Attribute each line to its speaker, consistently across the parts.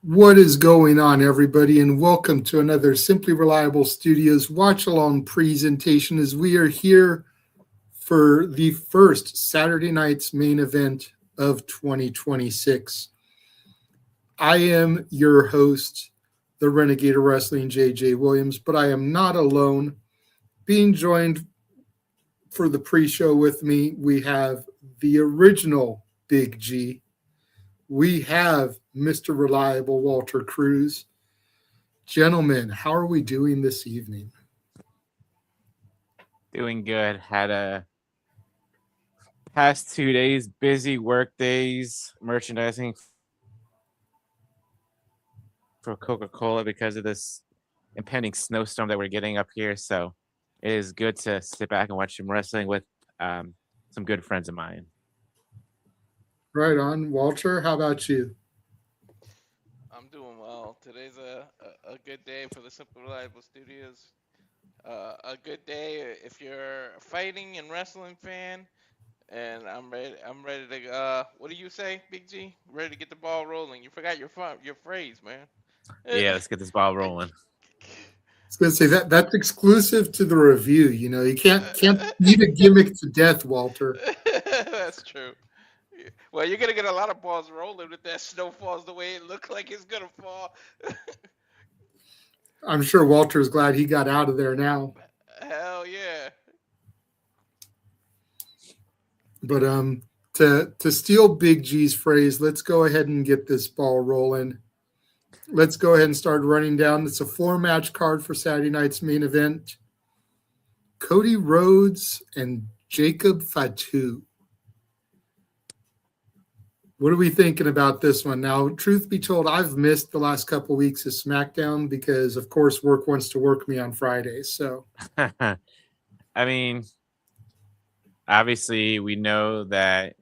Speaker 1: What is going on, everybody, and welcome to another Simply Reliable Studios watch-along presentation as we are here for the first Saturday night's main event of 2026. I am your host, the Renegade of Wrestling, JJ Williams, but I am not alone. Being joined for the pre-show with me, we have the original Big G. We have Mr. Reliable Walter Cruz. Gentlemen, how are we doing this evening?
Speaker 2: Doing good. Had a past 2 days, busy work days, merchandising for Coca-Cola because of this impending snowstorm that we're getting up here. So it is good to sit back and watch some wrestling with some good friends of mine.
Speaker 1: Right on. Walter, how about you?
Speaker 3: I'm doing well. Today's a good day for the Simple Reliable Studios. A good day if you're a fighting and wrestling fan. And I'm ready. I'm ready to. What do you say, Big G? Ready to get the ball rolling. You forgot your phrase, man.
Speaker 2: Yeah, let's get this ball rolling.
Speaker 1: I was going to say that's exclusive to the review. You know, you can't beat a gimmick to death, Walter.
Speaker 3: That's true. Well, you're gonna get a lot of balls rolling if that snow falls the way it looks like it's gonna fall.
Speaker 1: I'm sure Walter's glad he got out of there now.
Speaker 3: Hell yeah.
Speaker 1: But to steal Big G's phrase, let's go ahead and get this ball rolling. Let's go ahead and start running down. It's a 4-match card for Saturday night's main event. Cody Rhodes and Jacob Fatu. What are we thinking about this one? Now, truth be told, I've missed the last couple of weeks of SmackDown because, of course, work wants to work me on Fridays. So,
Speaker 2: I mean, obviously, we know that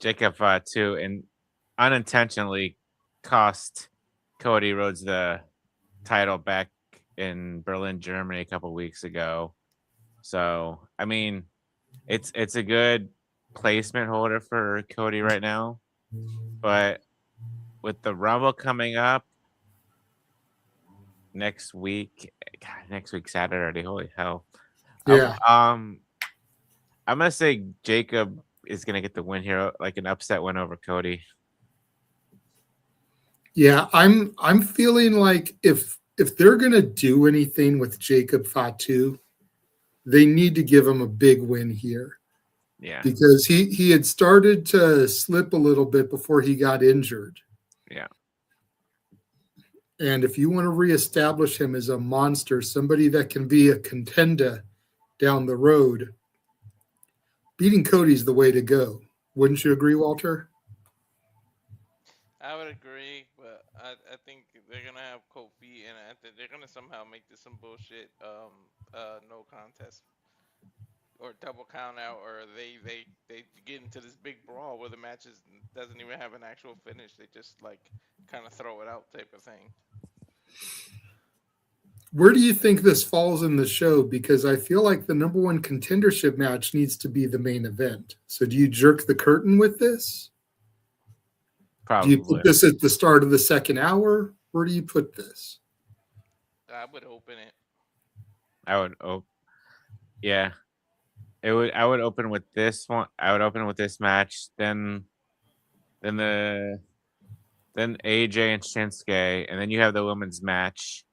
Speaker 2: Jacob Fatu and unintentionally cost Cody Rhodes the title back in Berlin, Germany a couple weeks ago. So, I mean, it's a good placement holder for Cody right now. But with the Rumble coming up next week Saturday, holy hell.
Speaker 1: yeah.
Speaker 2: I'm gonna say Jacob is gonna get the win here, like an upset win over Cody.
Speaker 1: Yeah, I'm feeling like if they're gonna do anything with Jacob Fatu, they need to give him a big win here.
Speaker 2: Yeah.
Speaker 1: Because he had started to slip a little bit before he got injured.
Speaker 2: Yeah.
Speaker 1: And if you want to reestablish him as a monster, somebody that can be a contender down the road, beating Cody's the way to go. Wouldn't you agree, Walter?
Speaker 3: I would agree, but I think they're gonna have Kofi, and I think they're gonna somehow make this some bullshit, no contest or double count out, or they get into this big brawl where the match doesn't even have an actual finish. They just like kind of throw it out type of thing.
Speaker 1: Where do you think this falls in the show? Because I feel like the number one contendership match needs to be the main event. So do you jerk the curtain with this?
Speaker 2: Probably.
Speaker 1: Do you put this at the start of the second hour? Where do you put this?
Speaker 3: I would open it.
Speaker 2: Yeah. I would open with this one. I would open with this match. Then AJ and Shinsuke, and then you have the women's match,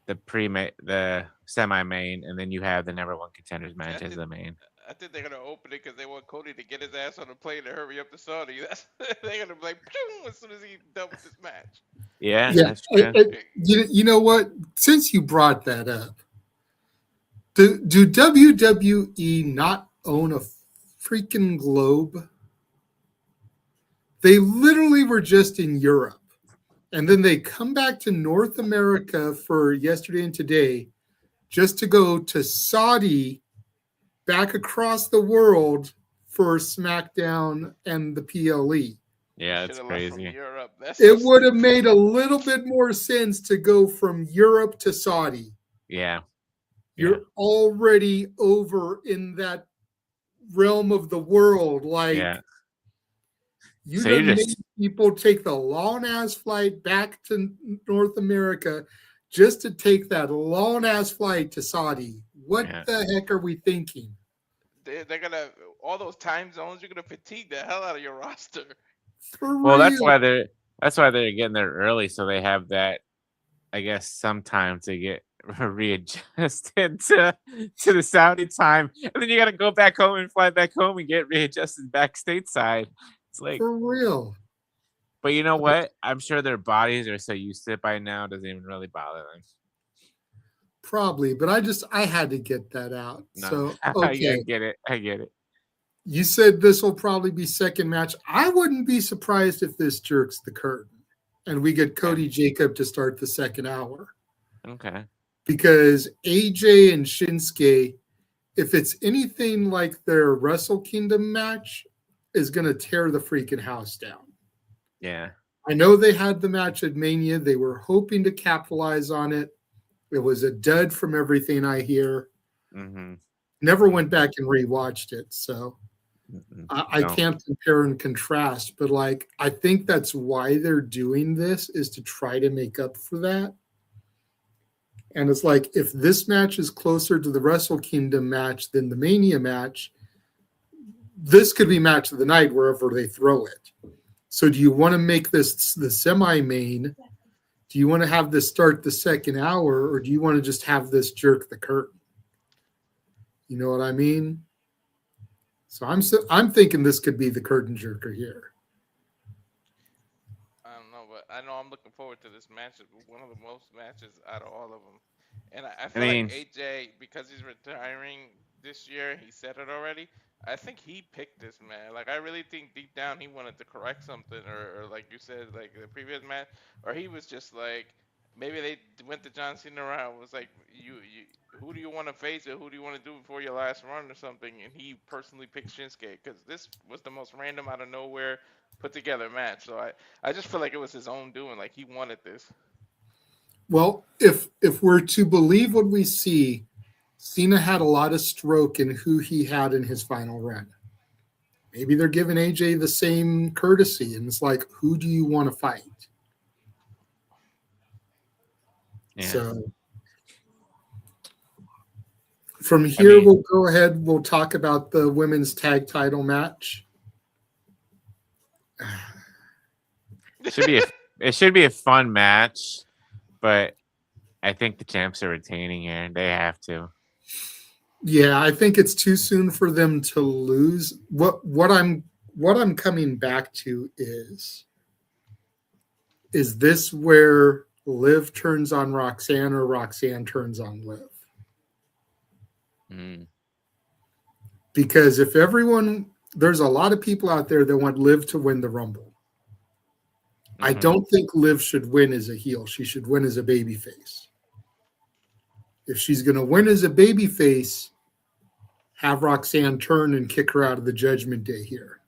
Speaker 2: the semi-main, and then you have the number one contenders match as the main.
Speaker 3: I think they're gonna open it because they want Cody to get his ass on the plane to hurry up to Saudi. They're gonna be like, as soon as he done with this match.
Speaker 2: Yeah. That's true.
Speaker 1: You know what? Since you brought that up, do WWE not own a freaking globe? They literally were just in Europe. And then they come back to North America for yesterday and today just to go to Saudi, back across the world for SmackDown and the PLE.
Speaker 2: Yeah, that's crazy.
Speaker 1: It would have made a little bit more sense to go from Europe to Saudi.
Speaker 2: Yeah.
Speaker 1: You're already over in that realm of the world. Like, You
Speaker 2: So
Speaker 1: done
Speaker 2: you're
Speaker 1: made
Speaker 2: just
Speaker 1: people take the long-ass flight back to North America just to take that long-ass flight to Saudi. What
Speaker 2: Yeah.
Speaker 1: the heck are we thinking?
Speaker 3: They're gonna all those time zones. You're gonna fatigue the hell out of your roster.
Speaker 1: For
Speaker 2: Well,
Speaker 1: real.
Speaker 2: that's why they're getting there early, so they have that. I guess sometimes they get readjusted to the Saudi time, and then you got to go back home and fly back home and get readjusted back stateside. It's like,
Speaker 1: For real.
Speaker 2: but you know what? I'm sure their bodies are so used to it by now, it doesn't even really bother them.
Speaker 1: Probably, but I had to get that out.
Speaker 2: No,
Speaker 1: So,
Speaker 2: I
Speaker 1: okay.
Speaker 2: get it. I get it.
Speaker 1: You said this will probably be second match. I wouldn't be surprised if this jerks the curtain and we get Cody Jacob to start the second hour.
Speaker 2: Okay.
Speaker 1: Because AJ and Shinsuke, if it's anything like their Wrestle Kingdom match, is going to tear the freaking house down.
Speaker 2: Yeah.
Speaker 1: I know they had the match at Mania. They were hoping to capitalize on it. It was a dud from everything I hear.
Speaker 2: Mm-hmm.
Speaker 1: Never went back and rewatched it, so I
Speaker 2: No.
Speaker 1: can't compare and contrast. But like, I think that's why they're doing this, is to try to make up for that. And it's like, if this match is closer to the Wrestle Kingdom match than the Mania match, this could be match of the night wherever they throw it. So do you want to make this the semi-main? Do you want to have this start the second hour, or do you want to just have this jerk the curtain? You know what I mean? So I'm thinking this could be the curtain jerker here.
Speaker 3: I don't know, but I know I'm looking forward to this match. It's one of the most matches out of all of them. And I feel
Speaker 2: mean-
Speaker 3: like AJ, because he's retiring this year, he said it already. I think he picked this man. Like, I really think deep down he wanted to correct something, or like you said, like the previous match, or he was just like, maybe they went to John Cena around, was like, you who do you want to face or who do you want to do before your last run or something, and he personally picked Shinsuke because this was the most random out of nowhere put together match. So I just feel like it was his own doing. Like, he wanted this.
Speaker 1: Well, if we're to believe what we see, Cena had a lot of stroke in who he had in his final run. Maybe they're giving AJ the same courtesy, and it's like, who do you want to fight?
Speaker 2: Yeah.
Speaker 1: So from here, we'll go ahead. We'll talk about the women's tag title match.
Speaker 2: It should be a fun match, but I think the champs are retaining here. They have to.
Speaker 1: Yeah, I think it's too soon for them to lose. What I'm coming back to is this where Liv turns on Roxanne or Roxanne turns on Liv?
Speaker 2: Mm.
Speaker 1: Because if there's a lot of people out there that want Liv to win the Rumble. I don't think Liv should win as a heel. She should win as a babyface. If she's going to win as a babyface, have Roxanne turn and kick her out of the Judgment Day here.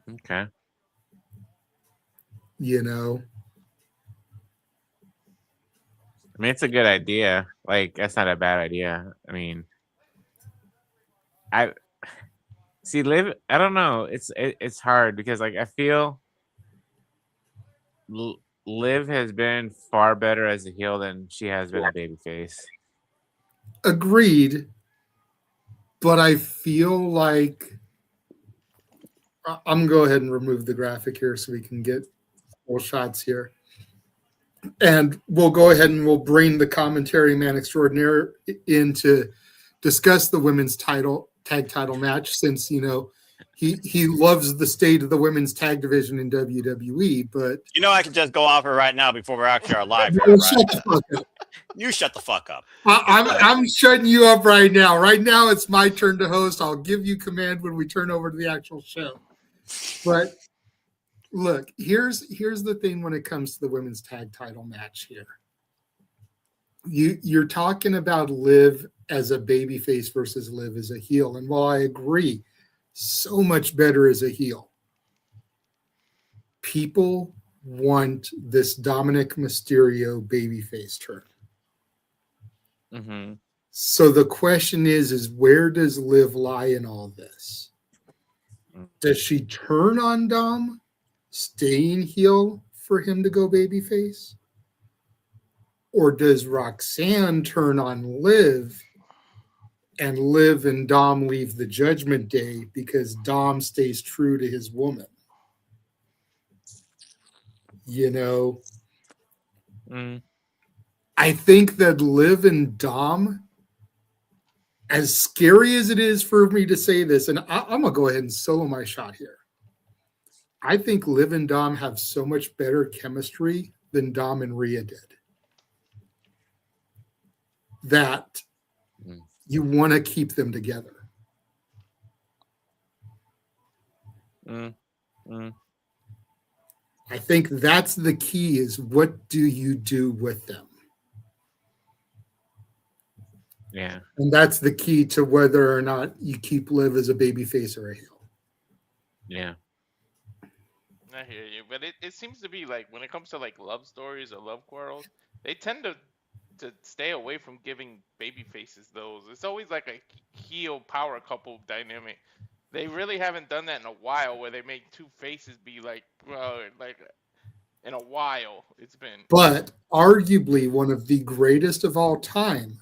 Speaker 2: Okay.
Speaker 1: You know?
Speaker 2: I mean, it's a good idea. Like, that's not a bad idea. I mean, I see Liv. I don't know. It's hard because, like, I feel Liv has been far better as a heel than she has been a babyface.
Speaker 1: Agreed. But I feel like I'm going to go ahead and remove the graphic here so we can get full shots here. And we'll go ahead and we'll bring the commentary man extraordinaire in to discuss the women's tag title match, since, you know, he loves the state of the women's tag division in WWE. But
Speaker 4: you know, I can just go off her right now before we're actually live.
Speaker 1: Well, shut the fuck up.
Speaker 4: You shut the fuck up.
Speaker 1: I'm shutting you up right now. Right now, it's my turn to host. I'll give you command when we turn over to the actual show. But look, here's the thing when it comes to the women's tag title match here. You're talking about Liv as a babyface versus Liv as a heel. And while I agree, so much better as a heel, people want this Dominic Mysterio babyface turn.
Speaker 2: Mm-hmm.
Speaker 1: So the question is where does Liv lie in all this? Does she turn on Dom, staying heel for him to go babyface? Or does Roxanne turn on Liv and Liv and Dom leave the Judgment Day because Dom stays true to his woman? You know, I think that Liv and Dom, as scary as it is for me to say this, and I'm going to go ahead and solo my shot here. I think Liv and Dom have so much better chemistry than Dom and Rhea did. That you want to keep them together. I think that's the key, is what do you do with them?
Speaker 2: Yeah.
Speaker 1: And that's the key to whether or not you keep Liv as a babyface or a heel.
Speaker 2: Yeah.
Speaker 3: I hear you, but it seems to be like when it comes to like love stories or love quarrels, they tend to stay away from giving baby faces those. It's always like a heel power couple dynamic. They really haven't done that in a while, where they make two faces be like in a while it's been.
Speaker 1: But arguably one of the greatest of all time,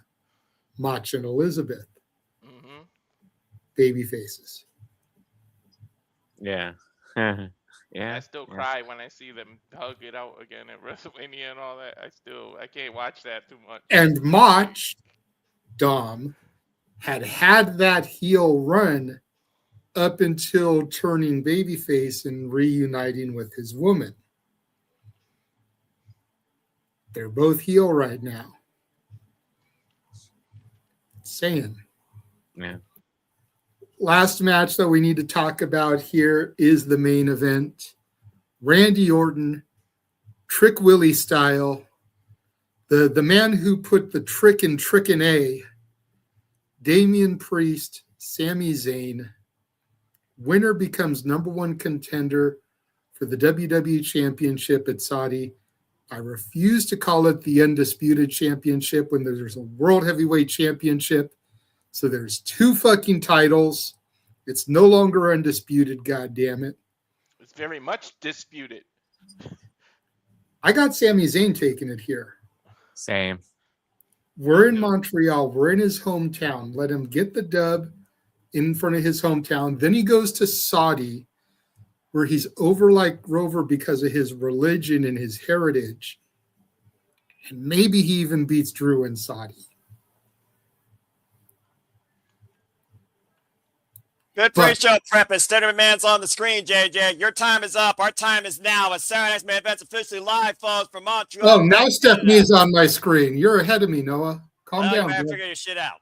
Speaker 1: Mach and Elizabeth, baby faces.
Speaker 2: Yeah. Yeah.
Speaker 3: I still cry when I see them hug it out again at WrestleMania and all that. I can't watch that too much.
Speaker 1: And Mach, Dom, had that heel run up until turning babyface and reuniting with his woman. They're both heel right now. Saying.
Speaker 2: Yeah.
Speaker 1: Last match that we need to talk about here is the main event. Randy Orton, Trick Willie style. The man who put the trick in A. Damien Priest, Sami Zayn. Winner becomes number one contender for the WWE Championship at Saudi. I refuse to call it the Undisputed Championship when there's a World Heavyweight Championship. So there's two fucking titles. It's no longer undisputed, goddammit.
Speaker 3: It's very much disputed.
Speaker 1: I got Sami Zayn taking it here.
Speaker 2: Same.
Speaker 1: We're in Montreal. We're in his hometown. Let him get the dub in front of his hometown. Then he goes to Saudi, where he's over like Rover because of his religion and his heritage. And maybe he even beats Drew in Saudi.
Speaker 4: Good pre-show prep. Standard Man's on the screen, JJ. Your time is up. Our time is now. A Saturday Night's Main Event's officially live, folks, from Montreal.
Speaker 1: Oh, now Stephanie is on my screen. You're ahead of me, Noah. Calm down.
Speaker 4: Man, figure your shit out.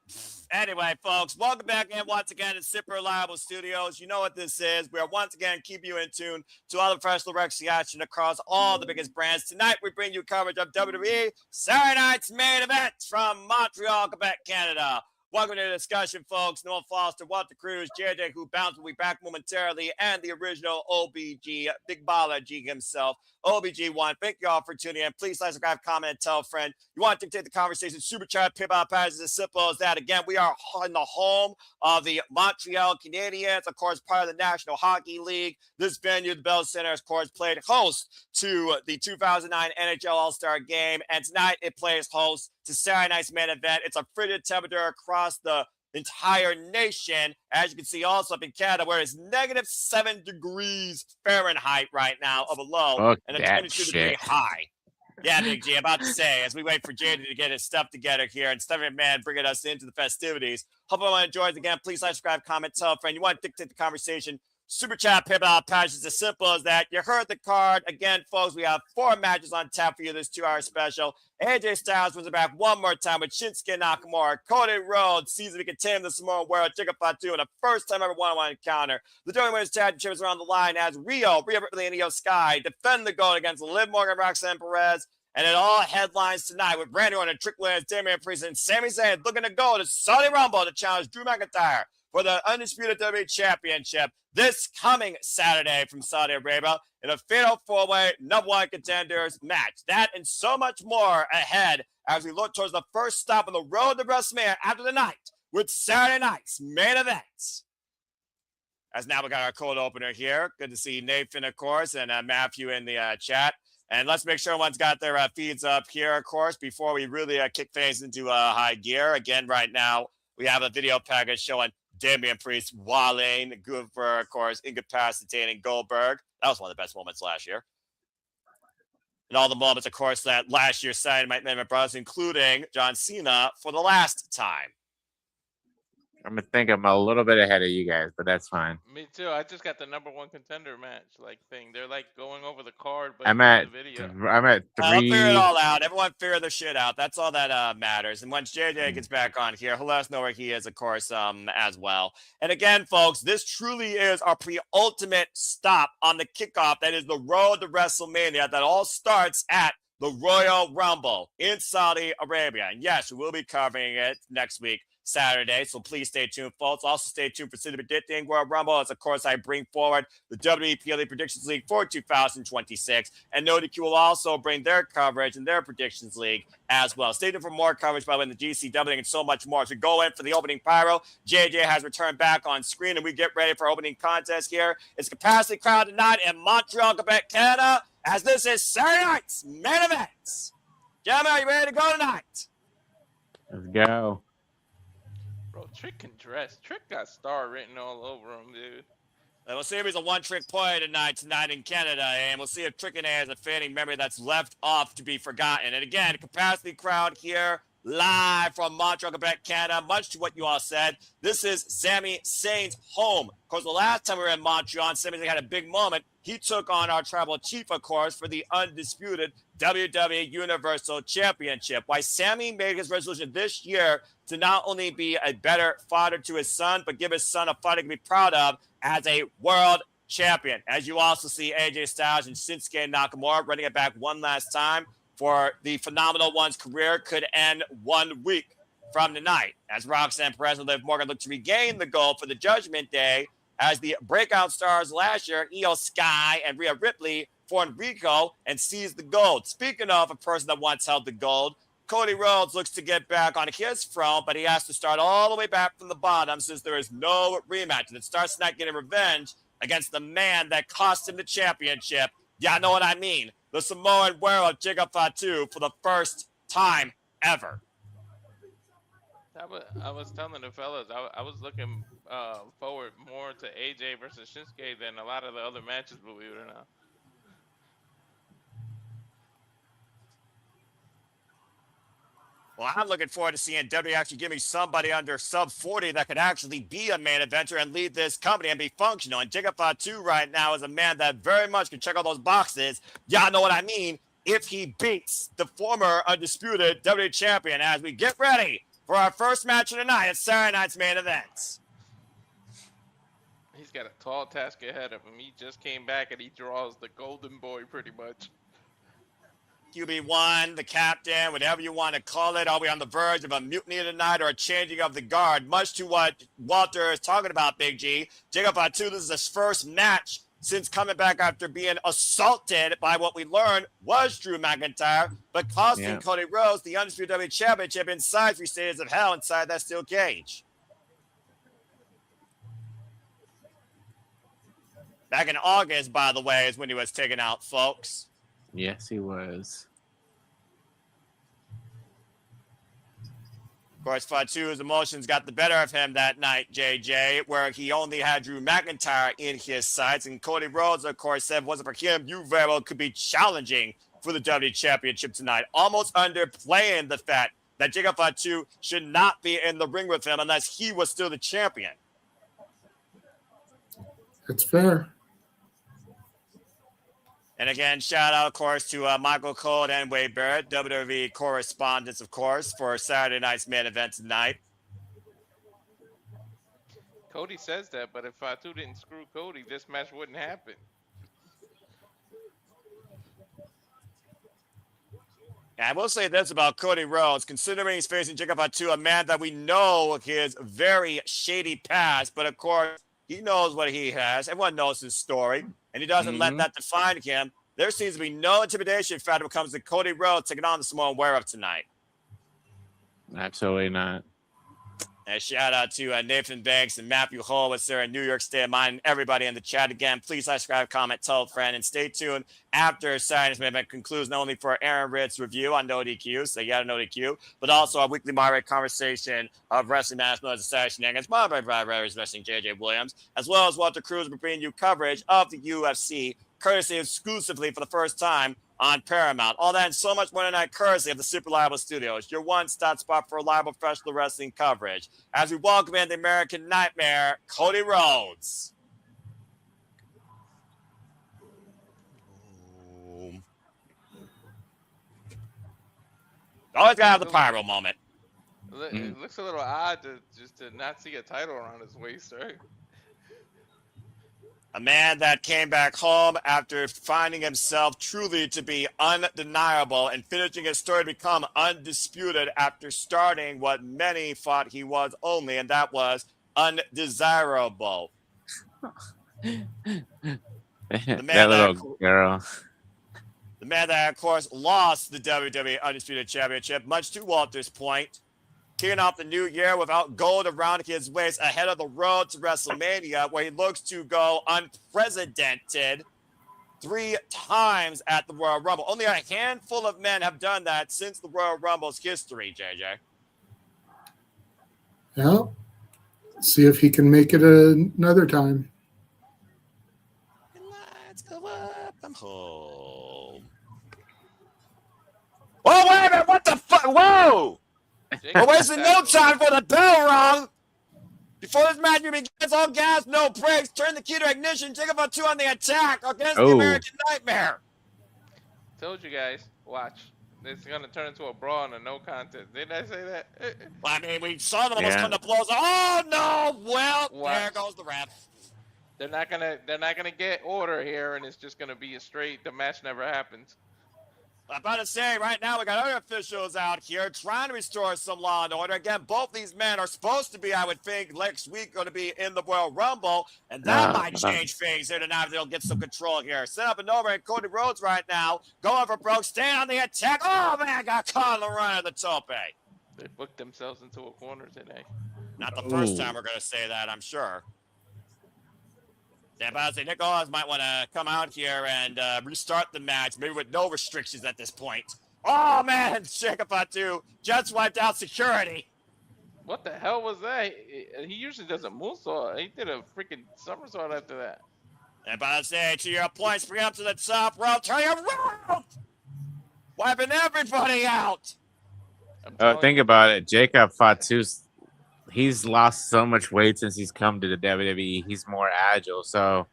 Speaker 4: Anyway, folks, welcome back in once again to Super Reliable Studios. You know what this is. We are once again keeping you in tune to all the professional wrestling action across all the biggest brands. Tonight, we bring you coverage of WWE Saturday Night's Main Event from Montreal, Quebec, Canada. Welcome to the discussion, folks. Noah Foster, Walter Cruz, JJ, who bounced, will be back momentarily, and the original OBG, Big Baller G himself, OBG1. Thank you all for tuning in. Please like, subscribe, comment, and tell a friend. You want to dictate the conversation, super chat, PayPal, pages, as simple as that. Again, we are in the home of the Montreal Canadiens, of course, part of the National Hockey League. This venue, the Bell Center, of course, played host to the 2009 NHL All-Star Game, and tonight it plays host to Saturday Night's Main Event. It's a frigid temperature across the entire nation. As you can see also up in Canada, where it's -7 degrees Fahrenheit right now of a low and a 22-degree high. Yeah, Big G, about to say, as we wait for JD to get his stuff together here and Stephanie Man bringing us into the festivities. Hope everyone enjoys. Again, please like, subscribe, comment, tell a friend. You want to dictate the conversation, super chat, PayPal, page. It's as simple as that. You heard the card. Again, folks, we have 4 matches on tap for you this 2-hour special. AJ Styles was back one more time with Shinsuke Nakamura, Cody Rhodes, season to continue the Samoan World, Fatu, and a first-time ever one-on-one encounter. The WWE Women's Tag Team is around the line as Rhea Ripley, and Io Sky defend the gold against Liv Morgan, Roxanne, Perez. And it all headlines tonight with Randy Orton, Trick Williams, Damien Priest, and Sami Zayn looking to go to Saudi Rumble to challenge Drew McIntyre for the Undisputed WWE Championship this coming Saturday from Saudi Arabia in a fatal 4-way number one contenders match. That and so much more ahead as we look towards the first stop on the road to WrestleMania after the night with Saturday Night's Main Event. as now we got our cold opener here. Good to see Nathan, of course, and Matthew in the chat. And let's make sure everyone's got their feeds up here, of course, before we really kick things into high gear. Again, right now, we have a video package showing Damien Priest, Wallane, Gunther, of course, incapacitating Goldberg. That was one of the best moments last year. And all the moments, of course, that last year's Dynamite Main Event brought, including John Cena for the last time.
Speaker 2: I'm gonna think I'm a little bit ahead of you guys, but that's fine.
Speaker 3: Me too. I just got the #1 contender match thing. They're like going over the card, but
Speaker 2: I'm
Speaker 3: in
Speaker 2: at
Speaker 3: the video.
Speaker 2: I'm at
Speaker 4: I'll figure it
Speaker 2: 3.
Speaker 4: all out. Everyone figure their shit out. That's all that matters. And once JJ gets back on here, he'll let us know where he is, of course, as well. And again, folks, this truly is our pre-ultimate stop on the kickoff. That is the road to WrestleMania. That all starts at the Royal Rumble in Saudi Arabia. And yes, we will be covering it next week, Saturday, so please stay tuned, folks. Also, stay tuned for City Predicting Royal Rumble, as of course I bring forward the WWE PLE Predictions League for 2026, and NoDQ will also bring their coverage and their Predictions League as well. Stay tuned for more coverage by the way in the GCW and so much more. As we go in for the opening pyro, JJ has returned back on screen, and we get ready for opening contest here. It's capacity crowd tonight in Montreal, Quebec, Canada, as this is Saturday night's main event. Gentlemen, are you ready to go tonight?
Speaker 2: Let's go.
Speaker 3: Bro, Trick can dress. Trick got star written all over him, dude.
Speaker 4: And we'll see if he's a one-trick player tonight in Canada, and we'll see if Trick and A has a fading memory that's left off to be forgotten. And again, capacity crowd here, live from Montreal, Quebec, Canada. Much to what you all said, this is Sami Zayn's home. Of course, the last time we were in Montreal, Sami Zayn had a big moment. He took on our tribal chief, of course, for the undisputed WWE Universal Championship. Why Sami made his resolution this year to not only be a better father to his son, but give his son a fighter to be proud of as a world champion. As you also see AJ Styles and Shinsuke Nakamura running it back one last time for the phenomenal one's career could end 1 week from tonight. As Roxanne, Perez, and Liv Morgan look to regain the gold for the Judgment Day, as the breakout stars last year, Io Sky and Rhea Ripley, for Enrico and seize the gold. Speaking of a person that once held the gold, Cody Rhodes looks to get back on his front, but he has to start all the way back from the bottom since there is no rematch. And it starts tonight getting revenge against the man that cost him the championship. Y'all know what I mean. The Samoan werewolf Jacob Fatu for the first time ever.
Speaker 3: I was telling the fellas, I was looking forward more to AJ versus Shinsuke than a lot of the other matches, believe it or not.
Speaker 4: Well, I'm looking forward to seeing WWE actually give me somebody under sub 40 that could actually be a main eventer and lead this company and be functional. And Jacob Fatu right now is a man that very much can check all those boxes. Y'all know what I mean. If he beats the former undisputed WWE champion, as we get ready for our first match of the night at Saturday night's main event.
Speaker 3: He's got a tall task ahead of him. He just came back and he draws the golden boy pretty much.
Speaker 4: QB1, the captain, whatever you want to call it. Are we on the verge of a mutiny tonight or a changing of the guard? Much to what Walter is talking about, Big G. Jacob Fatu, this is his first match since coming back after being assaulted by what we learned was Drew McIntyre, but costing Cody Rhodes the undisputed WWE Championship inside 3 Stages of Hell inside that steel cage. Back in August, by the way, is when he was taken out, folks.
Speaker 2: Yes, he was.
Speaker 4: Of course, Fatu's emotions got the better of him that night, JJ, where he only had Drew McIntyre in his sights. And Cody Rhodes, of course, said, wasn't for him, you very well could be challenging for the WWE Championship tonight. Almost underplaying the fact that Jacob Fatu should not be in the ring with him unless he was still the champion.
Speaker 1: That's fair.
Speaker 4: And again, shout out, of course, to Michael Cole and Wade Barrett, WWE correspondents, of course, for Saturday night's main event tonight.
Speaker 3: Cody says that, but if Fatu didn't screw Cody, this match wouldn't happen.
Speaker 4: And I will say this about Cody Rhodes, considering he's facing Jacob Fatu, a man that we know his very shady past, but of course, he knows what he has. Everyone knows his story, and he doesn't let that define him. There seems to be no intimidation factor when it comes to Cody Rhodes taking on the Samoan werewolf tonight.
Speaker 2: Absolutely not.
Speaker 4: And shout out to Nathan Banks and Matthew Holwitz there in New York State of Mind. And everybody in the chat again, please subscribe, comment, tell a friend, and stay tuned after Saturday's main event concludes, not only for Aaron Ritt's review on No DQ, so you got a No DQ, but also our weekly moderate conversation of wrestling match known as the Saturday Shenanigans, moderated by Wrestling JJ Williams, as well as Walter Cruz will bring you coverage of the UFC, courtesy exclusively for the first time on Paramount. All that and so much more tonight, courtesy of the Super Reliable Studios, your one-stop spot for reliable professional wrestling coverage. As we welcome in the American Nightmare, Cody Rhodes. Always gotta have the pyro moment.
Speaker 3: It looks a little odd to not see a title around his waist, right?
Speaker 4: A man that came back home after finding himself truly to be undeniable and finishing his story to become undisputed after starting what many thought he was only, and that was undesirable.
Speaker 2: That little girl.
Speaker 4: The man that, of course, lost the WWE Undisputed Championship, much to Walter's point. Kicking off the new year without gold around his waist ahead of the road to WrestleMania, where he looks to go unprecedented 3 times at the Royal Rumble. Only a handful of men have done that since the Royal Rumble's history, JJ.
Speaker 1: Well, see if he can make it another time.
Speaker 4: Let's go up. I'm home. Whoa, wait a minute. What the fuck? Whoa! We're wasting no time for the bell rung. Before this match begins, all gas, no brakes. Turn the key to ignition. Jacob Fatu on the attack against the American Nightmare.
Speaker 3: Told you guys, watch. It's gonna turn into a brawl and a no contest. Didn't I say that?
Speaker 4: Well, I mean, we saw them almost come to blows. Oh no! Well,
Speaker 3: watch.
Speaker 4: There goes the ref.
Speaker 3: They're not gonna get order here, and it's just gonna be a straight. The match never happens.
Speaker 4: I'm about to say, right now, we got other officials out here trying to restore some law and order. Again, both these men are supposed to be, I would think, next week going to be in the Royal Rumble, and that might change things here tonight if they'll get some control here. Set up and over, and Cody Rhodes right now, going for broke, staying on the attack. Oh, man, got caught on the run of the tope.
Speaker 3: They booked themselves into a corner today.
Speaker 4: Not the first time we're going to say that, I'm sure. Yeah, but I say Nick Owens might want to come out here and restart the match, maybe with no restrictions at this point. Oh, man, Jacob Fatu just wiped out security.
Speaker 3: What the hell was that? He usually does a moonsault. He did a freaking somersault after that.
Speaker 4: And by the say, to your point, spring up to the top rope, turn your rope! Wiping everybody out.
Speaker 2: Think about it. Jacob Fatu's he's lost so much weight since he's come to the WWE. He's more agile, so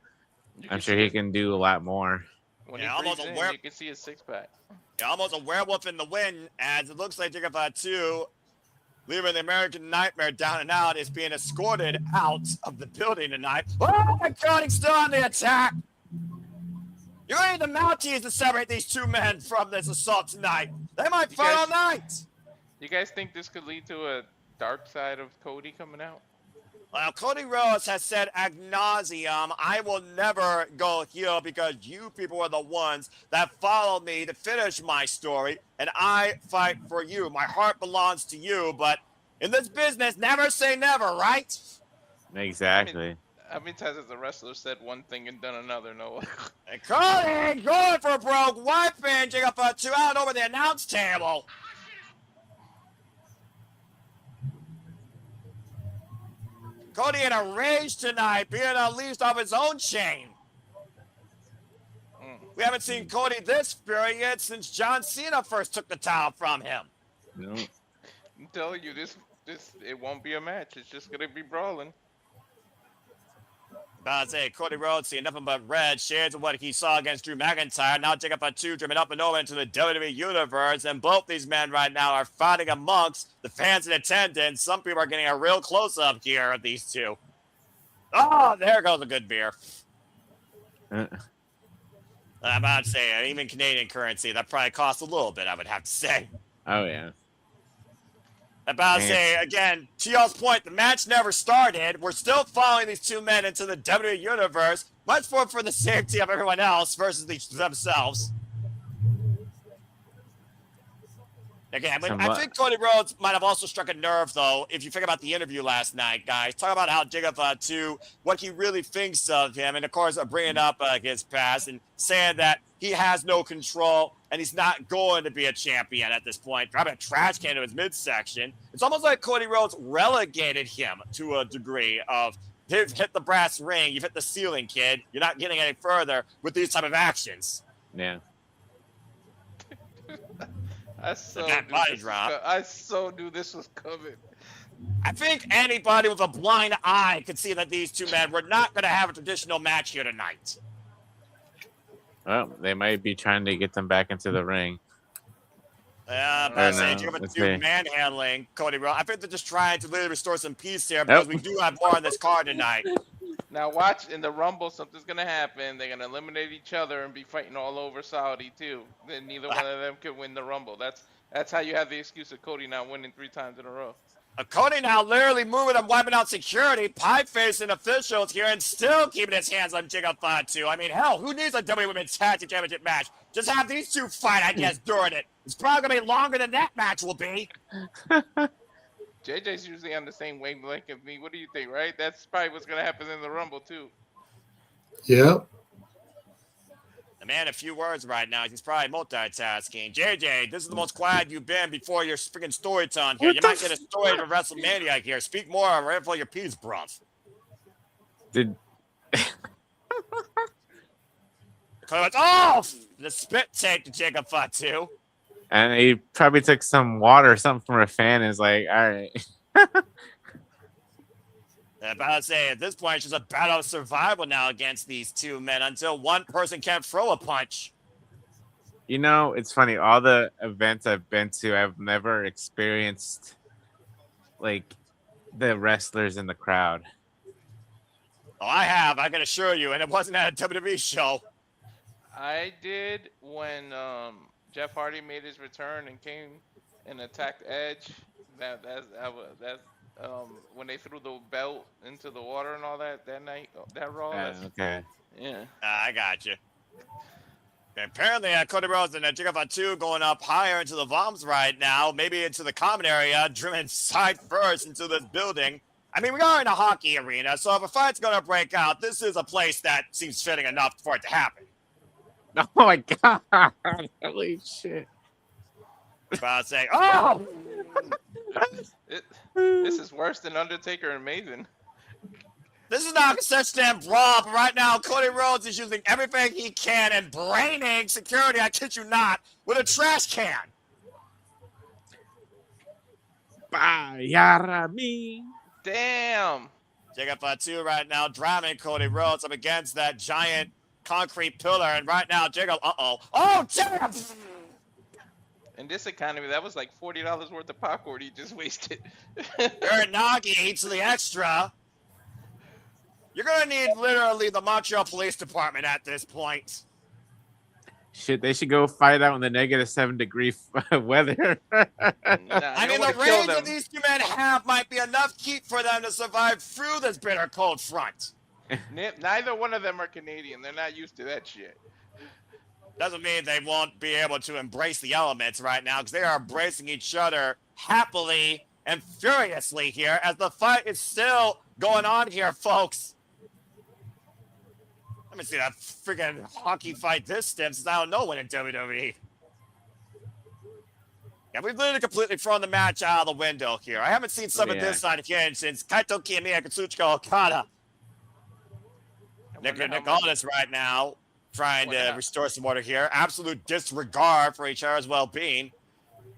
Speaker 2: I'm sure he can do a lot more.
Speaker 3: When he breathes in, you can see his six-pack.
Speaker 4: Yeah, almost a werewolf in the wind, as it looks like Jacob Fatu, leaving the American Nightmare down and out, is being escorted out of the building tonight. Oh my God, he's still on the attack. You're going to need the Mounties to separate these two men from this assault tonight. They might fight all night.
Speaker 3: You guys think this could lead to a dark side of Cody coming out?
Speaker 4: Well, Cody Rhodes has said ad nauseum, I will never go heel because you people are the ones that follow me to finish my story, and I fight for you. My heart belongs to you, but in this business, never say never, right?
Speaker 2: Exactly.
Speaker 3: How many times has a wrestler said one thing and done another, Noah?
Speaker 4: And Cody going for broke, wiping Jacob Fatu out over the announce table. Cody in a rage tonight, being unleashed off his own chain. We haven't seen Cody this furious since John Cena first took the title from him.
Speaker 2: No.
Speaker 3: I'm telling you, this it won't be a match. It's just gonna be brawling.
Speaker 4: About to say, Cody Rhodes seeing nothing but red shades of what he saw against Drew McIntyre. Now Jacob Fatu driven up and over into the WWE Universe, and both these men right now are fighting amongst the fans in attendance. Some people are getting a real close-up here of these two. Oh, there goes a good beer. I'm about to say, even Canadian currency, that probably costs a little bit, I would have to say.
Speaker 2: Oh, yeah.
Speaker 4: About to say, again, to y'all's point, the match never started. We're still following these two men into the WWE Universe, much more for the safety of everyone else versus themselves. Again,
Speaker 2: Some
Speaker 4: I think Cody Rhodes might have also struck a nerve, though, if you think about the interview last night, guys. Talk about how Fatu, what he really thinks of him, and of course, bringing up his past and saying that he has no control and he's not going to be a champion at this point. Dropping a trash can to his midsection. It's almost like Cody Rhodes relegated him to a degree of, you've hit the brass ring, you've hit the ceiling, kid. You're not getting any further with these type of actions.
Speaker 2: Yeah.
Speaker 3: I so knew this was coming.
Speaker 4: I think anybody with a blind eye could see that these two men were not going to have a traditional match here tonight.
Speaker 2: Well, they might be trying to get them back into the ring.
Speaker 4: But manhandling Cody Rhodes. I think they're just trying to literally restore some peace here because we do have more on this card tonight.
Speaker 3: Now watch, in the Rumble, something's going to happen. They're going to eliminate each other and be fighting all over Saudi, too. Then neither one of them could win the Rumble. That's how you have the excuse of Cody not winning 3 times in a row.
Speaker 4: Cody now literally moving and wiping out security, pie-facing officials here, and still keeping his hands on Fatu. I mean, hell, who needs a WWE Women's Tag Team Championship match? Just have these two fight, I guess, during it. It's probably going to be longer than that match will be.
Speaker 3: JJ's usually on the same wavelength as me. What do you think, right? That's probably what's going to happen in the Rumble, too.
Speaker 1: Yep.
Speaker 4: The man, a few words right now. He's probably multitasking. JJ, this is the most quiet you've been before your freaking story time here. You might get a story to WrestleMania here. Speak more or right for your peace, bruv.
Speaker 2: Did
Speaker 4: oh! The spit take to Fatu.
Speaker 2: and he probably took some water or something from a fan and is like, all right.
Speaker 4: About to say, at this point, it's just a battle of survival now against these two men until one person can't throw a punch.
Speaker 2: You know, it's funny. All the events I've been to, I've never experienced like the wrestlers in the crowd.
Speaker 4: Oh, I have. I can assure you, and it wasn't at a WWE show.
Speaker 3: I did when Jeff Hardy made his return and came and attacked Edge. That's when they threw the belt into the water and all that night. That Raw.
Speaker 2: Okay.
Speaker 3: Yeah.
Speaker 4: I got you. Apparently, Cody Rhodes and Fatu going up higher into the bombs right now, maybe into the common area, driven side first into this building. I mean, we are in a hockey arena, so if a fight's going to break out, this is a place that seems fitting enough for it to happen.
Speaker 2: Oh my God. Holy shit.
Speaker 4: About to say, oh!
Speaker 3: This is worse than Undertaker and Maven.
Speaker 4: This is not such damn brawl, but right now, Cody Rhodes is using everything he can and braining security, I kid you not, with a trash can.
Speaker 2: Bayarami.
Speaker 3: Damn.
Speaker 4: Fatu right now driving Cody Rhodes up against that giant concrete pillar, and right now, oh, damn!
Speaker 3: In this economy, that was like $40 worth of popcorn he just wasted.
Speaker 4: Uranagi eats the extra. You're going to need literally the Montreal Police Department at this point.
Speaker 2: Shit, they should go fight out in the -7-degree weather.
Speaker 4: I mean, the range that these two men have might be enough heat for them to survive through this bitter cold front.
Speaker 3: Neither one of them are Canadian. They're not used to that shit.
Speaker 4: Doesn't mean they won't be able to embrace the elements right now, because they are embracing each other happily and furiously here as the fight is still going on here, folks. Let me see that freaking hockey fight this stiff since I don't know when in WWE. Yeah, we've literally completely thrown the match out of the window here. I haven't seen some of this on here since Kaito Kiyomiya and Katsuchika Okada. Nick Aldis right now trying to restore some order here. Absolute disregard for each other's well-being.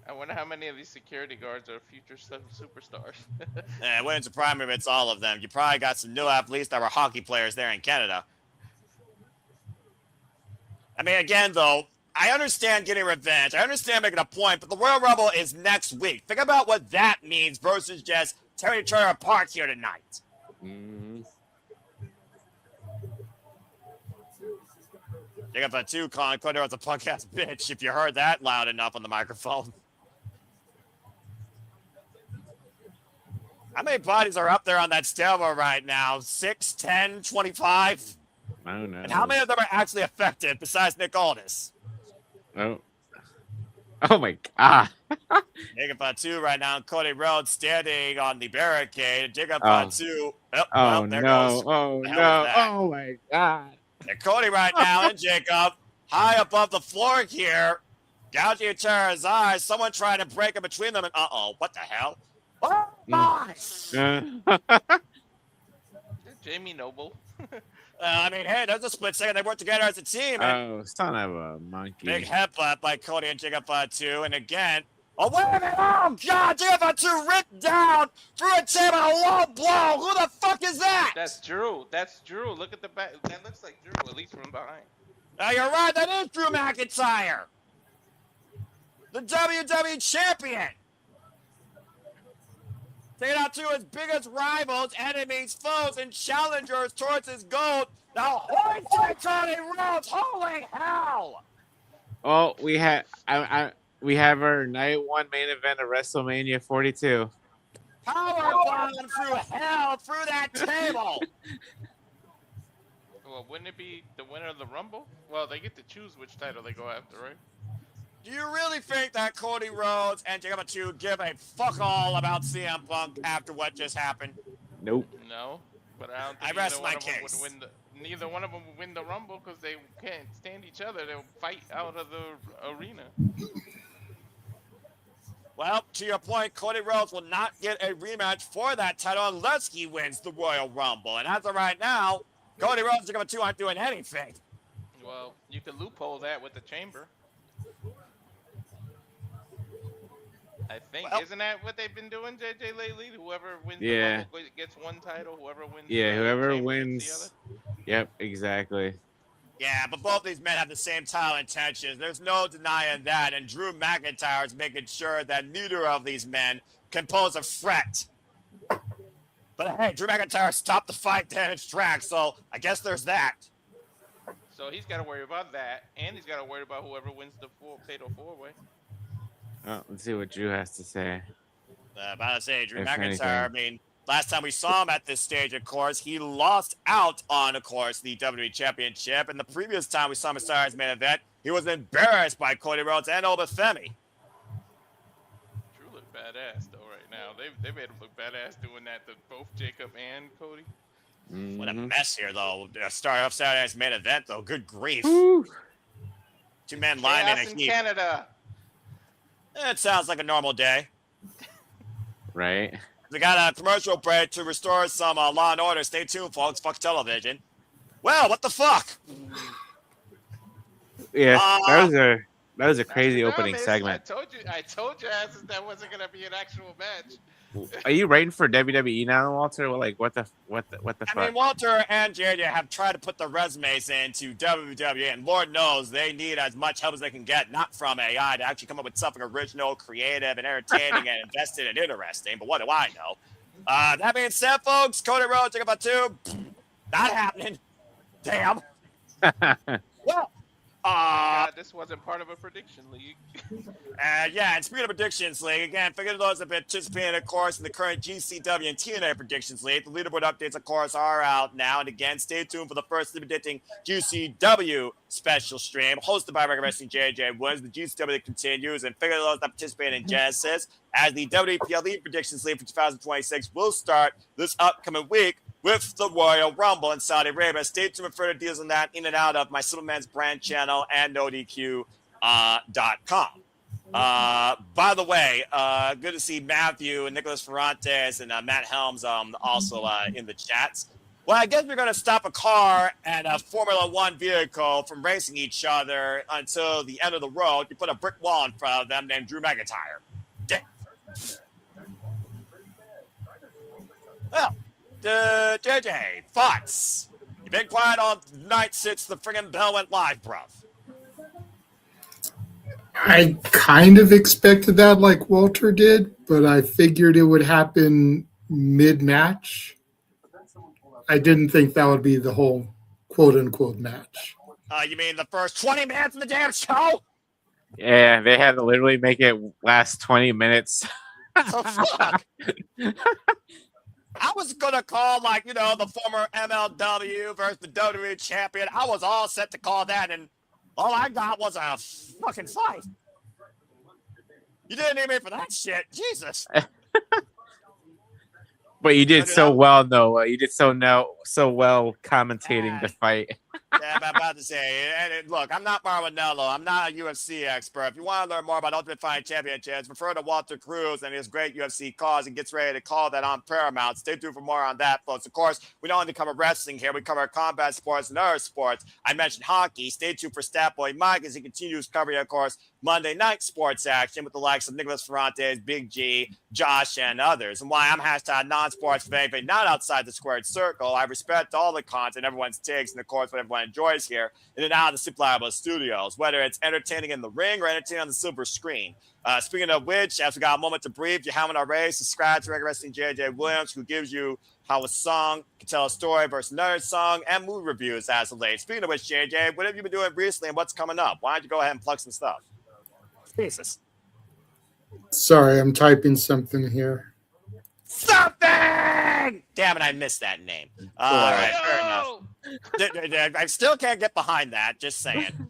Speaker 3: I wonder how many of these security guards are future superstars.
Speaker 4: It wouldn't surprise me if it's all of them. You probably got some new athletes that were hockey players there in Canada. I mean, again, though, I understand getting revenge. I understand making a point, but the Royal Rumble is next week. Think about what that means versus just tearing each other apart here tonight.
Speaker 2: Mm-hmm.
Speaker 4: You got that too, calling Cody as a punk-ass bitch, if you heard that loud enough on the microphone. How many bodies are up there on that stairwell right now? 6, 10, 25?
Speaker 2: I don't know.
Speaker 4: And how many of them are actually affected besides Nick Aldis?
Speaker 2: Oh. Oh my god.
Speaker 4: Jacob Fatu right now. Cody Rhodes standing on the barricade. Jacob
Speaker 2: Oh.
Speaker 4: Fatu. Oh,
Speaker 2: Oh
Speaker 4: well, there goes.
Speaker 2: no. Oh
Speaker 4: The hell was
Speaker 2: no.
Speaker 4: that?
Speaker 2: Oh my god.
Speaker 4: And Cody right now and Jacob high above the floor here. Gouging each other's eyes. Someone trying to break in between them. And what the hell? Oh my!
Speaker 3: Jamie Noble.
Speaker 4: I mean, hey, there's a split second. They work together as a team. And
Speaker 2: Oh, son of a monkey.
Speaker 4: big headbutt by Cody and Jacob Fatu. And again, oh, wait a minute. Oh, God. Jacob Fatu ripped down through a table. A low blow. Who the fuck is that?
Speaker 3: That's Drew. That's Drew. Look at the back. That looks like Drew, at least from behind.
Speaker 4: You're right. That is Drew McIntyre, the WWE champion. Taking out two of his biggest rivals, enemies, foes, and challengers towards his gold. Now, hoisting Cody Rhodes. Holy hell!
Speaker 2: Oh, we have our night one main event of WrestleMania 42.
Speaker 4: Powerbomb through hell, through that table.
Speaker 3: Well, wouldn't it be the winner of the Rumble? Well, they get to choose which title they go after, right?
Speaker 4: Do you really think that Cody Rhodes and Jacob Fatu give a fuck all about CM Punk after what just happened?
Speaker 2: Nope.
Speaker 3: No, but I don't
Speaker 4: I
Speaker 3: think
Speaker 4: rest
Speaker 3: either
Speaker 4: my
Speaker 3: one of them
Speaker 4: case.
Speaker 3: would win neither one of them would win the Rumble because they can't stand each other. They'll fight out of the arena.
Speaker 4: Well, to your point, Cody Rhodes will not get a rematch for that title unless he wins the Royal Rumble. And as of right now, Cody Rhodes and Jacob Fatu aren't doing anything.
Speaker 3: Well, you could loophole that with the Chamber. I think,
Speaker 4: Well,
Speaker 3: isn't that what they've been doing, JJ, lately? Whoever wins the
Speaker 2: Yeah.
Speaker 3: Rumble gets one title. Whoever wins
Speaker 2: Yeah,
Speaker 3: the
Speaker 2: whoever
Speaker 3: Chamber gets
Speaker 2: wins.
Speaker 3: the other.
Speaker 2: Yep, exactly.
Speaker 4: Yeah, but both these men have the same title intentions. There's no denying that. And Drew McIntyre is making sure that neither of these men can pose a threat. But hey, Drew McIntyre stopped the fight dead in its tracks, so I guess there's that.
Speaker 3: So he's got to worry about that, and he's got to worry about whoever wins the fatal four-way.
Speaker 2: Oh, let's see what Drew has to say.
Speaker 4: About to say, Drew
Speaker 2: If
Speaker 4: McIntyre,
Speaker 2: anything.
Speaker 4: I mean, last time we saw him at this stage, of course, he lost out on, of course, the WWE Championship. And the previous time we saw him at his main event, he was embarrassed by Cody Rhodes and Obafemi.
Speaker 3: Drew look badass, though, right now. They made him look badass doing that to both Jacob and Cody.
Speaker 4: What a
Speaker 2: Mhm.
Speaker 4: mess here, though. Start off Saturday's main event, though. Good grief.
Speaker 2: Woo.
Speaker 4: Two men lying in a
Speaker 3: Chaos in
Speaker 4: heap.
Speaker 3: Canada.
Speaker 4: It sounds like a normal day.
Speaker 2: Right.
Speaker 4: We got a commercial break to restore some law and order. Stay tuned, folks. Fuck television. Well, what the fuck?
Speaker 2: Yeah, that was a
Speaker 3: That's
Speaker 2: crazy
Speaker 3: your
Speaker 2: opening
Speaker 3: job, Miz.
Speaker 2: segment.
Speaker 3: I told you, asses, that wasn't gonna be an actual match.
Speaker 2: Are you writing for WWE now, Walter? Well, like what the
Speaker 4: I
Speaker 2: fuck?
Speaker 4: mean, Walter and JJ have tried to put their resumes into WWE, and Lord knows they need as much help as they can get, not from AI, to actually come up with something original, creative, and entertaining, and invested and interesting. But what do I know? That being said, folks, Cody Rhodes, Jacob Fatu, not happening. Damn. Well,
Speaker 3: God, this wasn't part of a prediction league.
Speaker 4: yeah, and speaking of predictions league, again, for those that have been participating, of course, in the current GCW and TNA predictions league, the leaderboard updates, of course, are out now. And again, stay tuned for the first predicting GCW special stream hosted by Regular Wrestling JJ Woods. The GCW continues, and figure those that participate in Genesis as the WPLE predictions league for 2026 will start this upcoming week with the Royal Rumble in Saudi Arabia. Stay tuned for further deals on that in and out of my Superman's brand channel and NoDQ.com. By the way, good to see Matthew and Nicholas Ferrantes and Matt Helms also in the chats. Well, I guess we're going to stop a car and a Formula One vehicle from racing each other until the end of the road. You put a brick wall in front of them named Drew McIntyre. Damn. Well, JJ, thoughts? You've been quiet all night since the friggin' bell went live, bruv.
Speaker 1: I kind of expected that like Walter did, but I figured it would happen mid-match. I didn't think that would be the whole quote-unquote match.
Speaker 4: You mean the first 20 minutes of the damn show?
Speaker 2: Yeah, they had to literally make it last 20 minutes.
Speaker 4: So fuck. I was going to call, like, you know, the former MLW versus the WWE champion. I was all set to call that, and all I got was a fucking fight. You didn't need me for that shit. Jesus.
Speaker 2: But you did
Speaker 4: Look it
Speaker 2: so
Speaker 4: up.
Speaker 2: well, Noah. You did so well commentating the fight.
Speaker 4: Yeah, I'm about to say. And look, I'm not Maranello. I'm not a UFC expert. If you want to learn more about Ultimate Fighting Championships, refer to Walter Cruz and his great UFC calls and gets ready to call that on Paramount. Stay tuned for more on that, folks. Of course, we don't only cover wrestling here. We cover combat sports and other sports. I mentioned hockey. Stay tuned for Stat Boy Mike as he continues covering, of course, Monday night sports action with the likes of Nicholas Ferrantes, Big G, Josh, and others. And why I'm hashtag non-sports for anything not outside the squared circle. I respect all the content, everyone's takes, and of course what everyone enjoys here in and out of the Simple Liable Studios, whether it's entertaining in the ring or entertaining on the silver screen. Speaking of which, as we got a moment to breathe, if you haven't already, subscribe to Regular Wrestling JJ Williams, who gives you how a song can tell a story versus another song and movie reviews as of late. Speaking of which, JJ, what have you been doing recently and what's coming up? Why don't you go ahead and plug some stuff? Jesus.
Speaker 1: Sorry, I'm typing something here.
Speaker 4: Something! Damn it, I missed that name. All right, fair enough. I still can't get behind that, just saying.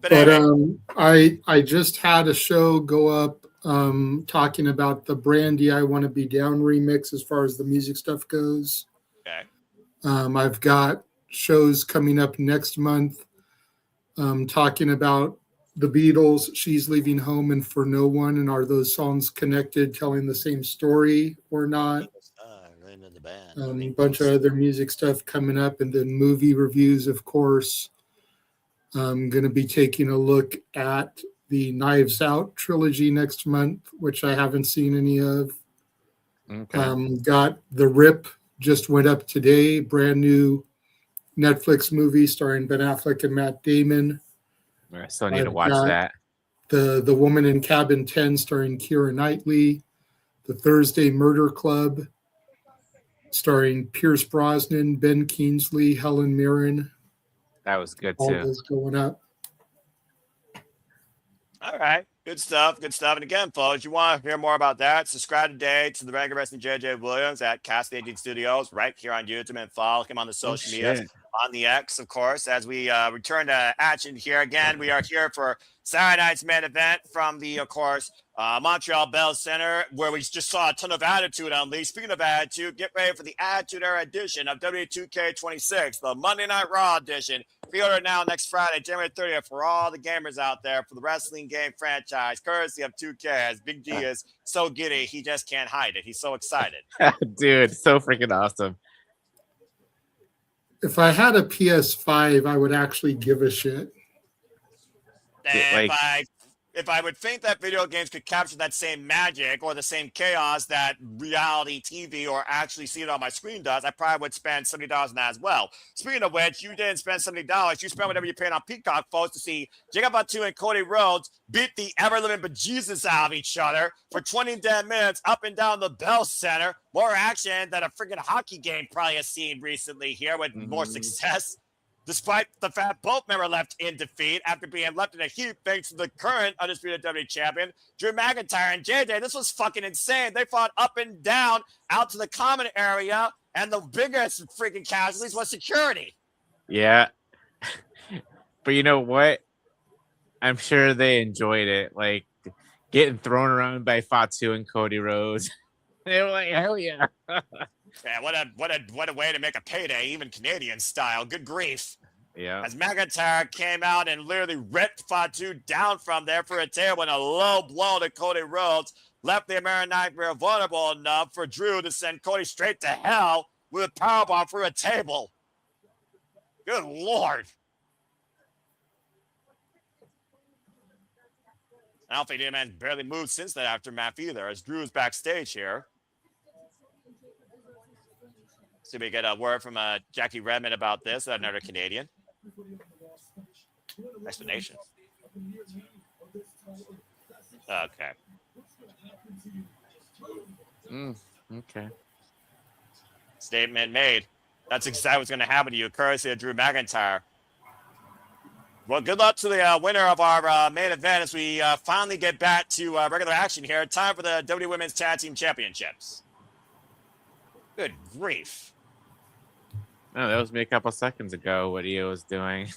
Speaker 4: But anyway.
Speaker 1: I just had a show go up talking about the Brandy I Want to Be Down remix as far as the music stuff goes.
Speaker 4: Okay.
Speaker 1: I've got shows coming up next month talking about the Beatles, She's Leaving Home, and For No One, and are those songs connected, telling the same story or not? A bunch of other music stuff coming up, and then movie reviews, of course. I'm going to be taking a look at the Knives Out trilogy next month, which I haven't seen any of.
Speaker 2: Okay.
Speaker 1: Got The Rip, just went up today, brand new Netflix movie starring Ben Affleck and Matt Damon.
Speaker 2: I still need to watch that.
Speaker 1: The Woman in Cabin 10 starring Keira Knightley. The Thursday Murder Club starring Pierce Brosnan, Ben Kingsley, Helen Mirren.
Speaker 2: That was good
Speaker 1: All
Speaker 2: too.
Speaker 1: those going up.
Speaker 4: All right. Good stuff. Good stuff. And again, folks, you want to hear more about that, subscribe today to the Regular Wrestling JJ Williams at Cast 18 Studios right here on YouTube, and follow him on the social media, on the X, of course, as we return to action here. Again, we are here for Saturday night's main event from the, of course, Montreal Bell Center, where we just saw a ton of attitude unleashed. Speaking of attitude, get ready for the Attitude Era edition of W2K26, the Monday Night Raw edition. Pre-order now next Friday, January 30th, for all the gamers out there for the wrestling game franchise, courtesy of 2K, as Big G is so giddy, he just can't hide it. He's so excited.
Speaker 2: Dude, so freaking awesome.
Speaker 1: If I had a PS5, I would actually give a shit.
Speaker 4: And if I would think that video games could capture that same magic or the same chaos that reality TV or actually see it on my screen does, I probably would spend $70 on that as well. Speaking of which, you didn't spend $70. You spent whatever you paid on Peacock, folks, to see Jacob Fatu and Cody Rhodes beat the ever-living bejesus out of each other for 20 damn minutes up and down the Bell Center. More action than a freaking hockey game probably has seen recently here with more success. Despite the fact both men were left in defeat after being left in a heap thanks to the current undisputed WWE champion, Drew McIntyre and JJ. This was fucking insane. They fought up and down out to the common area, and the biggest freaking casualties was security.
Speaker 2: Yeah. But you know what? I'm sure they enjoyed it. Like getting thrown around by Fatu and Cody Rhodes. They were like, hell yeah.
Speaker 4: Yeah, what a way to make a payday, even Canadian style. Good grief.
Speaker 2: Yeah.
Speaker 4: As McIntyre came out and literally ripped Fatu down from there for a tail and a low blow to Cody Rhodes, left the American Nightmare vulnerable enough for Drew to send Cody straight to hell with a powerbomb through a table. Good Lord. I don't think the man barely moved since that aftermath either, as Drew is backstage here. So we get a word from Jackie Redmond about this, another Canadian. Explanation. Okay.
Speaker 2: Okay.
Speaker 4: Statement made. That's exactly what's going to happen to you, courtesy of Drew McIntyre. Well, good luck to the winner of our main event as we finally get back to regular action here. Time for the WWE Women's Tag Team Championships. Good grief.
Speaker 2: No, that was me a couple seconds ago what Io was doing.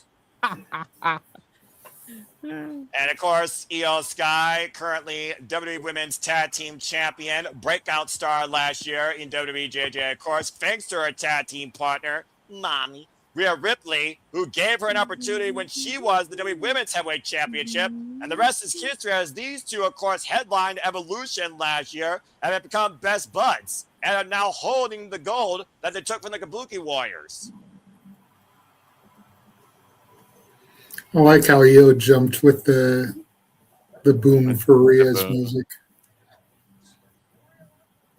Speaker 4: And of course, Io Sky, currently WWE Women's Tag Team Champion, breakout star last year in WWE JJ, of course, thanks to her tag team partner, Mommy, Rhea Ripley, who gave her an opportunity when she was the WWE Women's Heavyweight Championship. And the rest is history, as these two, of course, headlined Evolution last year and have become best buds and are now holding the gold that they took from the Kabuki Warriors.
Speaker 1: I like how Io jumped with the boom for Rhea's
Speaker 2: boom.
Speaker 1: music.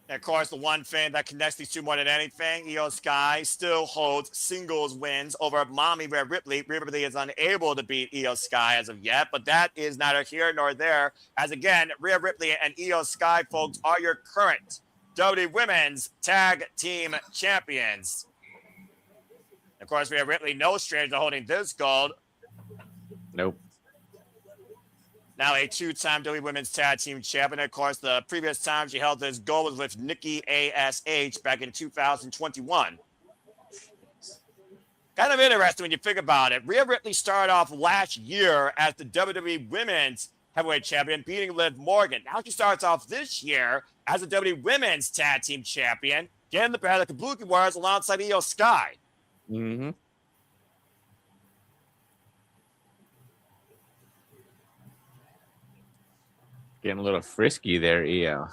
Speaker 4: And of course, the one thing that connects these two more than anything, Io Sky still holds singles wins over Mommy Rhea Ripley. Rhea Ripley is unable to beat Io Sky as of yet, but that is neither here nor there. As again, Rhea Ripley and Io Sky, folks, are your current WWE Women's Tag Team Champions. Of course, Rhea Ripley, no stranger to holding this gold.
Speaker 2: Nope.
Speaker 4: Now a two-time WWE Women's Tag Team Champion. Of course, the previous time she held this gold was with Nikki ASH back in 2021. Kind of interesting when you think about it. Rhea Ripley started off last year as the WWE Women's Heavyweight Champion, beating Liv Morgan. Now she starts off this year as the WWE Women's Tag Team Champion, getting the better of the Kabuki Warriors alongside Io Sky.
Speaker 2: Mm-hmm. Getting a little frisky there, Io.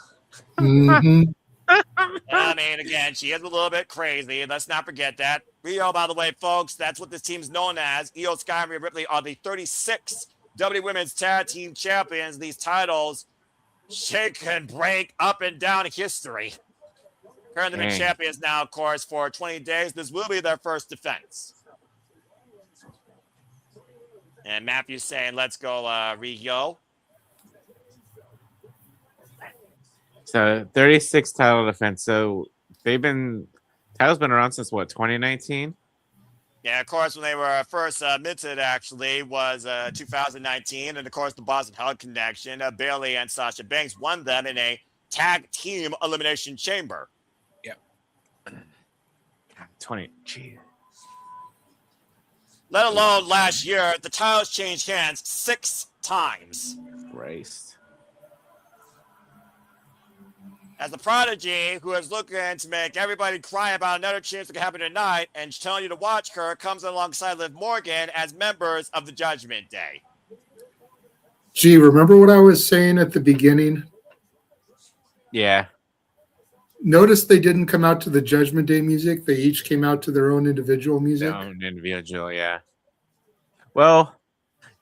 Speaker 1: Mm-hmm.
Speaker 4: I mean, again, she is a little bit crazy. Let's not forget that. Rio, by the way, folks, that's what this team's known as. Io Sky and Rhea Ripley are the 36th WWE Women's Tag Team Champions. These titles shake and break up and down history. Currently been champions now, of course, for 20 days. This will be their first defense. And Matthew's saying, let's go, Rio.
Speaker 2: So 36 title defense. So title's been around since what, 2019?
Speaker 4: Yeah, of course, when they were first minted, actually, was 2019. And of course, the Boston Hug connection, Bayley and Sasha Banks won them in a tag team elimination chamber.
Speaker 2: Yep. 20. Geez.
Speaker 4: Let alone last year, the titles changed hands 6 times.
Speaker 2: Christ.
Speaker 4: As the prodigy who is looking to make everybody cry about another change that could happen tonight and telling you to watch her comes alongside Liv Morgan as members of the Judgment Day.
Speaker 1: Gee, remember what I was saying at the beginning?
Speaker 2: Yeah.
Speaker 1: Notice they didn't come out to the Judgment Day music. They each came out to their own individual music.
Speaker 2: Their own individual, yeah. Well,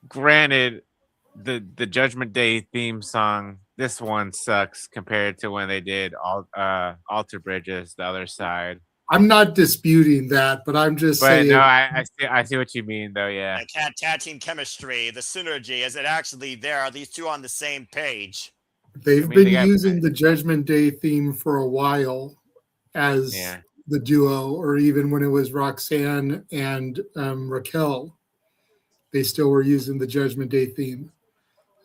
Speaker 2: granted, the Judgment Day theme song, this one sucks compared to when they did Alter Bridges, the other side.
Speaker 1: I'm not disputing that, but I'm just saying.
Speaker 2: No, I see what you mean, though. Yeah.
Speaker 4: The tag team chemistry, the synergy, is it actually there? Are these two on the same page?
Speaker 1: They've been using the Judgment Day theme for a while as the duo, or even when it was Roxanne and Raquel, they still were using the Judgment Day theme.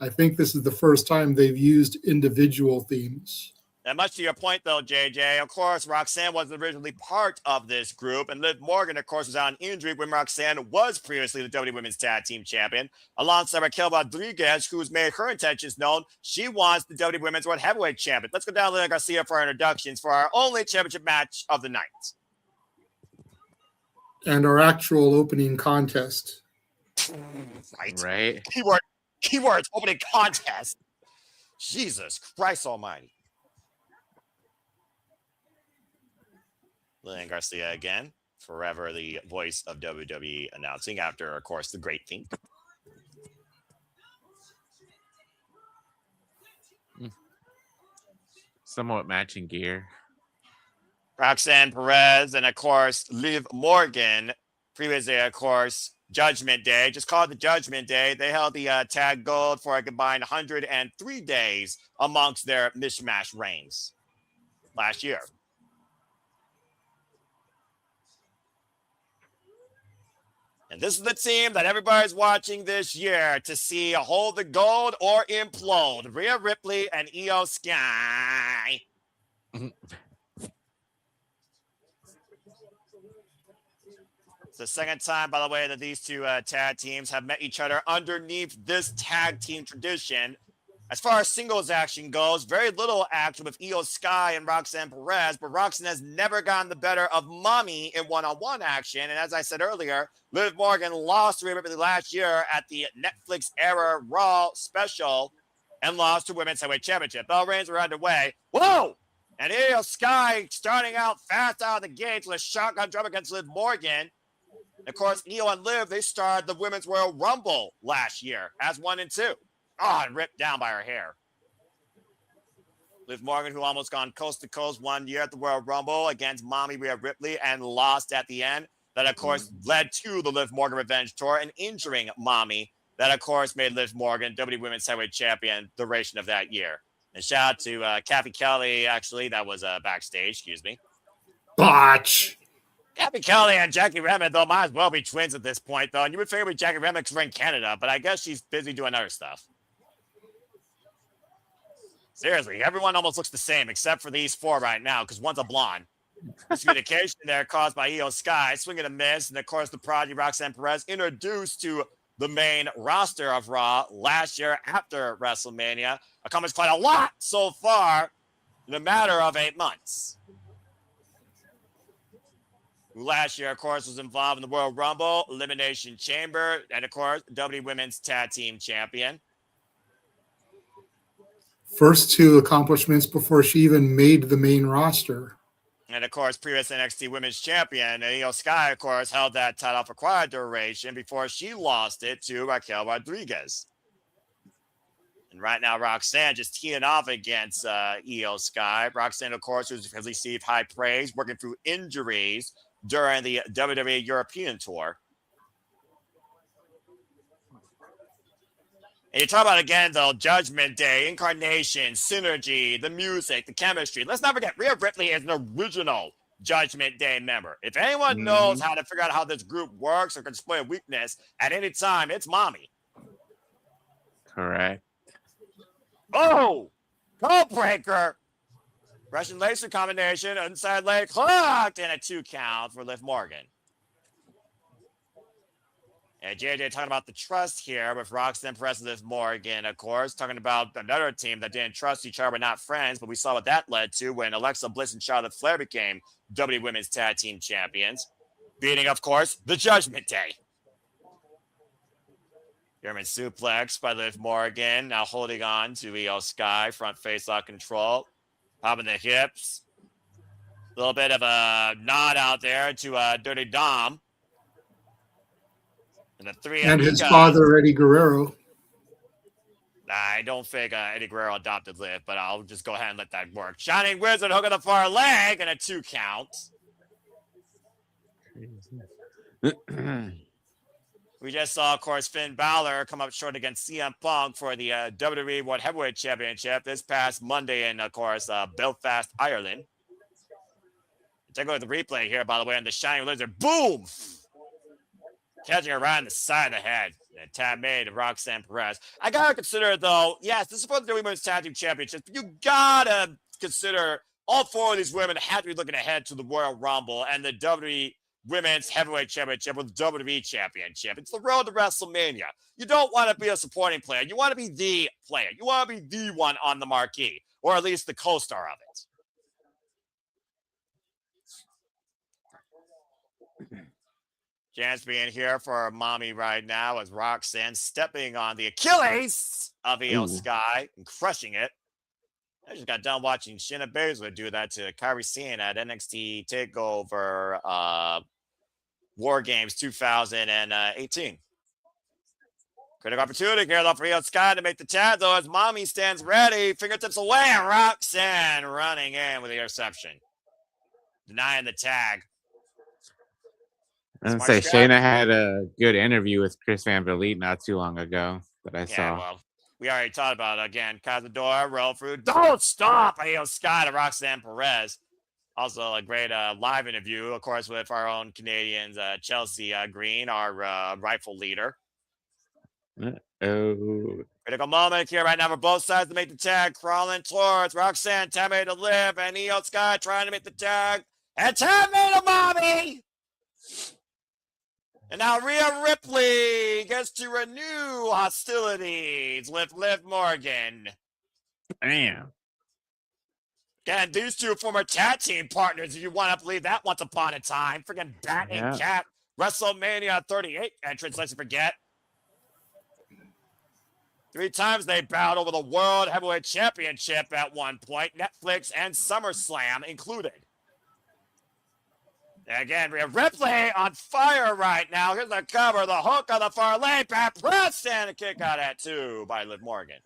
Speaker 1: I think this is the first time they've used individual themes.
Speaker 4: And much to your point, though, JJ, of course, Roxanne was originally part of this group, and Liv Morgan, of course, was on injury when Roxanne was previously the WWE Women's Tag Team Champion, alongside Raquel Rodriguez, who's made her intentions known. She wants the WWE Women's World Heavyweight Champion. Let's go down to Lilian Garcia for our introductions for our only championship match of the night.
Speaker 1: And our actual opening contest.
Speaker 2: Right.
Speaker 4: Keywords, opening contest. Jesus Christ almighty. Lilian Garcia again, forever the voice of WWE announcing after, of course, the great theme.
Speaker 2: Somewhat matching gear.
Speaker 4: Roxanne, Perez, and of course, Liv Morgan. Previously, of course, Judgment Day. Just called the Judgment Day. They held the tag gold for a combined 103 days amongst their mishmash reigns last year. And this is the team that everybody's watching this year to see hold the gold or implode. Rhea Ripley and Io Sky. It's the second time, by the way, that these two tag teams have met each other underneath this tag team tradition. As far as singles action goes, very little action with Io Sky and Roxanne Perez, but Roxanne has never gotten the better of Mommy in one-on-one action. And as I said earlier, Liv Morgan lost to Rhea Ripley last year at the Netflix era Raw special and lost to Women's Heavyweight Championship. Bell reigns were underway. Whoa! And Io Sky starting out fast out of the gates with a shotgun drum against Liv Morgan. Of course, Io and Liv, they started the Women's Royal Rumble last year as 1 and 2. Oh, and ripped down by her hair. Liv Morgan, who almost gone coast to coast 1 year at the Royal Rumble against Mommy Rhea Ripley and lost at the end. That, of course, led to the Liv Morgan Revenge Tour and injuring Mommy. That, of course, made Liv Morgan WWE Women's Heavyweight Champion the duration of that year. And shout out to Kathy Kelly, actually. That was backstage, excuse me.
Speaker 1: Botch.
Speaker 4: Kathy Kelly and Jackie Redmond, though, might as well be twins at this point, though. And you would figure with Jackie Redmond because we're in Canada, but I guess she's busy doing other stuff. Seriously, everyone almost looks the same except for these four right now because one's a blonde. Miscommunication there caused by Io Sky, swing and a miss. And, of course, the prodigy Roxanne Perez introduced to the main roster of Raw last year after WrestleMania. Accomplished quite a lot so far in a matter of 8 months. Who last year, of course, was involved in the Royal Rumble, Elimination Chamber, and, of course, WWE Women's Tag Team Champion.
Speaker 1: First 2 accomplishments before she even made the main roster.
Speaker 4: And, of course, previous NXT Women's Champion, Io Sky, of course, held that title for quite a duration before she lost it to Raquel Rodriguez. And right now, Roxanne just teeing off against Io Sky. Roxanne, of course, has received high praise, working through injuries during the WWE European Tour. And you talk about, again, though, Judgment Day, Incarnation, Synergy, the music, the chemistry. Let's not forget, Rhea Ripley is an original Judgment Day member. If anyone knows how to figure out how this group works or can display a weakness at any time, it's Mommy.
Speaker 2: Correct.
Speaker 4: Oh! Code breaker! Russian laser combination, inside leg clocked, and a 2 count for Liv Morgan. And JJ talking about the trust here with Roxanne Perez and Liv Morgan, of course, talking about another team that didn't trust each other, but not friends. But we saw what that led to when Alexa Bliss and Charlotte Flair became WWE Women's Tag Team Champions, beating, of course, the Judgment Day. German suplex by Liv Morgan, now holding on to Io Sky, front face lock control, popping the hips. A little bit of a nod out there to Dirty Dom. And the three
Speaker 1: And his father, Eddie Guerrero.
Speaker 4: I don't think Eddie Guerrero adopted Liv, but I'll just go ahead and let that work. Shining Wizard hook on the far leg and a 2 count. We just saw, of course, Finn Balor come up short against CM Punk for the WWE World Heavyweight Championship this past Monday in, of course, Belfast, Ireland. Take a look at the replay here, by the way, on the Shining Wizard. Boom! Catching her right on the side of the head. And tap made to Roxanne Perez. I gotta consider, though, yes, this is for the WWE Women's Tag Team Championship, but you gotta consider all 4 of these women have to be looking ahead to the Royal Rumble and the WWE Women's Heavyweight Championship with the WWE Championship. It's the road to WrestleMania. You don't want to be a supporting player. You want to be the player. You want to be the one on the marquee, or at least the co-star of it. Chance being here for Mommy right now as Roxanne stepping on the Achilles of Io Sky and crushing it. I just got done watching Shayna Baszler do that to Kairi Sane at NXT TakeOver War Games 2018. Critical opportunity here, though, for Io Sky to make the tag, though, as Mommy stands ready, fingertips away, and Roxanne running in with the interception. Denying the tag.
Speaker 2: I was going to say, Shayna had a good interview with Chris Van Vliet not too long ago that I saw.
Speaker 4: Well, we already talked about it again. Cazador, roll through. Don't stop! Io Sky to Roxanne Perez. Also, a great live interview, of course, with our own Canadians, Chelsea Green, our rightful leader. Critical moment here right now for both sides to make the tag. Crawling towards Roxanne, Tammy to Liv, and Io Sky trying to make the tag. And Tammy to Mommy! And now Rhea Ripley gets to renew hostilities with Liv Morgan.
Speaker 2: Damn.
Speaker 4: Again, these two former tag team partners, if you want to believe that once upon a time. Freaking Bat and Cat WrestleMania 38 entrance, let's forget. 3 times they battled over the World Heavyweight Championship at one point, Netflix and SummerSlam included. Again, Rhea Ripley on fire right now. Here's the cover, the hook on the far lane, Pat Press, and a kick out at 2 by Liv Morgan.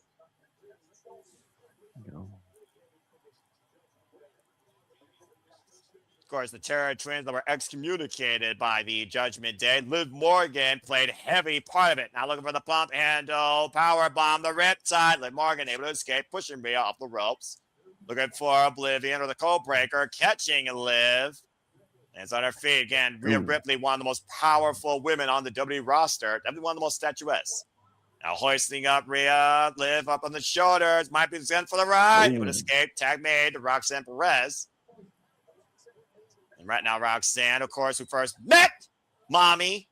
Speaker 4: Of course, the Terror Twins that were excommunicated by the Judgment Day. Liv Morgan played heavy part of it. Now looking for the pump handle, power bomb, the riptide. Liv Morgan able to escape, pushing Rhea off the ropes. Looking for Oblivion or the Code Breaker, catching Liv. And it's on her feet again. Rhea Ripley, one of the most powerful women on the WWE roster. Definitely one of the most statuesque. Now hoisting up Rhea, Liv up on the shoulders. Might be sent for the ride. It would escape. Tag made to Roxanne Perez. And right now, Roxanne, of course, who first met Mommy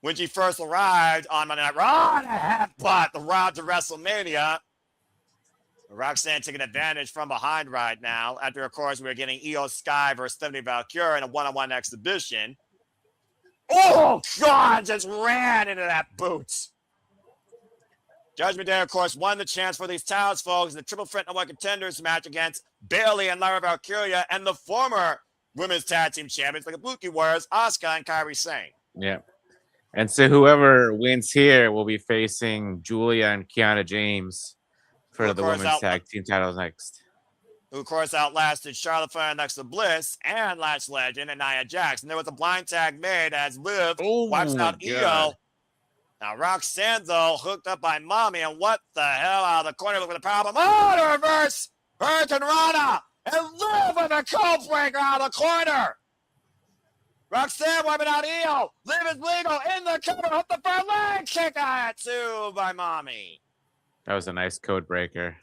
Speaker 4: when she first arrived on Monday Night Raw, and a headbutt the route to WrestleMania. Roxanne taking advantage from behind right now. After, of course, we're getting Io Sky versus Stephanie Valkyrie in a one-on-one exhibition. Oh, God, just ran into that boot. Judgment Day, of course, won the chance for these titles, folks, in the Triple Threat Number 1 Contenders match against Bayley and Lyra Valkyria and the former Women's Tag Team Champions, like the Kabuki Warriors, Asuka and Kairi Sane.
Speaker 2: Yeah. And so whoever wins here will be facing Julia and Kiana James for the women's tag team titles next.
Speaker 4: Who, of course, outlasted Charlotte Flair next to Bliss and Lash Legend and Nia Jax. And there was a blind tag made as Liv wipes out Io. Now, Roxanne, though, hooked up by Mommy. And what the hell out of the corner? Look at the problem. Oh, the reverse Hurricane Rana. And Liv with a cold breaker out of the corner. Roxanne wiping out Io. Liv is legal in the cover. Hook the front leg. Kick out at 2 by Mommy.
Speaker 2: That was a nice code breaker.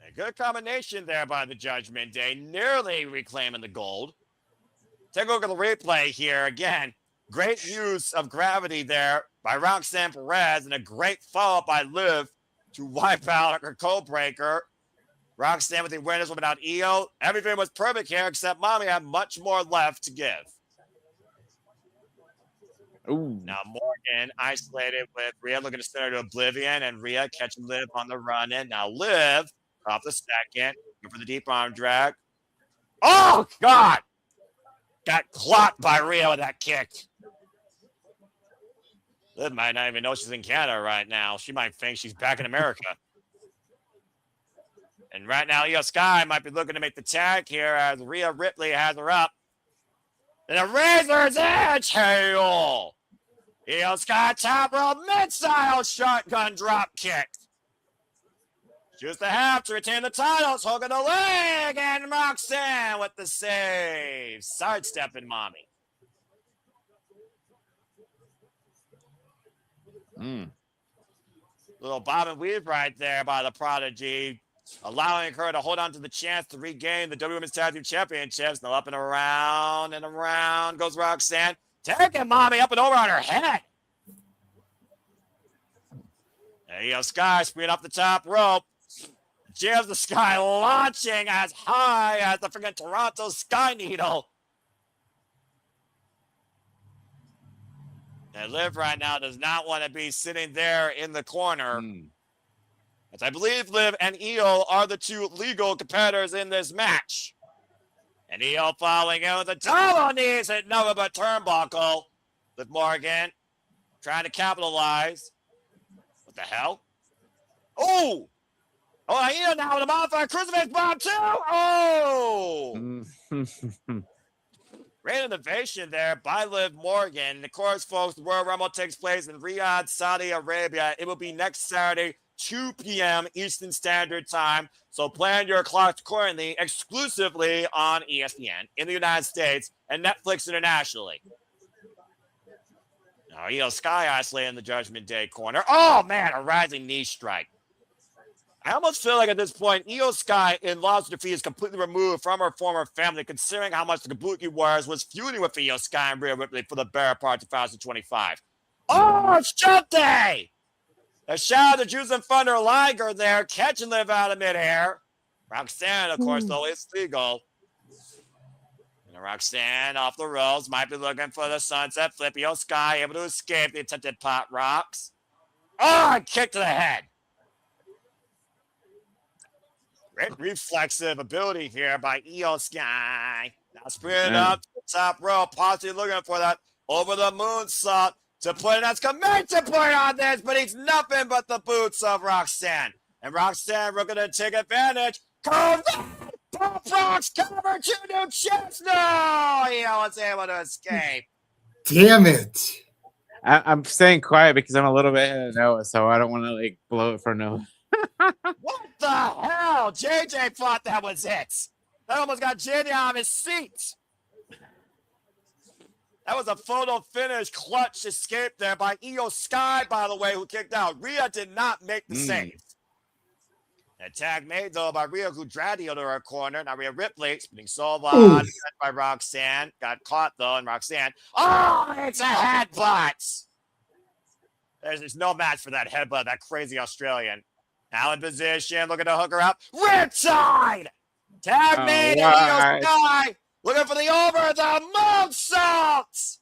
Speaker 4: A good combination there by the Judgment Day. Nearly reclaiming the gold. Take a look at the replay here. Again, great use of gravity there by Roxanne Perez and a great follow-up by Liv to wipe out her code breaker. Roxanne with the awareness without Io. Everything was perfect here except Mommy had much more left to give.
Speaker 2: Ooh.
Speaker 4: Now Morgan isolated with Rhea looking to send her to Oblivion and Rhea catching Liv on the run in. Now Liv off the second. Go for the deep arm drag. Oh, God! Got clocked by Rhea with that kick. Liv might not even know she's in Canada right now. She might think she's back in America. And right now, Io Sky might be looking to make the tag here as Rhea Ripley has her up. And a Razor's Edge hail. Io Sky top rope mid-style shotgun drop kick. Just a half to retain the titles. Hook of the leg. And Roxanne with the save. Sidestepping Mommy. Little bob and weave right there by the Prodigy, allowing her to hold on to the chance to regain the WWE Women's Tag Team Championships. Now up and around goes Roxanne. Taking Mommy up and over on her head. And Io Sky speeding up the top rope. Jams the Sky launching as high as the freaking Toronto Sky Needle. And Liv right now does not want to be sitting there in the corner. As I believe Liv and Io are the 2 legal competitors in this match. And Io following in with a double knees at nothing but turnbuckle. Liv Morgan trying to capitalize. What the hell? Oh! Oh, Io now with a modified crucifix bomb too! Oh! Great innovation there by Liv Morgan. And of course, folks, the Royal Rumble takes place in Riyadh, Saudi Arabia. It will be next Saturday, 2 p.m. Eastern Standard Time. So plan your clocks accordingly, exclusively on ESPN in the United States and Netflix internationally. Now, Io Sky isolated in the Judgment Day corner. Oh, man, a rising knee strike. I almost feel like at this point, Io Sky in Lost Defeat is completely removed from her former family, considering how much the Kabuki Warriors was feuding with Io Sky and Rhea Ripley for the better part of 2025. Oh, Shunte! A shout out to Juice and Thunder Liger there, catching Liv out of midair. Roxanne, of course, though, is legal. And Roxanne off the ropes, might be looking for the sunset flip. Io Sky able to escape the attempted pot rocks. Oh, kick to the head. Great reflexive ability here by Io Sky. Now sprinting up to the top row, possibly looking for that over the moonsault to put an exclamation point on this, but he's nothing but the boots of Roxanne. And Roxanne, we're going to take advantage. Pop rocks cover to new chest. No, Io was able to escape.
Speaker 1: Damn it.
Speaker 2: I'm staying quiet because I'm a little bit in Noah, so I don't want to like blow it for Noah.
Speaker 4: What the hell? JJ thought that was it. That almost got JJ out of his seat. That was a photo finish clutch escape there by Io Sky, by the way, who kicked out. Rhea did not make the save. An attack made, though, by Rhea, who dragged Io to her corner. Now Rhea Ripley, spinning solo on by Roxanne. Got caught, though, and Roxanne. Oh, it's a headbutt. There's no match for that headbutt, that crazy Australian. Now in position, looking to hook her up. Riptide! Tag made, and Io Sky looking for the over the moonsault!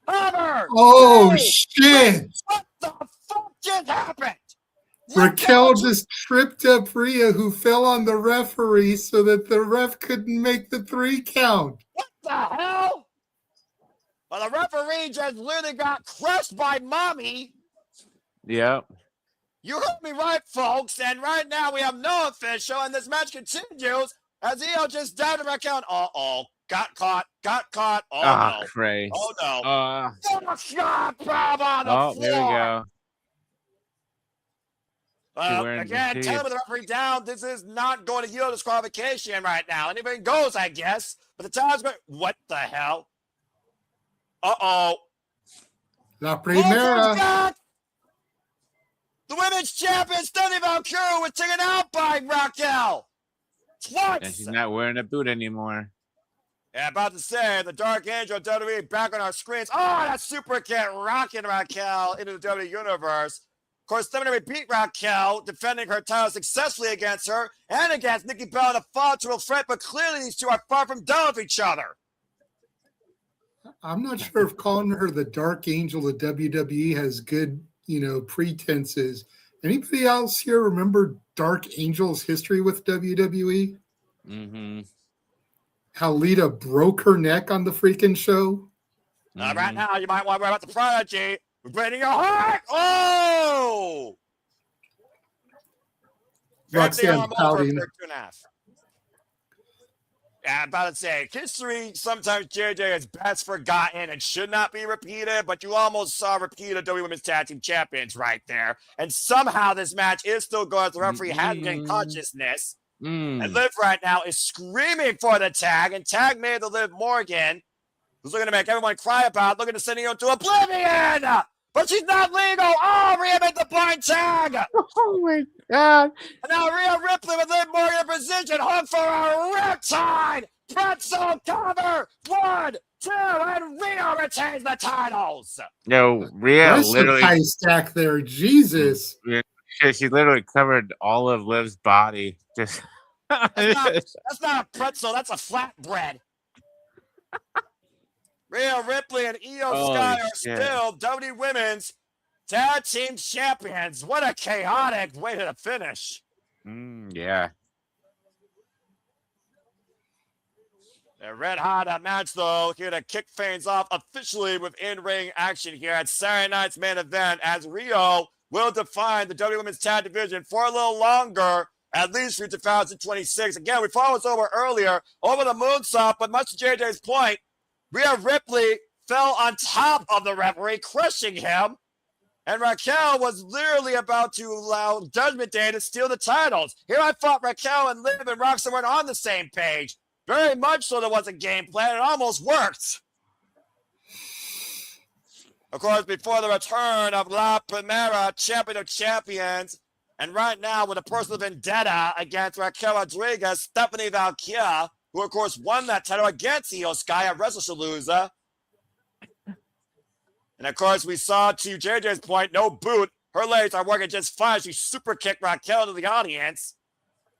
Speaker 4: Hover!
Speaker 1: Oh, shit!
Speaker 4: What the fuck just happened?
Speaker 1: Raquel just tripped up Rhea, who fell on the referee so that the ref couldn't make the 3 count.
Speaker 4: What the hell? Well, the referee just literally got crushed by Mommy.
Speaker 2: Yep.
Speaker 4: You heard me right, folks. And right now we have no official, and this match continues as Io just down to Raquel. Uh-oh. Got caught. Oh, no.
Speaker 2: Christ.
Speaker 4: Oh, no. Shot bomb on the floor.
Speaker 2: There we go.
Speaker 4: Again, tell me the referee down. This is not going to yield disqualification right now. Anything goes, I guess. But the time's going. What the hell? Uh-oh.
Speaker 1: La Primera.
Speaker 4: The women's champion, Stephanie Valkyrie, was taken out by Raquel. Twice.
Speaker 2: And she's not wearing a boot anymore.
Speaker 4: Yeah, about to say, the Dark Angel WWE back on our screens. Oh, that super kick rocking Raquel into the WWE Universe. Of course, Stephanie beat Raquel, defending her title successfully against her and against Nikki Bella in a fall to a threat, but clearly these two are far from done with each other.
Speaker 1: I'm not sure if calling her the Dark Angel of WWE has good, pretenses. Anybody else here remember Dark Angel's history with WWE?
Speaker 2: Mm-hmm.
Speaker 1: How Lita broke her neck on the freaking show?
Speaker 4: Right now, you might want to worry about the Prodigy. We're breaking your heart. Oh!
Speaker 1: Roxanne pouting.
Speaker 4: Yeah, I'm about to say, history, sometimes JJ is best forgotten and should not be repeated, but you almost saw a repeat of WWE Women's Tag Team Champions right there. And somehow this match is still going. The referee has gained consciousness. And Liv right now is screaming for the tag, and tag made to Liv Morgan, who's looking to make everyone cry about, looking to send you to oblivion. But she's not legal. Oh, Rhea made the blind tag.
Speaker 2: Oh, my God.
Speaker 4: And now Rhea Ripley with Liv Morgan in position. Hook for a riptide. Pretzel cover. 1, 2, and Rhea retains the titles.
Speaker 2: No, Rhea
Speaker 1: That's
Speaker 2: literally.
Speaker 1: a high stack there. Jesus.
Speaker 2: She literally covered all of Liv's body. Just.
Speaker 4: That's not a pretzel. That's a flatbread. Rhea Ripley and Io Sky are still WWE Women's Tag Team Champions. What a chaotic way to finish.
Speaker 2: Yeah.
Speaker 4: A red hot match, though, here to kick things off officially with in-ring action here at Saturday night's main event, as Rio will define the WWE Women's Tag Division for a little longer, at least through 2026. Again, we followed this over earlier, over the moonsault, but much to JJ's point, Rhea Ripley fell on top of the referee, crushing him. And Raquel was literally about to allow Judgment Day to steal the titles. Here I thought Raquel and Liv and Roxanne weren't on the same page. Very much so there was a game plan. It almost worked. Of course, before the return of La Primera, Champion of Champions, And right now, with a personal vendetta against Raquel Rodriguez, Stephanie Valkyria, who of course won that title against Io Sky at WrestleShalooza. And of course, we saw, to JJ's point, no boot. Her legs are working just fine. She super kicked Raquel into the audience.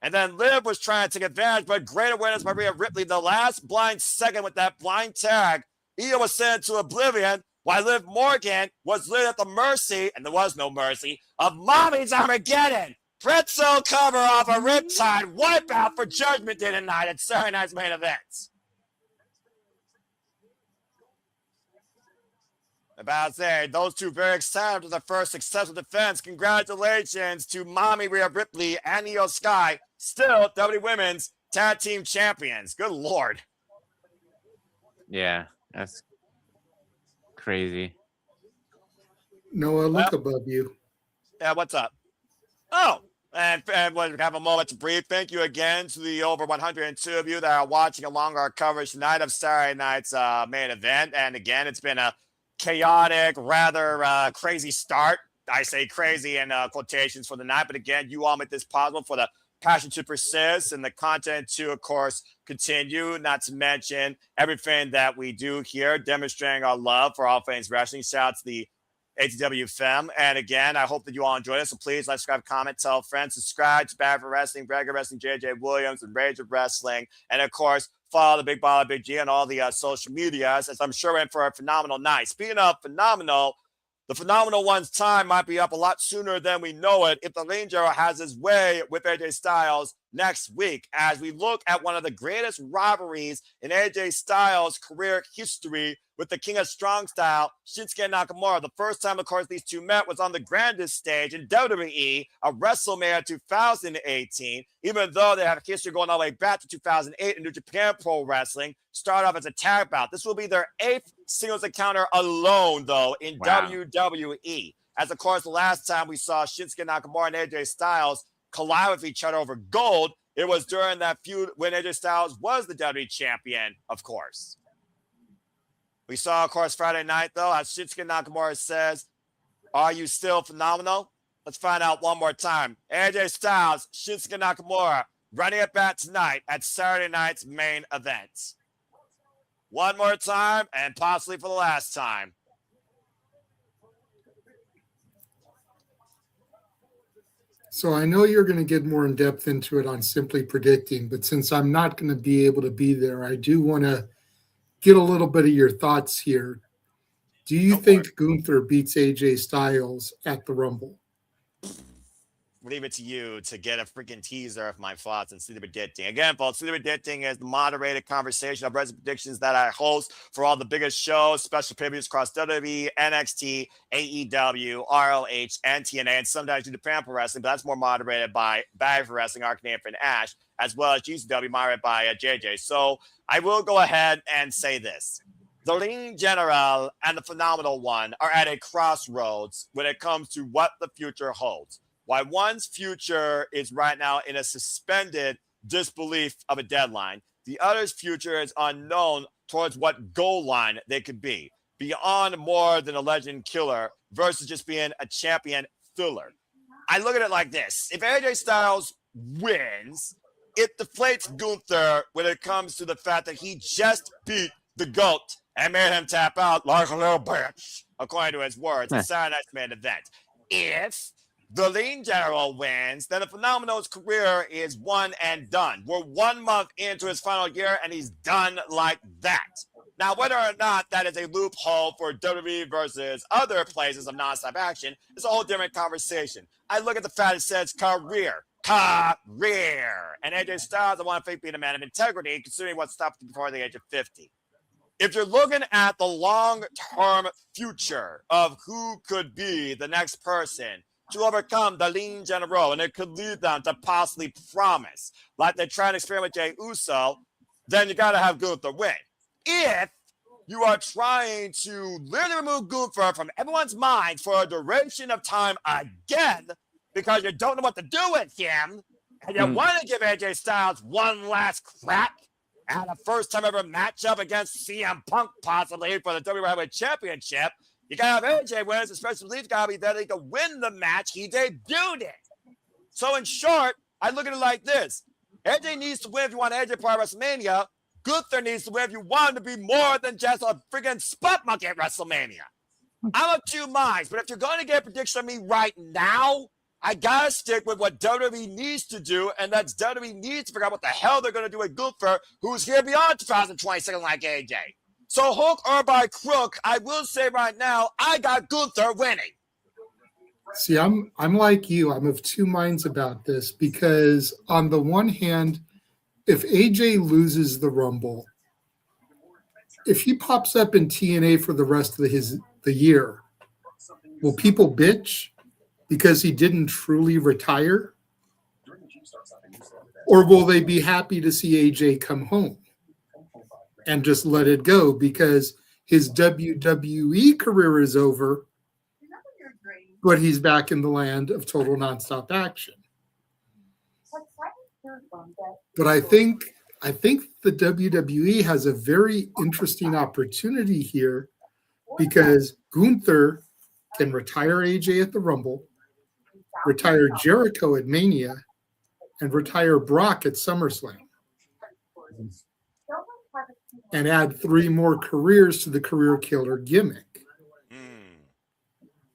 Speaker 4: And then Liv was trying to take advantage, but great awareness by Rhea Ripley. The last blind second with that blind tag, Io was sent to oblivion, while Liv Morgan was lit at the mercy, and there was no mercy, of Mommy's Armageddon. Pretzel cover off a Riptide wipeout for Judgment Day tonight at Saturday Night's Main Event. About to say, those two very excited for the first successful defense. Congratulations to Mommy Rhea Ripley and Io Sky, still WWE Women's Tag Team Champions. Good Lord.
Speaker 2: Yeah, that's crazy.
Speaker 1: Noah, look above you.
Speaker 4: Yeah, what's up? Oh, and we'll have a moment to breathe. Thank you again to the over 102 of you that are watching along our coverage tonight of Saturday night's main event. And again, it's been a chaotic, rather crazy start. I say crazy in quotations for the night, but again, you all make this possible for the passion to persist and the content to, of course, continue, not to mention everything that we do here, demonstrating our love for all things wrestling. Shout out to the ATW Femme. And again, I hope that you all enjoy this. So please like, subscribe, comment, tell friends, subscribe to Bad for Wrestling, Regular Wrestling, JJ Williams, and Rage of Wrestling. And of course, follow the Big Baller Big G on all the social medias, as I'm sure we're in for a phenomenal night. Speaking of phenomenal, the phenomenal one's time might be up a lot sooner than we know it if the Ranger has his way with AJ Styles next week, as we look at one of the greatest rivalries in AJ Styles' career history with the King of Strong Style, Shinsuke Nakamura. The first time, of course, these two met was on the grandest stage in WWE, a WrestleMania 2018, even though they have history going all the way back to 2008 in New Japan Pro Wrestling, started off as a tag bout. This will be their 8th singles encounter alone, though, in WWE. As, of course, the last time we saw Shinsuke Nakamura and AJ Styles collide with each other over gold, it was during that feud when AJ Styles was the WWE champion, of course. We saw, of course, Friday night, though, as Shinsuke Nakamura says, "Are you still phenomenal?" Let's find out one more time. AJ Styles, Shinsuke Nakamura, running it back tonight at Saturday night's main event. One more time, and possibly for the last time.
Speaker 1: So I know you're going to get more in depth into it on Simply Predicting, but since I'm not going to be able to be there, I do want to get a little bit of your thoughts here. Do you think Gunther beats AJ Styles at the Rumble?
Speaker 4: Leave it to you to get a freaking teaser of my thoughts and Sleepy Predicting. Again, folks, Sleepy Predicting is the moderated conversation of wrestling predictions that I host for all the biggest shows, special pay-per-views across WWE, NXT, AEW, ROH, and TNA, and sometimes New Japan Pro Wrestling, but that's more moderated by Bag for Wrestling, our Canadian friend Ash, as well as GCW, moderated by JJ. So I will go ahead and say this. The Lean General and the Phenomenal One are at a crossroads when it comes to what the future holds. Why one's future is right now in a suspended disbelief of a deadline, the other's future is unknown towards what goal line they could be, beyond more than a legend killer versus just being a champion filler. I look at it like this. If AJ Styles wins, it deflates Gunther when it comes to the fact that he just beat the GOAT and made him tap out like a little bitch, according to his words, at Saturday Night's main event. If the Lean General wins, then the Phenomenal's career is one and done. We're 1 month into his final year, and he's done like that. Now, whether or not that is a loophole for WWE versus other places of nonstop action is a whole different conversation. I look at the fact it says career. And AJ Styles, I want to think, being a man of integrity, considering what stopped him before the age of 50. If you're looking at the long-term future of who could be the next person to overcome the Lean General, and it could lead them to possibly promise, like they're trying to experiment with Jey Uso, then you got to have Gunther win. If you are trying to literally remove Gunther from everyone's mind for a duration of time again, because you don't know what to do with him, and you want to give AJ Styles one last crack at a first-time ever matchup against CM Punk, possibly for the WWE Heavyweight Championship, you got to have AJ win. His special belief got to be that he can win the match. He debuted it. So in short, I look at it like this. AJ needs to win if you want AJ part of WrestleMania. Gunther needs to win if you want him to be more than just a freaking spot monkey at WrestleMania. I'm of two minds, but if you're going to get a prediction of me right now, I got to stick with what WWE needs to do, and that's WWE needs to figure out what the hell they're going to do with Gunther, who's here beyond 2026 like AJ. So hook or by crook, I will say right now, I got Gunther winning.
Speaker 1: See, I'm like you. I'm of two minds about this because on the one hand, if AJ loses the Rumble, if he pops up in TNA for the rest of the year, will people bitch because he didn't truly retire? Or will they be happy to see AJ come home and just let it go because his WWE career is over, but he's back in the land of total nonstop action? But I think the WWE has a very interesting opportunity here because Gunther can retire AJ at the Rumble, retire Jericho at Mania, and retire Brock at SummerSlam. And add 3 more careers to the career killer gimmick.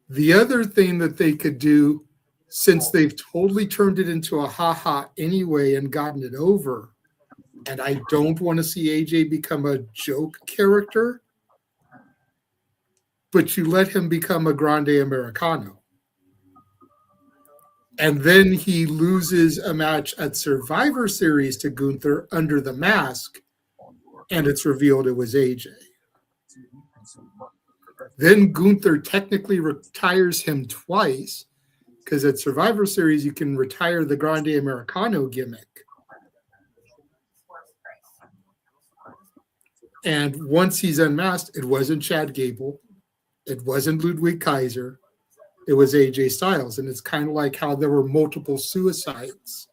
Speaker 1: The other thing that they could do, since they've totally turned it into a ha-ha anyway and gotten it over, and I don't want to see AJ become a joke character, but you let him become a Grande Americano. And then he loses a match at Survivor Series to Gunther under the mask, and it's revealed it was AJ. Then Gunther technically retires him twice, because at Survivor Series, you can retire the Grande Americano gimmick. And once he's unmasked, it wasn't Chad Gable. It wasn't Ludwig Kaiser. It was AJ Styles. And it's kind of like how there were multiple suicides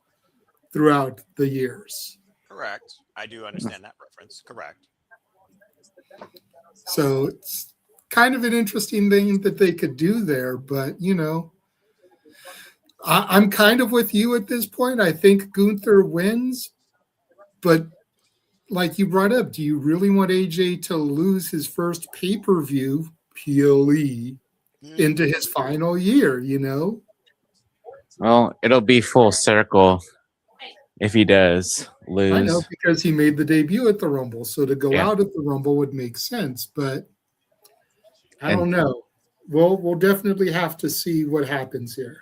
Speaker 1: throughout the years.
Speaker 4: Correct. I do understand that reference. Correct.
Speaker 1: So it's kind of an interesting thing that they could do there. But, you know, I'm kind of with you at this point. I think Gunther wins. But like you brought up, do you really want AJ to lose his first pay-per-view, PLE, into his final year, you know?
Speaker 2: Well, it'll be full circle if he does lose.
Speaker 1: I know, because he made the debut at the Rumble, so to go out at the Rumble would make sense, but I don't know. We'll definitely have to see what happens here.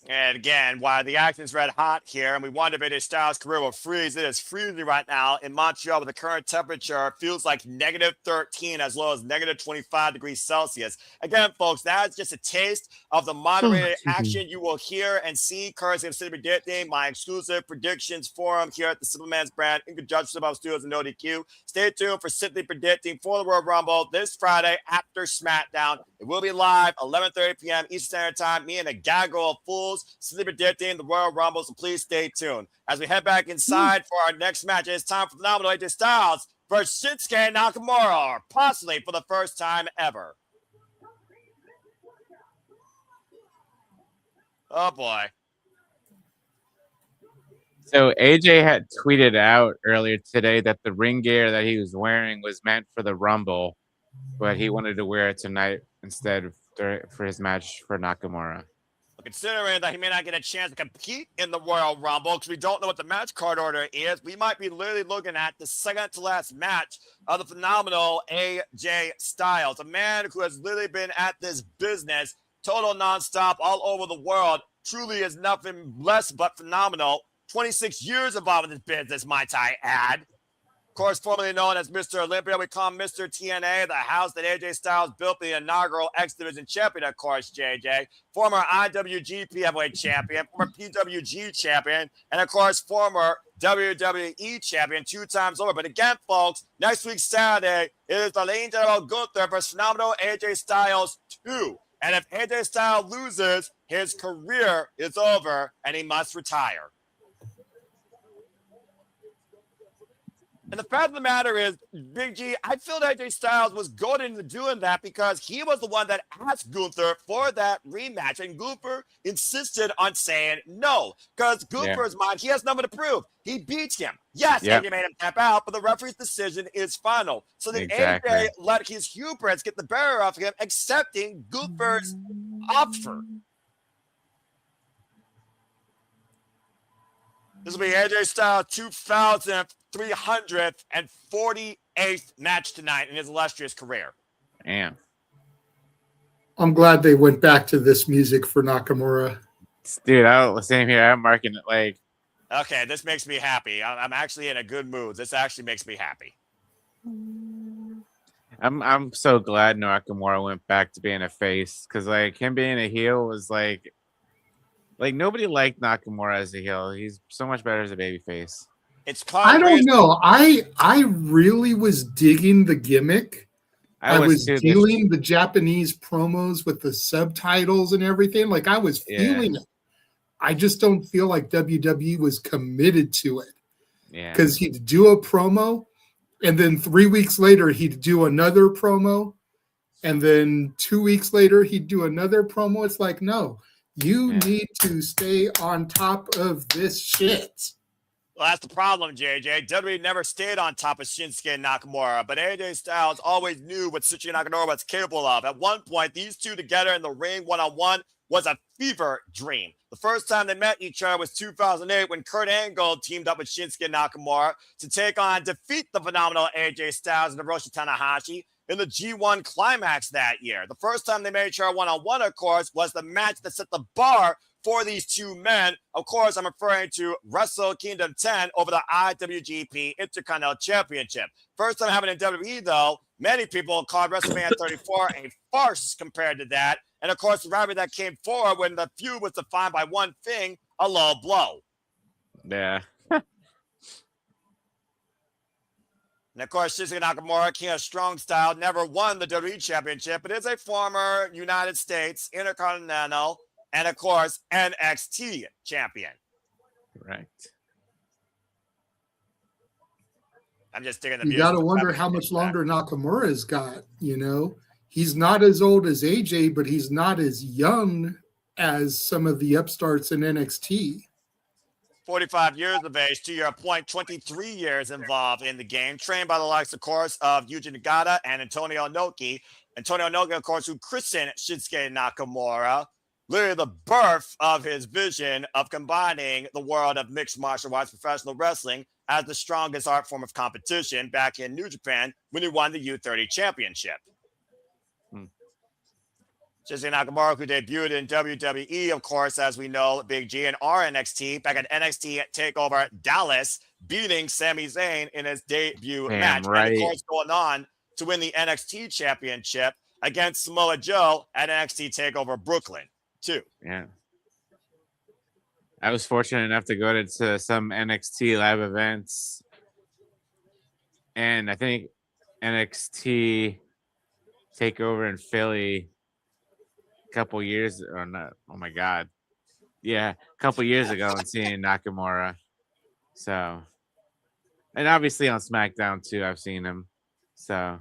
Speaker 4: And again, while the action's red hot here, and we wonder if AJ Styles' career will freeze, it is freezing right now in Montreal with the current temperature. Feels like -13 as low as -25 degrees Celsius. Again, folks, that's just a taste of the moderated action you will hear and see courtesy of Simply Predicting, my exclusive predictions forum here at the Simple Man's brand in conjunction with our studios and ODQ. Stay tuned for Simply Predicting for the World Rumble this Friday after SmackDown. It will be live 11:30 p.m. Eastern Standard Time. Me and a gaggle of fools Simply Predicting the Royal Rumble, so please stay tuned. As we head back inside for our next match, it's time for phenomenal AJ Styles versus Shinsuke Nakamura, possibly for the first time ever. Oh, boy.
Speaker 2: So AJ had tweeted out earlier today that the ring gear that he was wearing was meant for the Rumble, but he wanted to wear it tonight instead for his match for Nakamura.
Speaker 4: Considering that he may not get a chance to compete in the Royal Rumble because we don't know what the match card order is, we might be literally looking at the second to last match of the phenomenal AJ Styles, a man who has literally been at this business total nonstop all over the world, truly is nothing less but phenomenal. 26 years involved in this business, might I add. Of course, formerly known as Mr. Olympia, we call him Mr. TNA, the house that AJ Styles built the inaugural X Division champion, of course, JJ. Former IWGP heavyweight champion, former PWG champion, and of course, former WWE champion 2 times over. But again, folks, next week, Saturday, it is the Lane General Gunther versus phenomenal AJ Styles 2. And if AJ Styles loses, his career is over and he must retire. And the fact of the matter is, Big G, I feel that AJ Styles was goaded into doing that because he was the one that asked Gunther for that rematch, and Gunther insisted on saying no because Gunther's mind, he has nothing to prove. He beats him. Yes, AJ made him tap out, but the referee's decision is final. So then AJ let his hubris get the better of him, accepting Gunther's offer. This will be AJ Styles' 2,348th match tonight in his illustrious career.
Speaker 2: Damn.
Speaker 1: I'm glad they went back to this music for Nakamura.
Speaker 2: Dude, same here. I'm marking it like.
Speaker 4: Okay, this makes me happy. I'm actually in a good mood. This actually makes me happy.
Speaker 2: I'm so glad Nakamura went back to being a face because like him being a heel was like nobody liked Nakamura as a heel. He's so much better as a babyface.
Speaker 1: I don't know. I really was digging the gimmick. I was feeling the Japanese promos with the subtitles and everything. Like I was feeling it. I just don't feel like WWE was committed to it.
Speaker 2: Yeah.
Speaker 1: Because he'd do a promo, and then 3 weeks later he'd do another promo, and then 2 weeks later he'd do another promo. It's like, no. You need to stay on top of this shit.
Speaker 4: Well, that's the problem, JJ. WWE never stayed on top of Shinsuke and Nakamura, but AJ Styles always knew what Shinsuke Nakamura was capable of. At one point, these two together in the ring one-on-one was a fever dream. The first time they met each other was 2008 when Kurt Angle teamed up with Shinsuke Nakamura to defeat the phenomenal AJ Styles and Hiroshi Tanahashi in the G1 Climax that year. The first time they made each other one-on-one, of course, was the match that set the bar for these two men. Of course, I'm referring to Wrestle Kingdom 10 over the IWGP Intercontinental Championship. First time having in WWE, though, many people called WrestleMania 34 a farce compared to that. And, of course, the rivalry that came forward when the feud was defined by one thing, a low blow.
Speaker 2: Yeah.
Speaker 4: And, of course, Shinsuke Nakamura, king of strong style, never won the WWE Championship, but is a former United States Intercontinental and, of course, NXT champion.
Speaker 2: Correct.
Speaker 4: I'm just digging the
Speaker 1: You got to wonder how much longer Nakamura's got, you know? He's not as old as AJ, but he's not as young as some of the upstarts in NXT.
Speaker 4: 45 years of age, to your point, 23 years involved in the game, trained by the likes, of course, of Yuji Nagata and Antonio Inoki. Antonio Inoki, of course, who christened Shinsuke Nakamura, literally the birth of his vision of combining the world of mixed martial arts professional wrestling as the strongest art form of competition back in New Japan when he won the U30 championship. Shinsuke Nakamura, who debuted in WWE, of course, as we know, Big G and RNXT, back at NXT TakeOver Dallas, beating Sami Zayn in his debut match.
Speaker 2: Right.
Speaker 4: And, of course, going on to win the NXT championship against Samoa Joe at NXT TakeOver Brooklyn, too.
Speaker 2: Yeah. I was fortunate enough to go to some NXT live events. And I think NXT TakeOver in Philly a couple years or not. Oh my God. Yeah. A couple years ago and seeing Nakamura. So, and obviously on SmackDown too, I've seen him. So.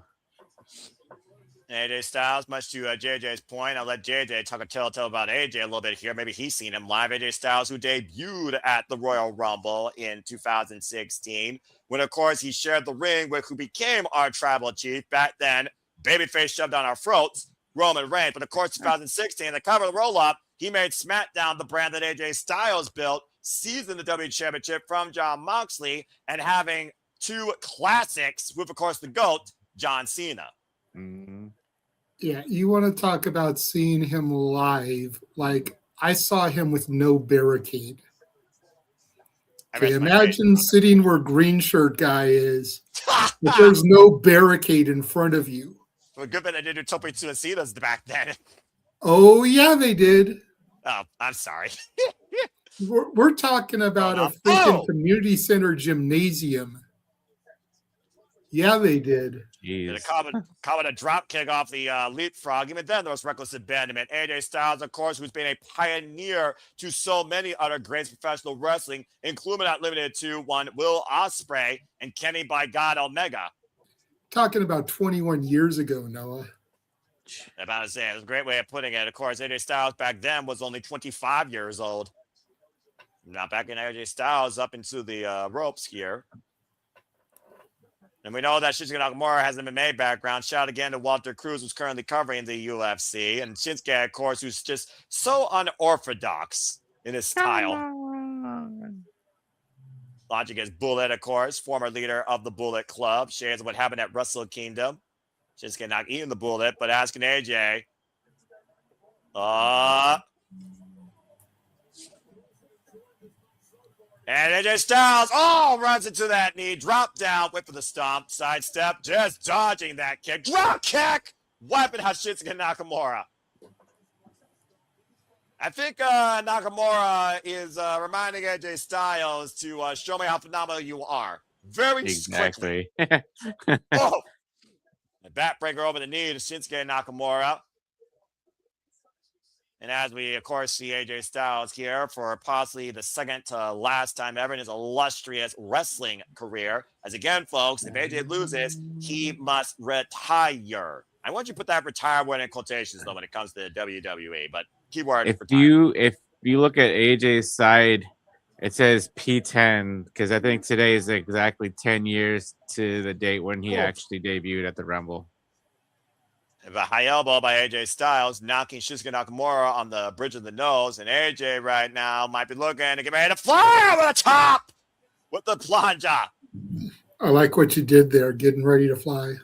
Speaker 4: AJ Styles, much to JJ's point, I'll let JJ talk a tell about AJ a little bit here. Maybe he's seen him live. AJ Styles, who debuted at the Royal Rumble in 2016, when, of course, he shared the ring with who became our tribal chief back then, babyface shoved down our throats, Roman Reigns. But, of course, 2016, the cover of the roll-up, he made SmackDown the brand that AJ Styles built, seizing the WWE Championship from Jon Moxley, and having two classics with, of course, the GOAT, John Cena.
Speaker 2: Mm-hmm.
Speaker 1: Yeah, you want to talk about seeing him live. Like, I saw him with no barricade. Okay, imagine sitting where green shirt guy is, but there's no barricade in front of you.
Speaker 4: Well, good thing I did do Tope Suicidas back then.
Speaker 1: Oh, yeah, they did.
Speaker 4: Oh, I'm sorry.
Speaker 1: We're talking about a freaking community center gymnasium. Yeah, they did.
Speaker 4: Did a
Speaker 2: Jeez.
Speaker 4: comment a drop kick off the leapfrog. Even then, there was reckless abandonment. AJ Styles, of course, who's been a pioneer to so many other great professional wrestling, including not limited to one Will Ospreay and Kenny by God Omega.
Speaker 1: Talking about 21 years ago, Noah.
Speaker 4: About to say, it's a great way of putting it. Of course, AJ Styles back then was only 25 years old. Now back in AJ Styles up into the ropes here. And we know that Shinsuke Nakamura has an MMA background. Shout out again to Walter Cruz, who's currently covering the UFC. And Shinsuke, of course, who's just so unorthodox in his style. Launching his Bullet, of course, former leader of the Bullet Club. Shares what happened at Wrestle Kingdom. Shinsuke not eating the Bullet, but asking AJ. And AJ Styles, runs into that knee, drop down, whip for the stomp, sidestep, just dodging that kick. Drop kick, wiping out Shinsuke Nakamura. I think Nakamura is reminding AJ Styles to show me how phenomenal you are. Very quickly.
Speaker 2: Exactly.
Speaker 4: Oh! A backbreaker over the knee to Shinsuke Nakamura. And as we, of course, see AJ Styles here for possibly the second to last time ever in his illustrious wrestling career. As again, folks, if AJ loses, he must retire. I want you to put that retire word in quotations, though, when it comes to WWE. But keyword
Speaker 2: If
Speaker 4: retire.
Speaker 2: you look at AJ's side, it says P10 because I think today is exactly 10 years to the date when he actually debuted at the Rumble.
Speaker 4: A high elbow by AJ Styles, knocking Shinsuke Nakamura on the bridge of the nose. And AJ right now might be looking to get ready to fly over the top with the plunger.
Speaker 1: I like what you did there, getting ready to fly.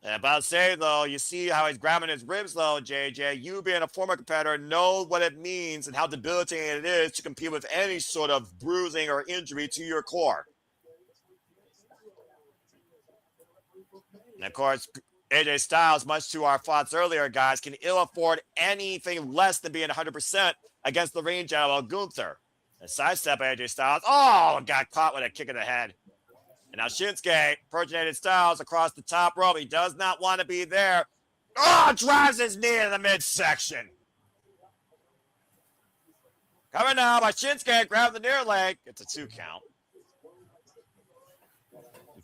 Speaker 4: And about to say, though, you see how he's grabbing his ribs, though, JJ. You being a former competitor know what it means and how debilitating it is to compete with any sort of bruising or injury to your core. And, of course, AJ Styles, much to our thoughts earlier, guys, can ill afford anything less than being 100% against the ring general Gunther. And sidestep AJ Styles. Got caught with a kick in the head. And now Shinsuke, perchinated Styles across the top rope. He does not want to be there. Drives his knee in the midsection. Coming now by Shinsuke, grab the near leg. It's a 2 count.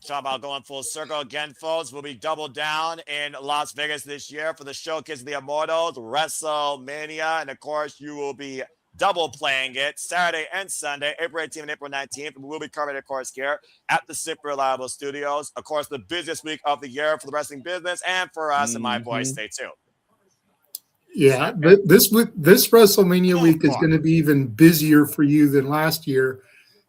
Speaker 4: Talk about going full circle again, folks. We'll be double down in Las Vegas this year for the Showcase of the Immortals, WrestleMania, and of course, you will be double playing it Saturday and Sunday, April 18th and April 19th. And we'll be covering, of course, here at the Super Reliable Studios. Of course, the busiest week of the year for the wrestling business and for us and my boys. Stay tuned.
Speaker 1: Yeah, this WrestleMania week is going to be even busier for you than last year.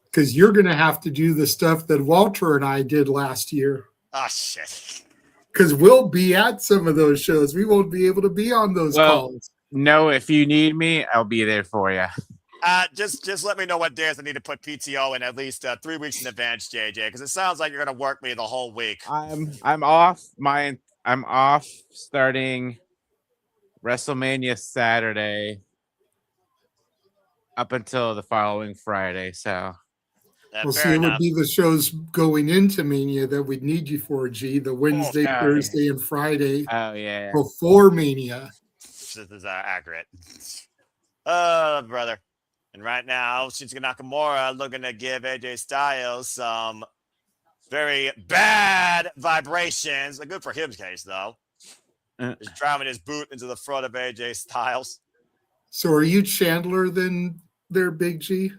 Speaker 1: Because you're going to have to do the stuff that Walter and I did last year.
Speaker 4: Oh, shit.
Speaker 1: Because we'll be at some of those shows. We won't be able to be on those calls.
Speaker 2: No, if you need me, I'll be there for you.
Speaker 4: Just let me know what days I need to put PTO in at least 3 weeks in advance, JJ, because it sounds like you're going to work me the whole week.
Speaker 2: I'm off. I'm off starting WrestleMania Saturday up until the following Friday. So.
Speaker 1: We'll see, it would be the shows going into Mania that we'd need you for, G. The Wednesday, Thursday, and Friday.
Speaker 2: Oh, yeah.
Speaker 1: Before Mania.
Speaker 4: This is accurate. Brother. And right now, Shinsuke Nakamura looking to give AJ Styles some very bad vibrations. Good for his case, though. Just driving his boot into the front of AJ Styles.
Speaker 1: So are you Chandler then there, Big G?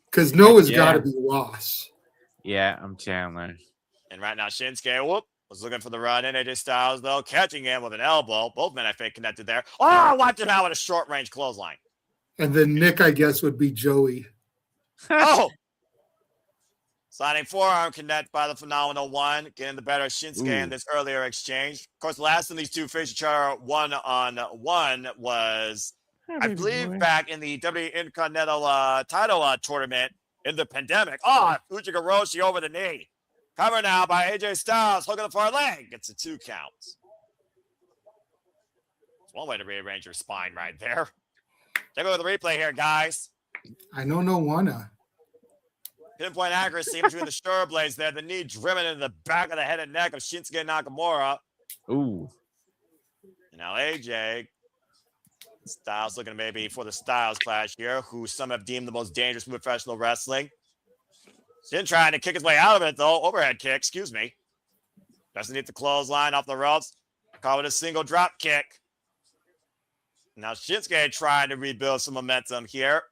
Speaker 1: Because Noah's got to be Ross.
Speaker 2: Yeah, I'm Chandler.
Speaker 4: And right now, Shinsuke, was looking for the run in. AJ Styles, though, catching him with an elbow. Both men, I think, connected there. Wiped him out with a short-range clothesline.
Speaker 1: And then Nick, I guess, would be Joey.
Speaker 4: Sliding forearm connect by the phenomenal one. Getting the better of Shinsuke in this earlier exchange. Of course, the last time these two faced each other one-on-one was... I believe back in the WWE Intercontinental title tournament in the pandemic. Fujika Roshi over the knee. Covered now by AJ Styles. Hook on the far leg. It's a 2 count. It's one way to rearrange your spine right there. Take a look at the replay here, guys.
Speaker 1: I know no wanna.
Speaker 4: Pinpoint accuracy between the shoulder blades there. The knee driven into the back of the head and neck of Shinsuke Nakamura.
Speaker 2: Ooh.
Speaker 4: Now AJ Styles looking maybe for the Styles Clash here, who some have deemed the most dangerous move in professional wrestling. Shin trying to kick his way out of it, though. Overhead kick, excuse me. Doesn't need the clothesline off the ropes. Call it a single drop kick. Now Shinsuke trying to rebuild some momentum here.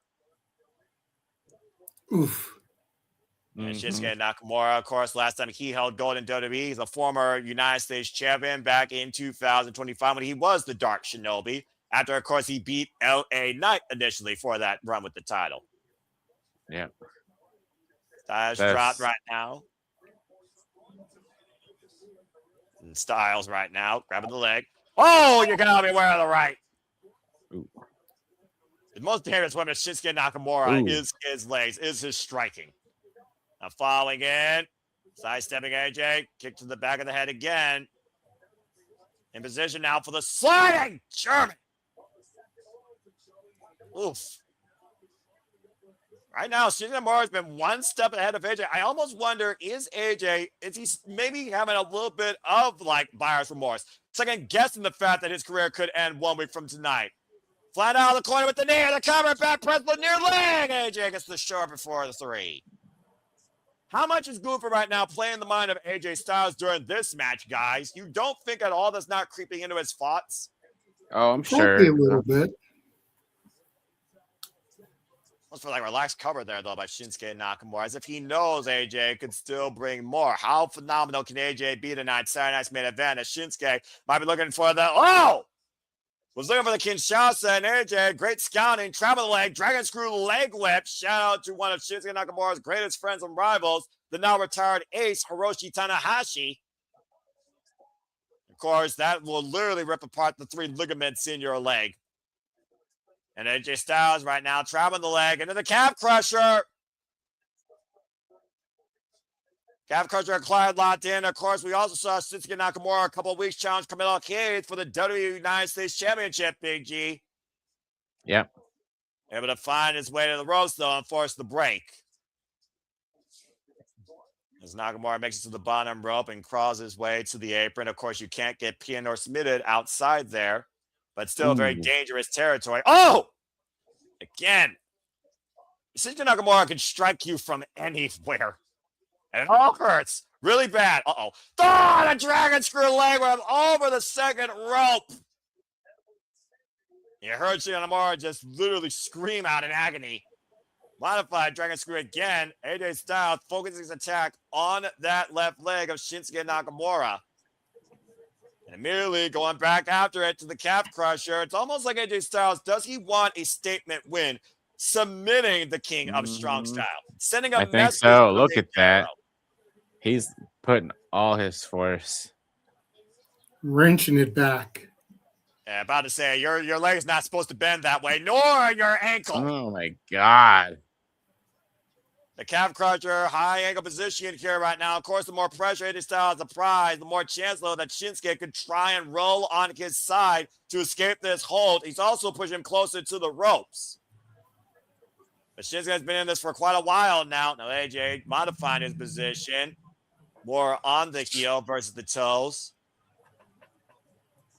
Speaker 1: Oof.
Speaker 4: And Shinsuke Nakamura, of course, last time he held gold in WWE, he's a former United States champion back in 2025 when he was the Dark Shinobi. After, of course, he beat LA Knight initially for that run with the title.
Speaker 2: Yeah.
Speaker 4: Styles dropped right now. And Styles right now, grabbing the leg. Oh, you got me wearing the right.
Speaker 2: Ooh.
Speaker 4: The most dangerous weapon of Shinsuke Nakamura
Speaker 2: Ooh.
Speaker 4: is his legs, is his striking. Now following in, sidestepping AJ, kick to the back of the head again. In position now for the sliding German. Oof. Right now, Shinsuke Nakamura has been one step ahead of AJ. I almost wonder, is he maybe having a little bit of like buyer's remorse? Second guessing the fact that his career could end 1 week from tonight. Flat out of the corner with the knee and the cover, back press, but near leg. AJ gets the short before the 3. How much is Gunther right now playing the mind of AJ Styles during this match, guys? You don't think at all that's not creeping into his thoughts?
Speaker 2: Oh, I'm
Speaker 1: Probably
Speaker 2: sure.
Speaker 1: a little bit.
Speaker 4: Almost for like relaxed cover there, though, by Shinsuke Nakamura, as if he knows AJ could still bring more. How phenomenal can AJ be tonight? Saturday night's main event, as Shinsuke might be looking for the, was looking for the Kinshasa, and AJ, great scouting, travel leg, dragon screw leg whip. Shout out to one of Shinsuke Nakamura's greatest friends and rivals, the now retired ace, Hiroshi Tanahashi. Of course, that will literally rip apart the 3 ligaments in your leg. And AJ Styles right now traveling the leg into the calf crusher. Calf crusher acquired, locked in. Of course, we also saw Shinsuke Nakamura a couple of weeks challenge Camilo Hayes for the WWE United States Championship, Big G.
Speaker 2: Yep.
Speaker 4: Able to find his way to the ropes, though, and force the break. As Nakamura makes it to the bottom rope and crawls his way to the apron. Of course, you can't get pinned or submitted outside there, but still very dangerous territory. Oh! Again, Shinsuke Nakamura can strike you from anywhere. And it all hurts really bad. Uh-oh. Oh, the dragon screw leg whip over the second rope. You heard Shinsuke Nakamura just literally scream out in agony. Modified dragon screw again. AJ Styles focuses his attack on that left leg of Shinsuke Nakamura. And immediately going back after it to the calf crusher. It's almost like AJ Styles, does he want a statement win? Submitting the king of strong style. Sending a
Speaker 2: I think
Speaker 4: message.
Speaker 2: so. Look at that. He's putting all his force.
Speaker 1: Wrenching it back.
Speaker 4: Yeah, about to say, your leg's not supposed to bend that way, nor your ankle.
Speaker 2: Oh, my God.
Speaker 4: The calf crusher, high angle position here right now. Of course, the more pressure AJ Styles applies, the more chance, though, that Shinsuke could try and roll on his side to escape this hold. He's also pushing him closer to the ropes. But Shinsuke has been in this for quite a while now. Now AJ modifying his position. More on the heel versus the toes.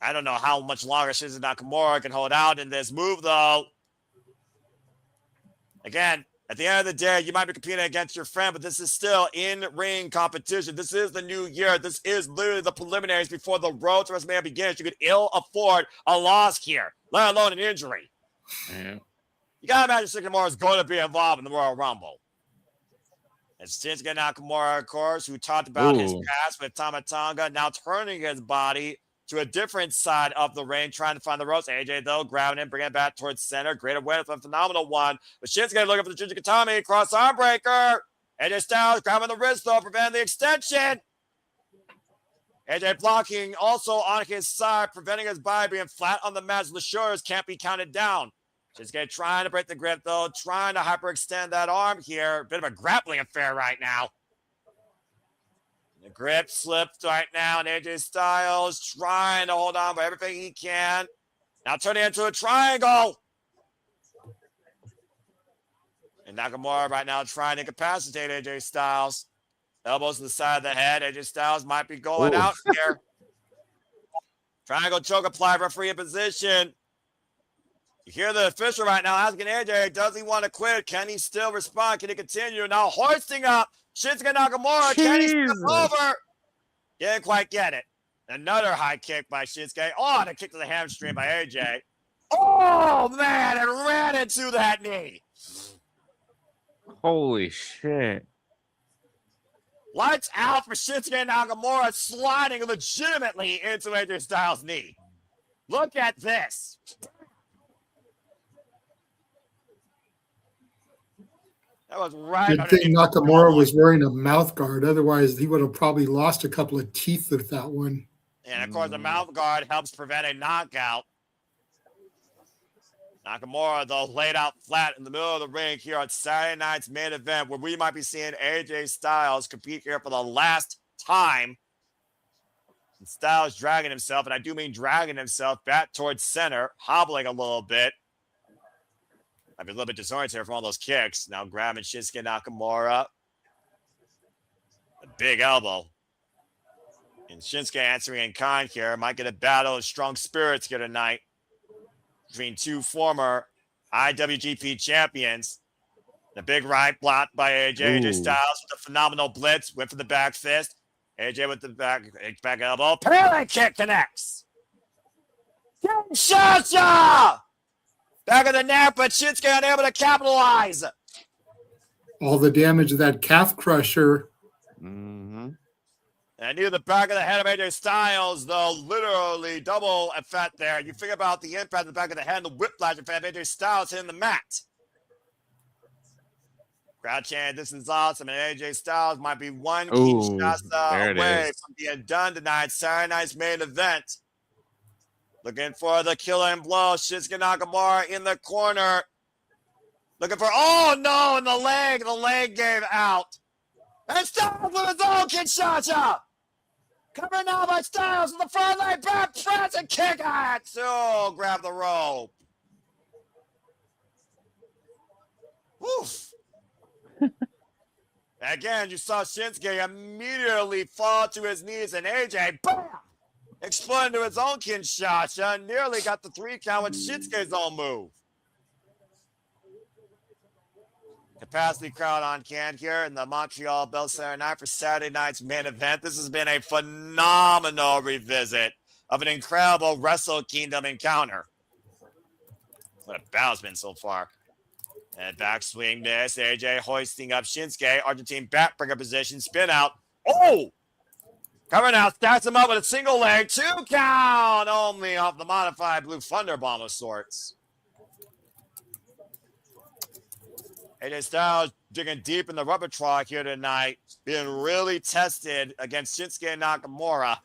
Speaker 4: I don't know how much longer Shinsuke Nakamura can hold out in this move, though. Again, at the end of the day, you might be competing against your friend, but this is still in-ring competition. This is the new year. This is literally the preliminaries before the road to WrestleMania begins. You could ill afford a loss here, let alone an injury.
Speaker 2: Yeah.
Speaker 4: You got to imagine Shinsuke Nakamura is going to be involved in the Royal Rumble. It's Shinsuke Nakamura, of course, who talked about his past with Tama Tonga, now turning his body to a different side of the ring, trying to find the ropes. AJ, though, grabbing him, bringing it back towards center. Great awareness, a phenomenal one. But Shinsuke looking for the Jinja Katami, cross arm breaker. AJ Styles grabbing the wrist, though, preventing the extension. AJ blocking also on his side, preventing his body being flat on the mat. So the shoulders can't be counted down. Shinsuke trying to break the grip, though, trying to hyperextend that arm here. Bit of a grappling affair right now. The grip slipped right now, and AJ Styles trying to hold on by everything he can. Now turning into a triangle. And Nakamura right now trying to incapacitate AJ Styles. Elbows to the side of the head. AJ Styles might be going
Speaker 2: Ooh.
Speaker 4: out here. Triangle choke apply, referee in position. You hear the official right now asking AJ, does he want to quit? Can he still respond? Can he continue? Now hoisting up Shinsuke Nakamura. Can he step over? Didn't quite get it. Another high kick by Shinsuke. Oh, and a kick to the hamstring by AJ. Oh, man, it ran into that knee.
Speaker 2: Holy shit.
Speaker 4: Lights out for Shinsuke Nakamura, sliding legitimately into AJ Styles' knee. Look at this. That was right.
Speaker 1: Good thing Nakamura was wearing a mouth guard. Otherwise, he would have probably lost a couple of teeth with that one.
Speaker 4: And, of course, the mouth guard helps prevent a knockout. Nakamura, though, laid out flat in the middle of the ring here on Saturday night's main event, where we might be seeing AJ Styles compete here for the last time. And Styles dragging himself, and I do mean dragging himself back towards center, hobbling a little bit. I've been a little bit disoriented from all those kicks. Now grabbing Shinsuke Nakamura. A big elbow. And Shinsuke answering in kind here. Might get a battle of strong spirits here tonight between two former IWGP champions. The big right block by AJ. AJ Styles with a phenomenal blitz. Went for the back fist. AJ with the back elbow. Parallel kick connects. Kinshasa! Back of the neck, but Shinsuke unable to capitalize.
Speaker 1: All the damage of that calf crusher.
Speaker 2: Mm-hmm.
Speaker 4: And near the back of the head of AJ Styles, though, literally double effect there. You think about the impact of the back of the head and the whiplash effect of AJ Styles hitting the mat. Crowd chant, this is awesome. And AJ Styles might be one Kinshasa away from being done tonight. Saturday night's main event. Looking for the killing blow. Shinsuke Nakamura in the corner. Looking for, oh no, and the leg gave out. And Styles with his own Kinshasa. Covered now by Styles in the front leg, back press and kick at. So grab the rope. Woof. Again, you saw Shinsuke immediately fall to his knees, and AJ, bam! Exploded to his own Kinshasa, nearly got the 3 count with Shinsuke's own move. Capacity crowd on can here in the Montreal Bell Center night for Saturday night's main event. This has been a phenomenal revisit of an incredible Wrestle Kingdom encounter. What a battle's been so far. And backswing miss. AJ hoisting up Shinsuke. Argentine backbreaker position. Spin out. Oh! Covering out. Stacks him up with a single leg. 2 count. Only off the modified Blue Thunder Bomb of sorts. AJ Styles digging deep in the rubber truck here tonight. Being really tested against Shinsuke Nakamura.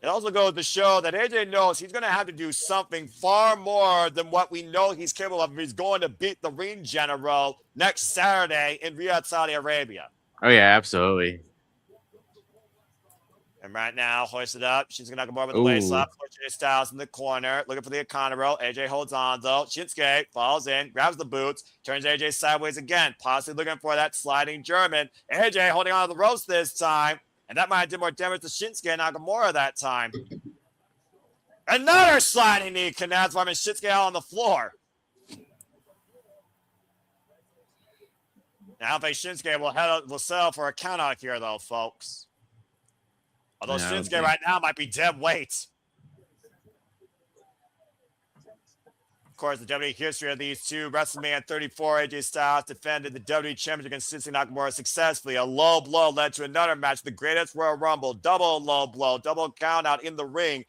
Speaker 4: It also goes to show that AJ knows he's going to have to do something far more than what we know he's capable of if he's going to beat the Ring General next Saturday in Riyadh, Saudi Arabia.
Speaker 2: Oh, yeah, absolutely.
Speaker 4: And right now, hoisted up. Shinsuke Nakamura with the waist up. AJ Styles in the corner, looking for the Econo roll. AJ holds on, though. Shinsuke falls in, grabs the boots, turns AJ sideways again, possibly looking for that sliding German. AJ holding on to the ropes this time. And that might have done more damage to Shinsuke Nakamura that time. Another sliding knee connects, farming Shinsuke out on the floor. Now, if Shinsuke will settle for a count out here, though, folks. Although Shinsuke right now might be dead weight. Of course, the WWE history of these two, WrestleMania 34, AJ Styles defended the WWE Championship against Shinsuke Nakamura successfully. A low blow led to another match, the greatest Royal Rumble, double low blow, double count out in the ring.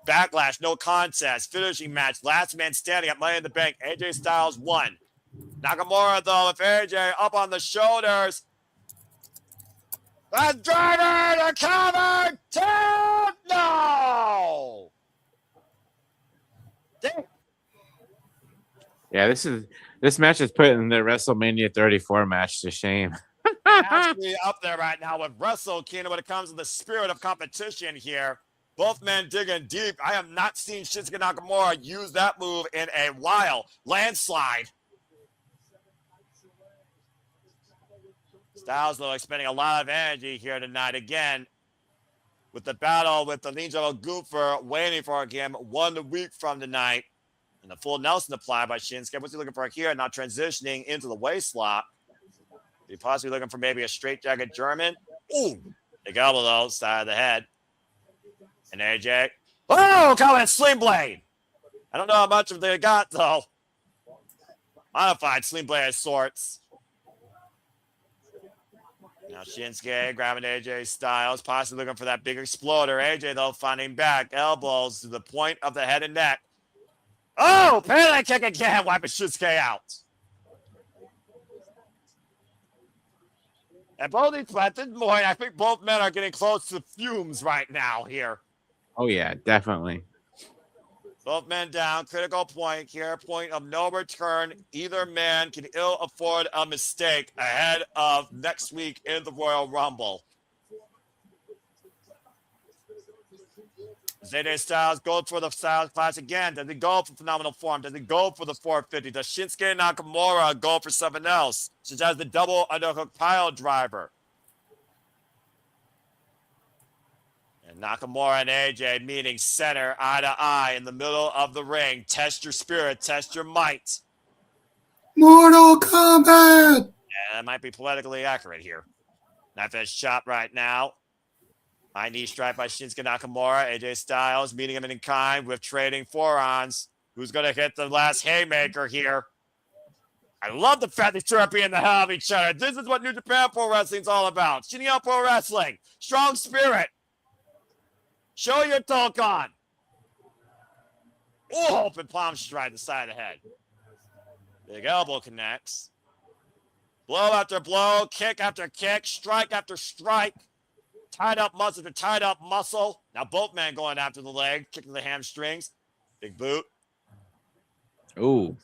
Speaker 4: Backlash, no contest, finishing match, last man standing at Money in the Bank. AJ Styles won. Nakamura, though, with AJ up on the shoulders. The driver, the cover, 2, no! Damn.
Speaker 2: Yeah, this match is putting the WrestleMania 34 match to shame.
Speaker 4: Actually up there right now with Wrestle Kingdom when it comes to the spirit of competition here. Both men digging deep. I have not seen Shinsuke Nakamura use that move in a while. Landslide. Styles, though, expending a lot of energy here tonight. Again, with the battle with the Ninja Goofer waiting for him 1 week from tonight. And the full Nelson applied by Shinsuke. What's he looking for here? Now transitioning into the waist lock. He possibly looking for maybe a straight jacket German. Ooh. Big elbow, though, side of the head. And AJ. Oh, coming Sling Blade. I don't know how much of they got, though. Modified Sling Blade of sorts. Now Shinsuke grabbing AJ Styles, possibly looking for that big exploder. AJ, though, finding back. Elbows to the point of the head and neck. Oh, Pele kick again, wiping Shinsuke out. And both these, at this point, I think both men are getting close to fumes right now here.
Speaker 2: Oh, yeah, definitely.
Speaker 4: Both men down. Critical point here. Point of no return. Either man can ill afford a mistake ahead of next week in the Royal Rumble. Zayn Styles goes for the Styles Clash again. Does he go for phenomenal form? Does he go for the 450? Does Shinsuke Nakamura go for something else, such as the double underhook pile driver? And Nakamura and AJ meeting center, eye to eye in the middle of the ring. Test your spirit, test your might.
Speaker 1: Mortal Kombat!
Speaker 4: Yeah, that might be politically accurate here. Knife edge chop right now. High knee strike by Shinsuke Nakamura. AJ Styles meeting him in kind with trading forearms. Who's going to hit the last haymaker here? I love the fact these two are beating the hell out of each other. This is what New Japan Pro Wrestling is all about. Shinyo Pro Wrestling. Strong spirit. Show your Tokon. Oh, open palm strike to the side of the head. Big elbow connects. Blow after blow. Kick after kick. Strike after strike. Tied up muscle to tied up muscle. Now both men going after the leg, kicking the hamstrings. Big boot.
Speaker 2: Ooh.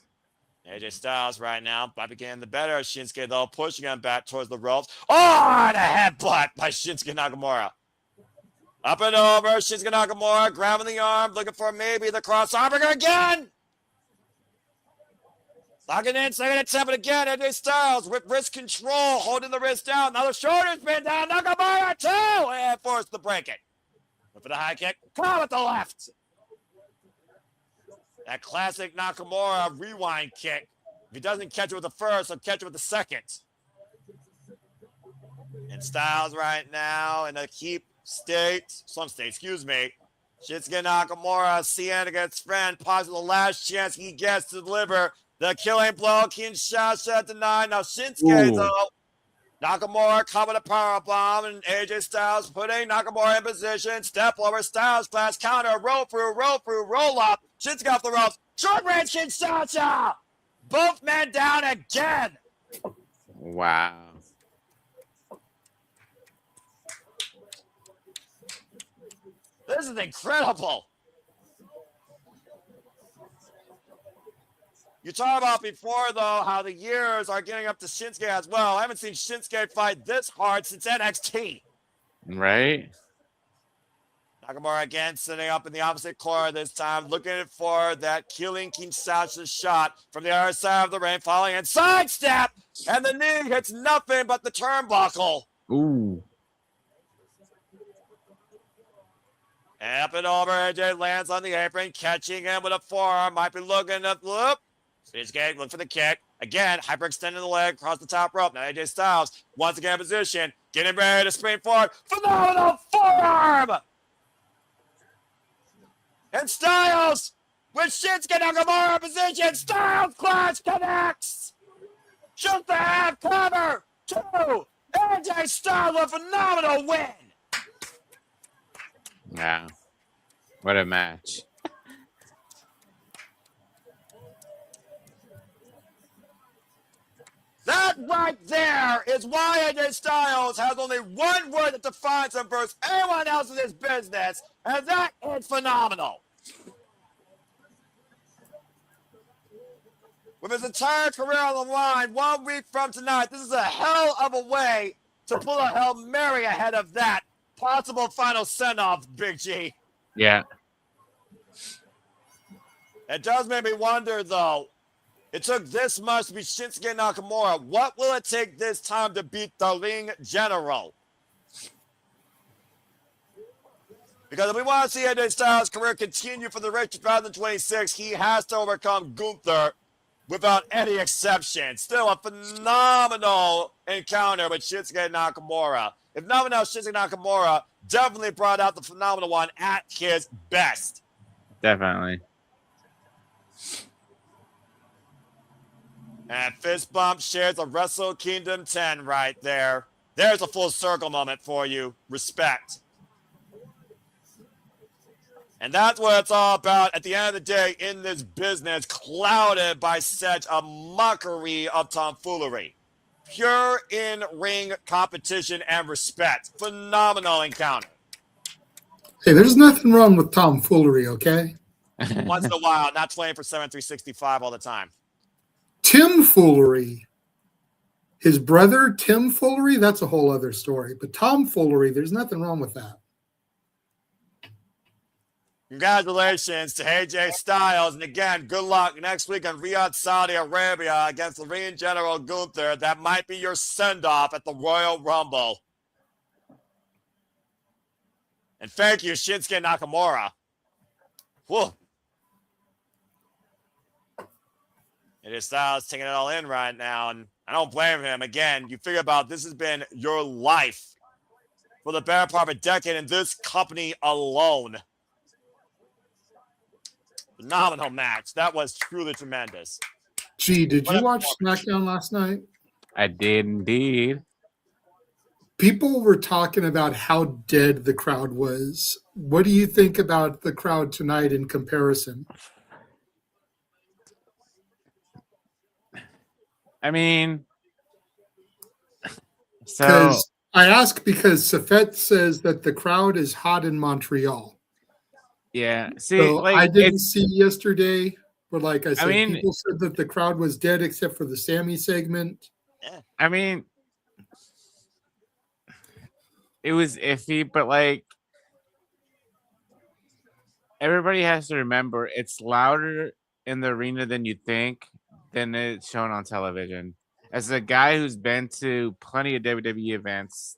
Speaker 4: AJ Styles right now might be getting the better of Shinsuke, though, pushing him back towards the ropes. Oh, and a headbutt by Shinsuke Nakamura. Up and over, Shinsuke Nakamura grabbing the arm, looking for maybe the crossover again. Locking in, second attempt again. AJ Styles with wrist control, holding the wrist down. Now the shoulder's been down. Nakamura too, and forced to break it. Look for the high kick. Come with the left. That classic Nakamura rewind kick. If he doesn't catch it with the first, he'll catch it with the second. And Styles right now in a keep state, excuse me. Shinsuke Nakamura, CN against friend, possibly the last chance he gets to deliver the killing blow. Kinshasa denied. Now Shinsuke, though. Nakamura coming a power bomb, and AJ Styles putting Nakamura in position. Step over Styles, class counter, roll through, roll up. Shinsuke off the ropes. Short range Kinshasa. Both men down again.
Speaker 2: Wow.
Speaker 4: This is incredible. You talked about before, though, how the years are getting up to Shinsuke as well. I haven't seen Shinsuke fight this hard since NXT.
Speaker 2: Right?
Speaker 4: Nakamura again sitting up in the opposite corner this time, looking for that killing Kinshasa shot from the other side of the ring, following and sidestep, and the knee hits nothing but the turnbuckle.
Speaker 2: Ooh.
Speaker 4: And up and over, AJ lands on the apron, catching him with a forearm. Might be looking up, look. Shinsuke, look for the kick. Again, hyperextending the leg across the top rope. Now AJ Styles, once again in position, getting ready to spring forward. Phenomenal forearm! And Styles, with Shinsuke Nakamura in position, Styles Clash connects! Just the half cover! 2, AJ Styles a phenomenal win!
Speaker 2: Wow. What a match.
Speaker 4: That right there is why AJ Styles has only one word that defines him versus anyone else in this business, and that is phenomenal. With his entire career on the line, 1 week from tonight, this is a hell of a way to pull a Hail Mary ahead of that possible final send-off, Big G.
Speaker 2: Yeah.
Speaker 4: It does make me wonder, though. It took this much to beat Shinsuke Nakamura. What will it take this time to beat the Ring General? Because if we want to see AJ Styles' career continue for the rest of 2026, he has to overcome Gunther without any exception. Still a phenomenal encounter with Shinsuke Nakamura. If nothing else, Shinsuke Nakamura definitely brought out the phenomenal one at his best.
Speaker 2: Definitely.
Speaker 4: And fist bump shares a Wrestle Kingdom 10 right there. There's a full circle moment for you. Respect. And that's what it's all about at the end of the day in this business, clouded by such a mockery of tomfoolery. Pure in-ring competition and respect. Phenomenal encounter.
Speaker 1: Hey, there's nothing wrong with tomfoolery, okay?
Speaker 4: Once in a while, not 24/7, 365 all the time.
Speaker 1: Tim Foolery. His brother, Tim Foolery, that's a whole other story. But tomfoolery, there's nothing wrong with that.
Speaker 4: Congratulations to AJ Styles. And again, good luck next week in Riyadh, Saudi Arabia against the Ring General Gunther. That might be your send-off at the Royal Rumble. And thank you, Shinsuke Nakamura. Whoa. AJ Styles taking it all in right now, and I don't blame him. Again, you figure about this has been your life for the better part of a decade in this company alone. Phenomenal match. That was truly tremendous.
Speaker 1: Gee, did you watch SmackDown last night?
Speaker 2: I did indeed.
Speaker 1: People were talking about how dead the crowd was. What do you think about the crowd tonight in comparison?
Speaker 2: I mean, so
Speaker 1: Because I ask because Safet says that the crowd is hot in Montreal.
Speaker 2: yeah. See,
Speaker 1: So
Speaker 2: like
Speaker 1: I didn't
Speaker 2: it's
Speaker 1: see yesterday, but like I said,
Speaker 2: mean-
Speaker 1: people said that the crowd was dead except for the Sami segment.
Speaker 2: I mean, it was iffy, but like everybody has to remember it's louder in the arena than you think than it's shown on television. As a guy who's been to plenty of WWE events,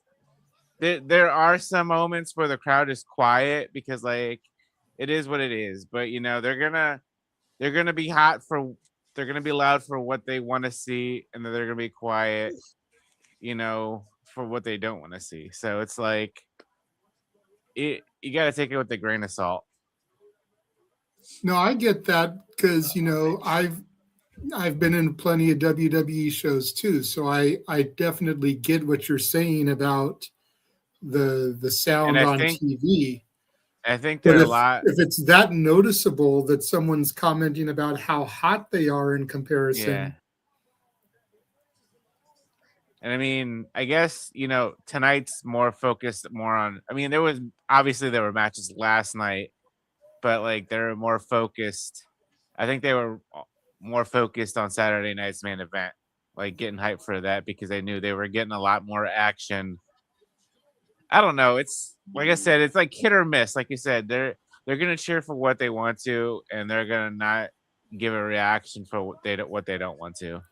Speaker 2: there are some moments where the crowd is quiet because like it is what it is. But you know, they're gonna be hot for they're gonna be loud for what they want to see, and then they're gonna be quiet, you know, for what they don't want to see. So it's like you got to take it with a grain of salt.
Speaker 1: No, I get that because you know I've been in plenty of WWE shows too, so I definitely get what you're saying about the sound
Speaker 2: And I
Speaker 1: on
Speaker 2: think-
Speaker 1: TV.
Speaker 2: I think
Speaker 1: But
Speaker 2: there are a lot.
Speaker 1: if it's that noticeable that someone's commenting about how hot they are in comparison,
Speaker 2: Yeah. And I mean, I guess, you know, tonight's more focused more on, I mean, there were matches last night, but like they're more focused. I think they were more focused on Saturday night's main event, like getting hyped for that because they knew they were getting a lot more action. I don't know. It's like I said, it's like hit or miss. Like you said, they're gonna cheer for what they want to, and they're gonna not give a reaction for what they don't want to.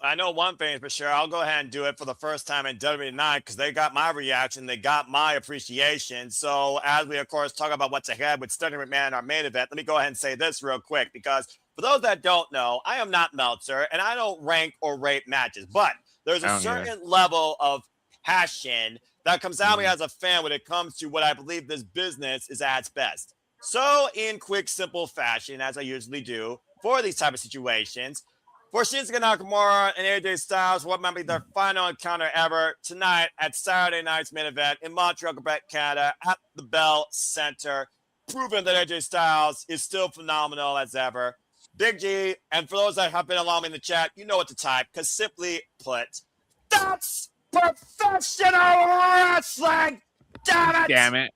Speaker 4: I know one thing for sure. I'll go ahead and do it for the first time in WWE tonight because they got my reaction. They got my appreciation. So as we, of course, talk about what's ahead with Stephanie McMahon in our main event, let me go ahead and say this real quick because for those that don't know, I am not Meltzer and I don't rank or rate matches, but there's a certain level of passion that comes out of me as a fan when it comes to what I believe this business is at its best. So in quick, simple fashion, as I usually do for these type of situations, for Shinsuke Nakamura and AJ Styles, what might be their final encounter ever tonight at Saturday night's main event in Montreal, Quebec, Canada at the Bell Center, proving that AJ Styles is still phenomenal as ever. Big G, and for those that have been along in the chat, you know what to type, because simply put, that's professional wrestling! Damn it!
Speaker 2: Damn it.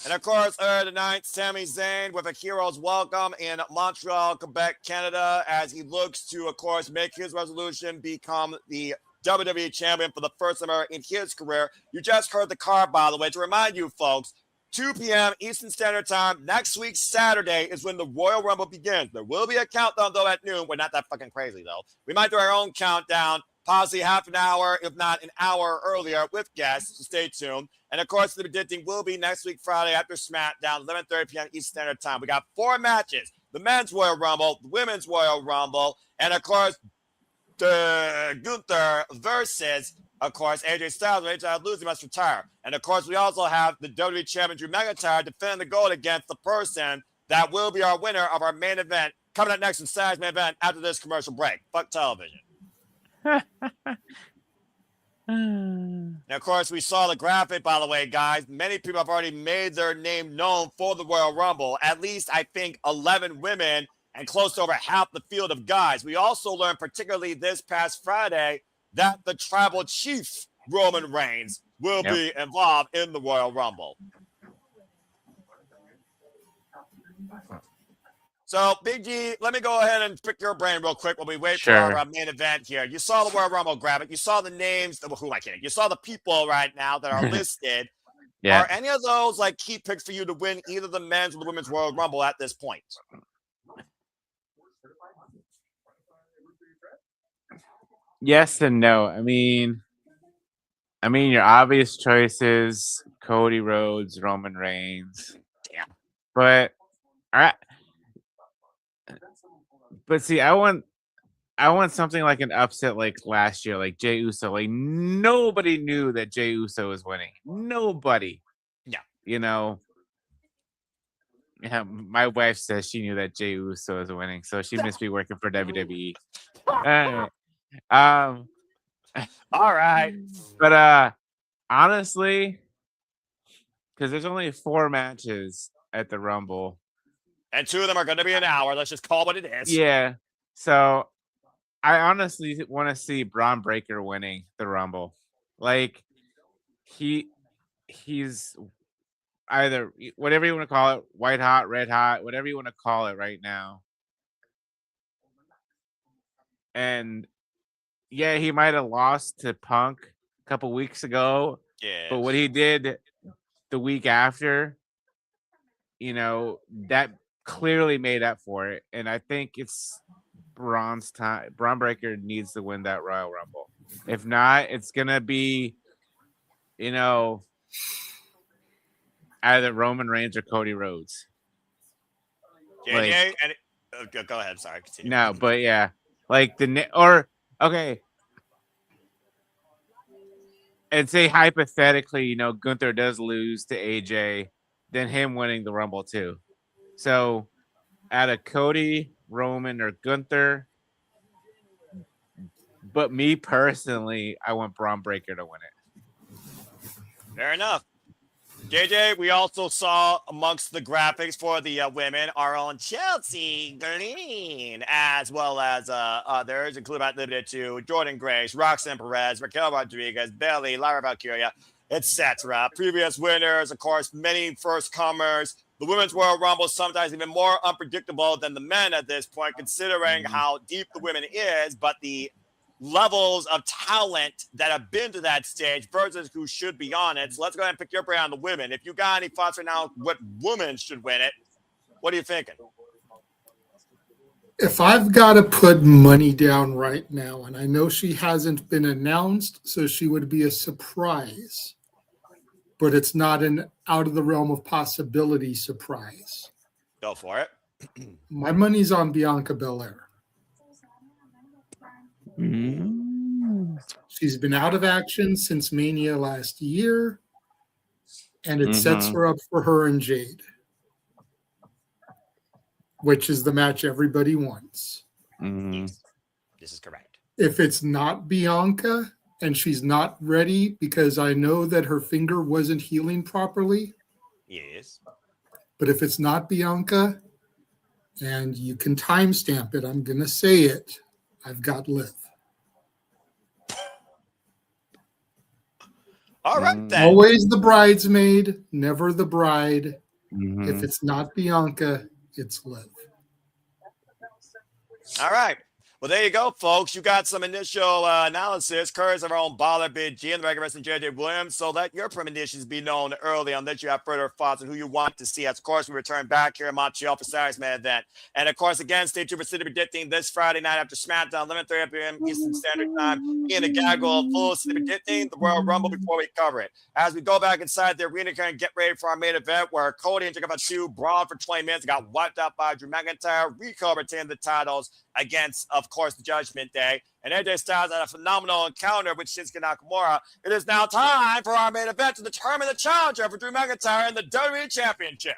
Speaker 4: And of course, tonight, Sami Zayn with a hero's welcome in Montreal, Quebec, Canada, as he looks to, of course, make his resolution, become the WWE champion for the first time ever in his career. You just heard the card, by the way, to remind you folks, 2 p.m. Eastern Standard Time. Next week, Saturday, is when the Royal Rumble begins. There will be a countdown, though, at noon. We're not that fucking crazy, though. We might do our own countdown, possibly half an hour, if not an hour earlier, with guests. So stay tuned. And, of course, the predicting will be next week, Friday, after SmackDown, 11:30 p.m. Eastern Standard Time. We got 4 matches. The Men's Royal Rumble, the Women's Royal Rumble, and, of course, the Gunther versus, of course, AJ Styles. When AJ loses, he must retire. And, of course, we also have the WWE Champion Drew McIntyre defending the gold against the person that will be our winner of our main event. Coming up next in Saturday main event after this commercial break. Fuck television. And, of course, we saw the graphic, by the way, guys. Many people have already made their name known for the Royal Rumble. At least, I think, 11 women and close to over half the field of guys. We also learned, particularly this past Friday, that the tribal chief, Roman Reigns, will be involved in the Royal Rumble. So, Big G, let me go ahead and pick your brain real quick while we wait for our main event here. You saw the Royal Rumble graphic. You saw the names. Who am I kidding? You saw the people right now that are listed. Are any of those like key picks for you to win either the men's or the women's Royal Rumble at this point?
Speaker 2: Yes and no. I mean, your obvious choices: Cody Rhodes, Roman Reigns.
Speaker 4: Yeah.
Speaker 2: But see, I want something like an upset like last year, like Jey Uso. Like nobody knew that Jey Uso was winning. Nobody.
Speaker 4: Yeah.
Speaker 2: You know. Yeah, my wife says she knew that Jey Uso was winning, so she must be working for WWE. All right. But honestly, because there's only 4 matches at the Rumble.
Speaker 4: And 2 of them are going to be an hour. Let's just call it what it is.
Speaker 2: Yeah. So I honestly want to see Braun Breaker winning the Rumble. Like he's either whatever you want to call it, white hot, red hot, whatever you want to call it right now. And yeah, he might have lost to Punk a couple weeks ago.
Speaker 4: Yeah.
Speaker 2: But what he did the week after, that clearly made up for it. And I think it's Braun's time. Braun Breaker needs to win that Royal Rumble. If not, it's gonna be, either Roman Reigns or Cody Rhodes.
Speaker 4: JJ, go ahead. Sorry, continue.
Speaker 2: No, but yeah, like okay. And say hypothetically, Gunther does lose to AJ, then him winning the Rumble too. So out of Cody, Roman, or Gunther, but me personally, I want Braun Breaker to win it.
Speaker 4: Fair enough. JJ, we also saw amongst the graphics for the women our own Chelsea Green, as well as others, including not limited to Jordan Grace, Roxanne Perez, Raquel Rodriguez, Bayley, Lara Valkyria, etc. Previous winners, of course, many first comers. The women's Royal Rumble is sometimes even more unpredictable than the men at this point, considering how deep the women is, but the levels of talent that have been to that stage versus who should be on it. So let's go ahead and pick your brain on the women. If you got any thoughts right now, what woman should win it? What are you thinking?
Speaker 1: If I've got to put money down right now, and I know she hasn't been announced, so she would be a surprise, but it's not an out of the realm of possibility surprise.
Speaker 4: Go for it.
Speaker 1: My money's on Bianca Belair. She's been out of action since Mania last year, and it sets her up for her and Jade, which is the match everybody wants.
Speaker 4: Yes. This is correct.
Speaker 1: If it's not Bianca and she's not ready, because I know that her finger wasn't healing properly.
Speaker 4: Yes.
Speaker 1: But if it's not Bianca, and you can timestamp it, I'm going to say it, I've got Liv.
Speaker 4: All right, then.
Speaker 1: Always the bridesmaid, never the bride. If it's not Bianca, it's Liv.
Speaker 4: All right. Well, there you go, folks. You got some initial analysis. Curse of our own baller, Big G, and the regular wrestling JJ Williams. So let your premonitions be known early on that you have further thoughts on who you want to see. As, of course, we return back here in Montreal for Saturday's main event. And, of course, again, stay tuned for City Predicting this Friday night after SmackDown, 11:30 p.m. Eastern Standard Time. In the gaggle full City Predicting the Royal Rumble before we cover it. As we go back inside the arena and get ready for our main event where Cody and Fatu brawled for 20 minutes, got wiped out by Drew McIntyre. Rico retained the titles against, of course, the Judgment Day. And AJ Styles had a phenomenal encounter with Shinsuke Nakamura. It is now time for our main event to determine the challenger for Drew McIntyre in the WWE Championship.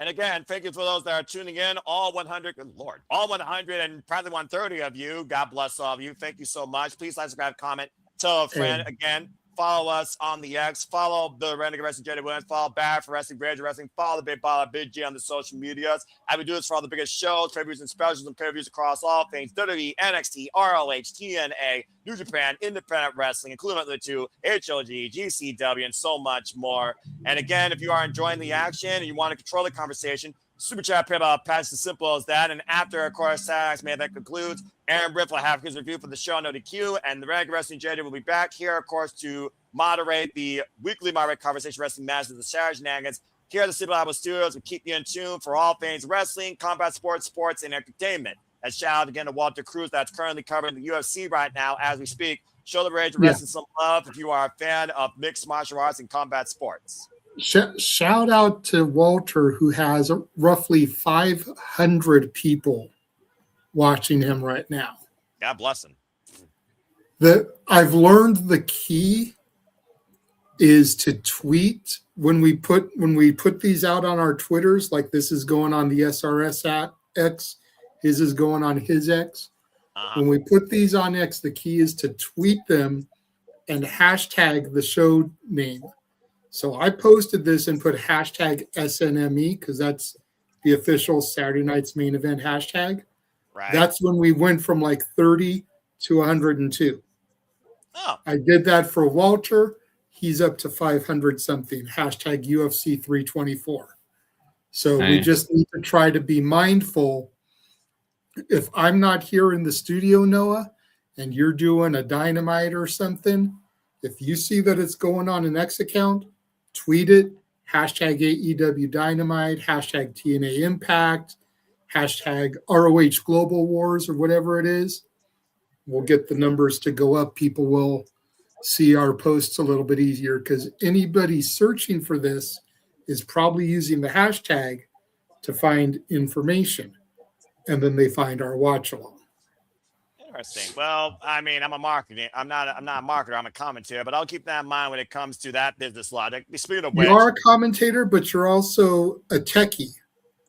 Speaker 4: And again, thank you for those that are tuning in. All 100, good Lord, all 100 and probably 130 of you. God bless all of you. Thank you so much. Please like, subscribe, comment, tell a friend. Again, follow us on the X. Follow the Renegade Wrestling JD Williams. Follow Bad for Wrestling, Rage Wrestling. Follow the Big Baller, Big G on the social medias. I would do this for all the biggest shows, pay-per-views, and specials, and pay-per-views across all things WWE, NXT, ROH, TNA, New Japan, Independent Wrestling, including the two, HOG, GCW, and so much more. And again, if you are enjoying the action and you want to control the conversation, Super Chat PayPal patch as simple as that. And after, of course, Saturday's main event concludes, Aaron Briff will have his review for the show, No DQ, and the Renegade Wrestling JD will be back here, of course, to moderate the weekly moderate conversation wrestling matches of the Saturday Shenanigans. Here at the Simple Apple Studios, we keep you in tune for all things wrestling, combat sports, and entertainment. And shout out again to Walter Cruz that's currently covering the UFC right now as we speak. Show the Rage Wrestling some love if you are a fan of mixed martial arts and combat sports.
Speaker 1: Shout out to Walter, who has roughly 500 people watching him right now.
Speaker 4: God bless him.
Speaker 1: I've learned the key is to tweet when we put these out on our Twitters, like this is going on the SRS at X, his is going on his X. When we put these on X, the key is to tweet them and hashtag the show name. So I posted this and put hashtag SNME because that's the official Saturday Night's Main Event hashtag.
Speaker 4: Right.
Speaker 1: That's when we went from like 30 to 102.
Speaker 4: Oh.
Speaker 1: I did that for Walter. He's up to 500 something. Hashtag UFC 324. So we just need to try to be mindful. If I'm not here in the studio, Noah, and you're doing a Dynamite or something, if you see that it's going on an X account, tweet it, hashtag AEW Dynamite, hashtag TNA Impact, hashtag ROH Global Wars or whatever it is. We'll get the numbers to go up. People will see our posts a little bit easier because anybody searching for this is probably using the hashtag to find information. And then they find our watch along.
Speaker 4: Interesting. Well, I mean, I'm not a marketer, I'm a commentator, but I'll keep that in mind when it comes to that business logic. Speaking of which,
Speaker 1: you are a commentator, but you're also a techie.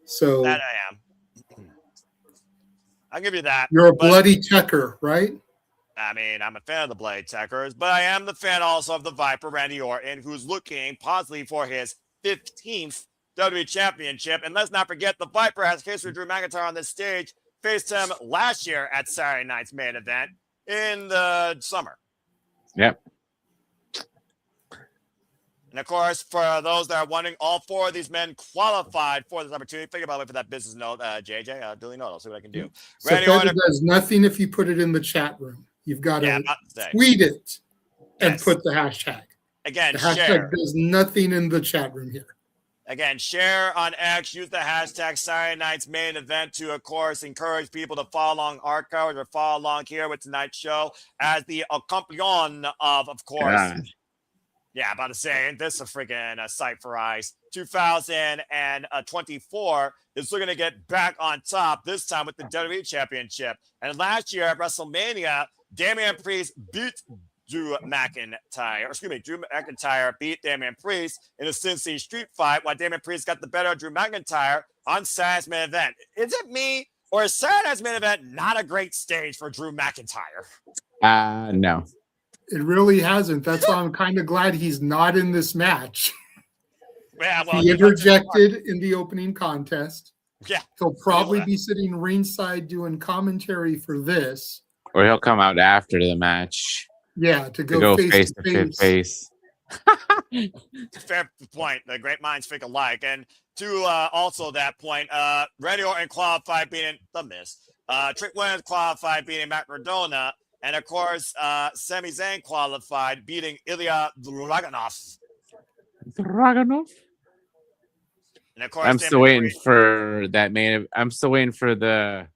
Speaker 1: So
Speaker 4: that I am. I'll give you that.
Speaker 1: You're a bloody techer, right?
Speaker 4: I mean, I'm a fan of the Blade Techers, but I am the fan also of the Viper, Randy Orton, who's looking possibly for his 15th WWE Championship. And let's not forget, the Viper has history with Drew McIntyre on this stage. Faced him last year at Saturday Night's main event in the summer.
Speaker 2: Yep.
Speaker 4: And of course, for those that are wondering, all four of these men qualified for this opportunity. Think about it for that business note, JJ. Duly note. I'll see what I can do.
Speaker 1: So Randy Orton does nothing if you put it in the chat room. You've got to tweet it and put the hashtag.
Speaker 4: Again,
Speaker 1: the hashtag does nothing in the chat room here.
Speaker 4: Again, share on X, use the hashtag Saturday Night's main event to, of course, encourage people to follow along our coverage or follow along here with tonight's show as the accompaniment of course. Yeah, about to say, this is a freaking sight for eyes. 2024 is looking to get back on top, this time with the WWE Championship. And last year at WrestleMania, Damien Priest beat Drew McIntyre beat Damien Priest in a Sin City street fight while Damien Priest got the better of Drew McIntyre on Saturday's main event. Is it me or is Saturday's main event not a great stage for Drew McIntyre?
Speaker 2: No.
Speaker 1: It really hasn't. That's why I'm kind of glad he's not in this match.
Speaker 4: Yeah, well,
Speaker 1: he interjected in the opening contest.
Speaker 4: Yeah.
Speaker 1: He'll probably be sitting ringside doing commentary for this.
Speaker 2: Or he'll come out after the match.
Speaker 1: Yeah, to go face to face.
Speaker 4: Fair point. The great minds think alike. And to also that point, Randy Orton qualified beating The Miz. Trick Williams qualified beating Matt Cardona. And of course, Sami Zayn qualified beating Ilya Dragunov. And of course,
Speaker 2: I'm still waiting for that main. I'm still waiting for the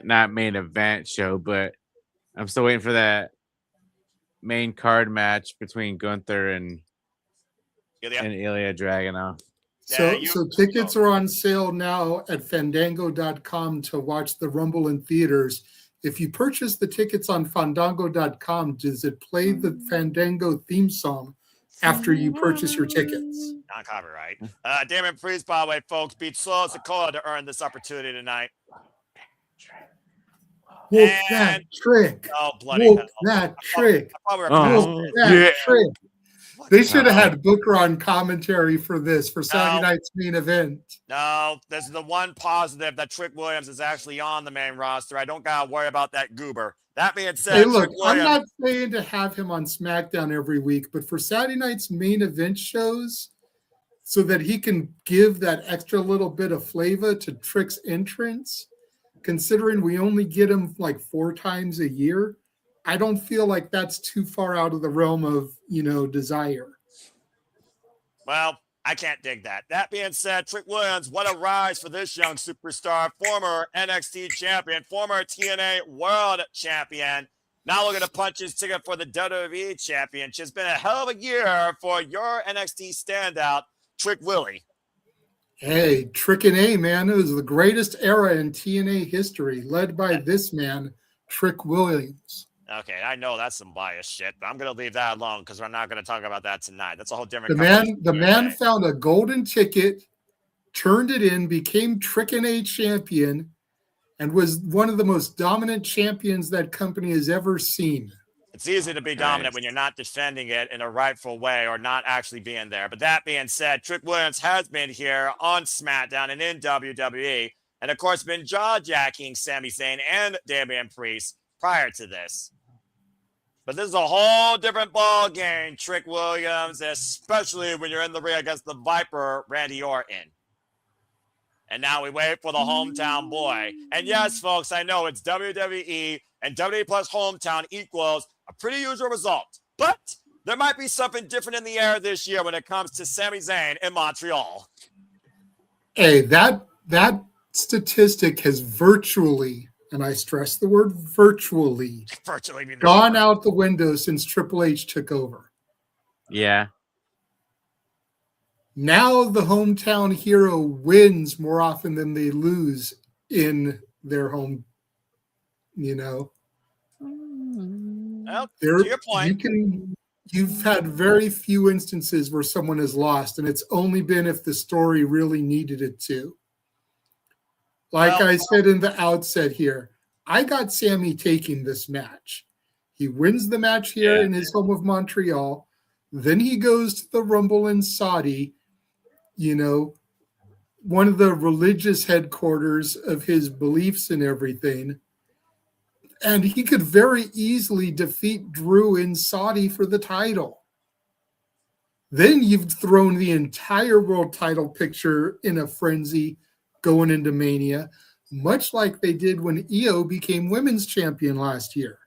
Speaker 2: not main event show, but I'm still waiting for that main card match between Gunther and Ilya Dragunov.
Speaker 1: So tickets are on sale now at Fandango.com to watch the Rumble in theaters. If you purchase the tickets on Fandango.com, does it play the Fandango theme song after you purchase your tickets?
Speaker 4: Not copyright. Damien Priest, by the way, folks, beat Solo Sikoa to earn this opportunity tonight.
Speaker 1: Whoop that trick.
Speaker 4: Oh, bloody
Speaker 1: Whoop that trick. Whoop that trick. They should have had Booker on commentary for this, for Saturday night's main event.
Speaker 4: No, this is the one positive that Trick Williams is actually on the main roster. I don't got to worry about that goober. That being said,
Speaker 1: hey, look, I'm not saying to have him on SmackDown every week, but for Saturday night's main event shows, so that he can give that extra little bit of flavor to Trick's entrance, considering we only get him like 4 times a year, I don't feel like that's too far out of the realm of, desire.
Speaker 4: Well, I can't dig that. That being said, Trick Williams, what a rise for this young superstar, former NXT champion, former TNA World Champion. Now looking to punch his ticket for the WWE Championship. It's been a hell of a year for your NXT standout, Trick Willie.
Speaker 1: Hey, Trick and A, man. It was the greatest era in TNA history, led by this man, Trick Williams.
Speaker 4: Okay, I know that's some biased shit, but I'm going to leave that alone because we're not going to talk about that tonight. That's a whole different.
Speaker 1: The man found a golden ticket, turned it in, became Trick and A champion, and was one of the most dominant champions that company has ever seen.
Speaker 4: It's easy to be dominant when you're not defending it in a rightful way or not actually being there. But that being said, Trick Williams has been here on SmackDown and in WWE, and of course been jaw-jacking Sami Zayn and Damien Priest prior to this. But this is a whole different ball game, Trick Williams, especially when you're in the ring against the Viper, Randy Orton. And now we wait for the hometown boy. And yes, folks, I know it's WWE, and WWE plus hometown equals a pretty usual result. But there might be something different in the air this year when it comes to Sami Zayn in Montreal.
Speaker 1: Hey, that statistic has virtually, and I stress the word virtually gone out the window since Triple H took over.
Speaker 2: Yeah.
Speaker 1: Now the hometown hero wins more often than they lose in their home,
Speaker 4: Well, to your point.
Speaker 1: You've had very few instances where someone has lost, and it's only been if the story really needed it to. I said in the outset here, I got Sami taking this match. He wins the match here in his home of Montreal. Then he goes to the Rumble in Saudi, one of the religious headquarters of his beliefs and everything. And he could very easily defeat Drew in Saudi for the title. Then you've thrown the entire world title picture in a frenzy going into Mania, much like they did when Io became women's champion last year.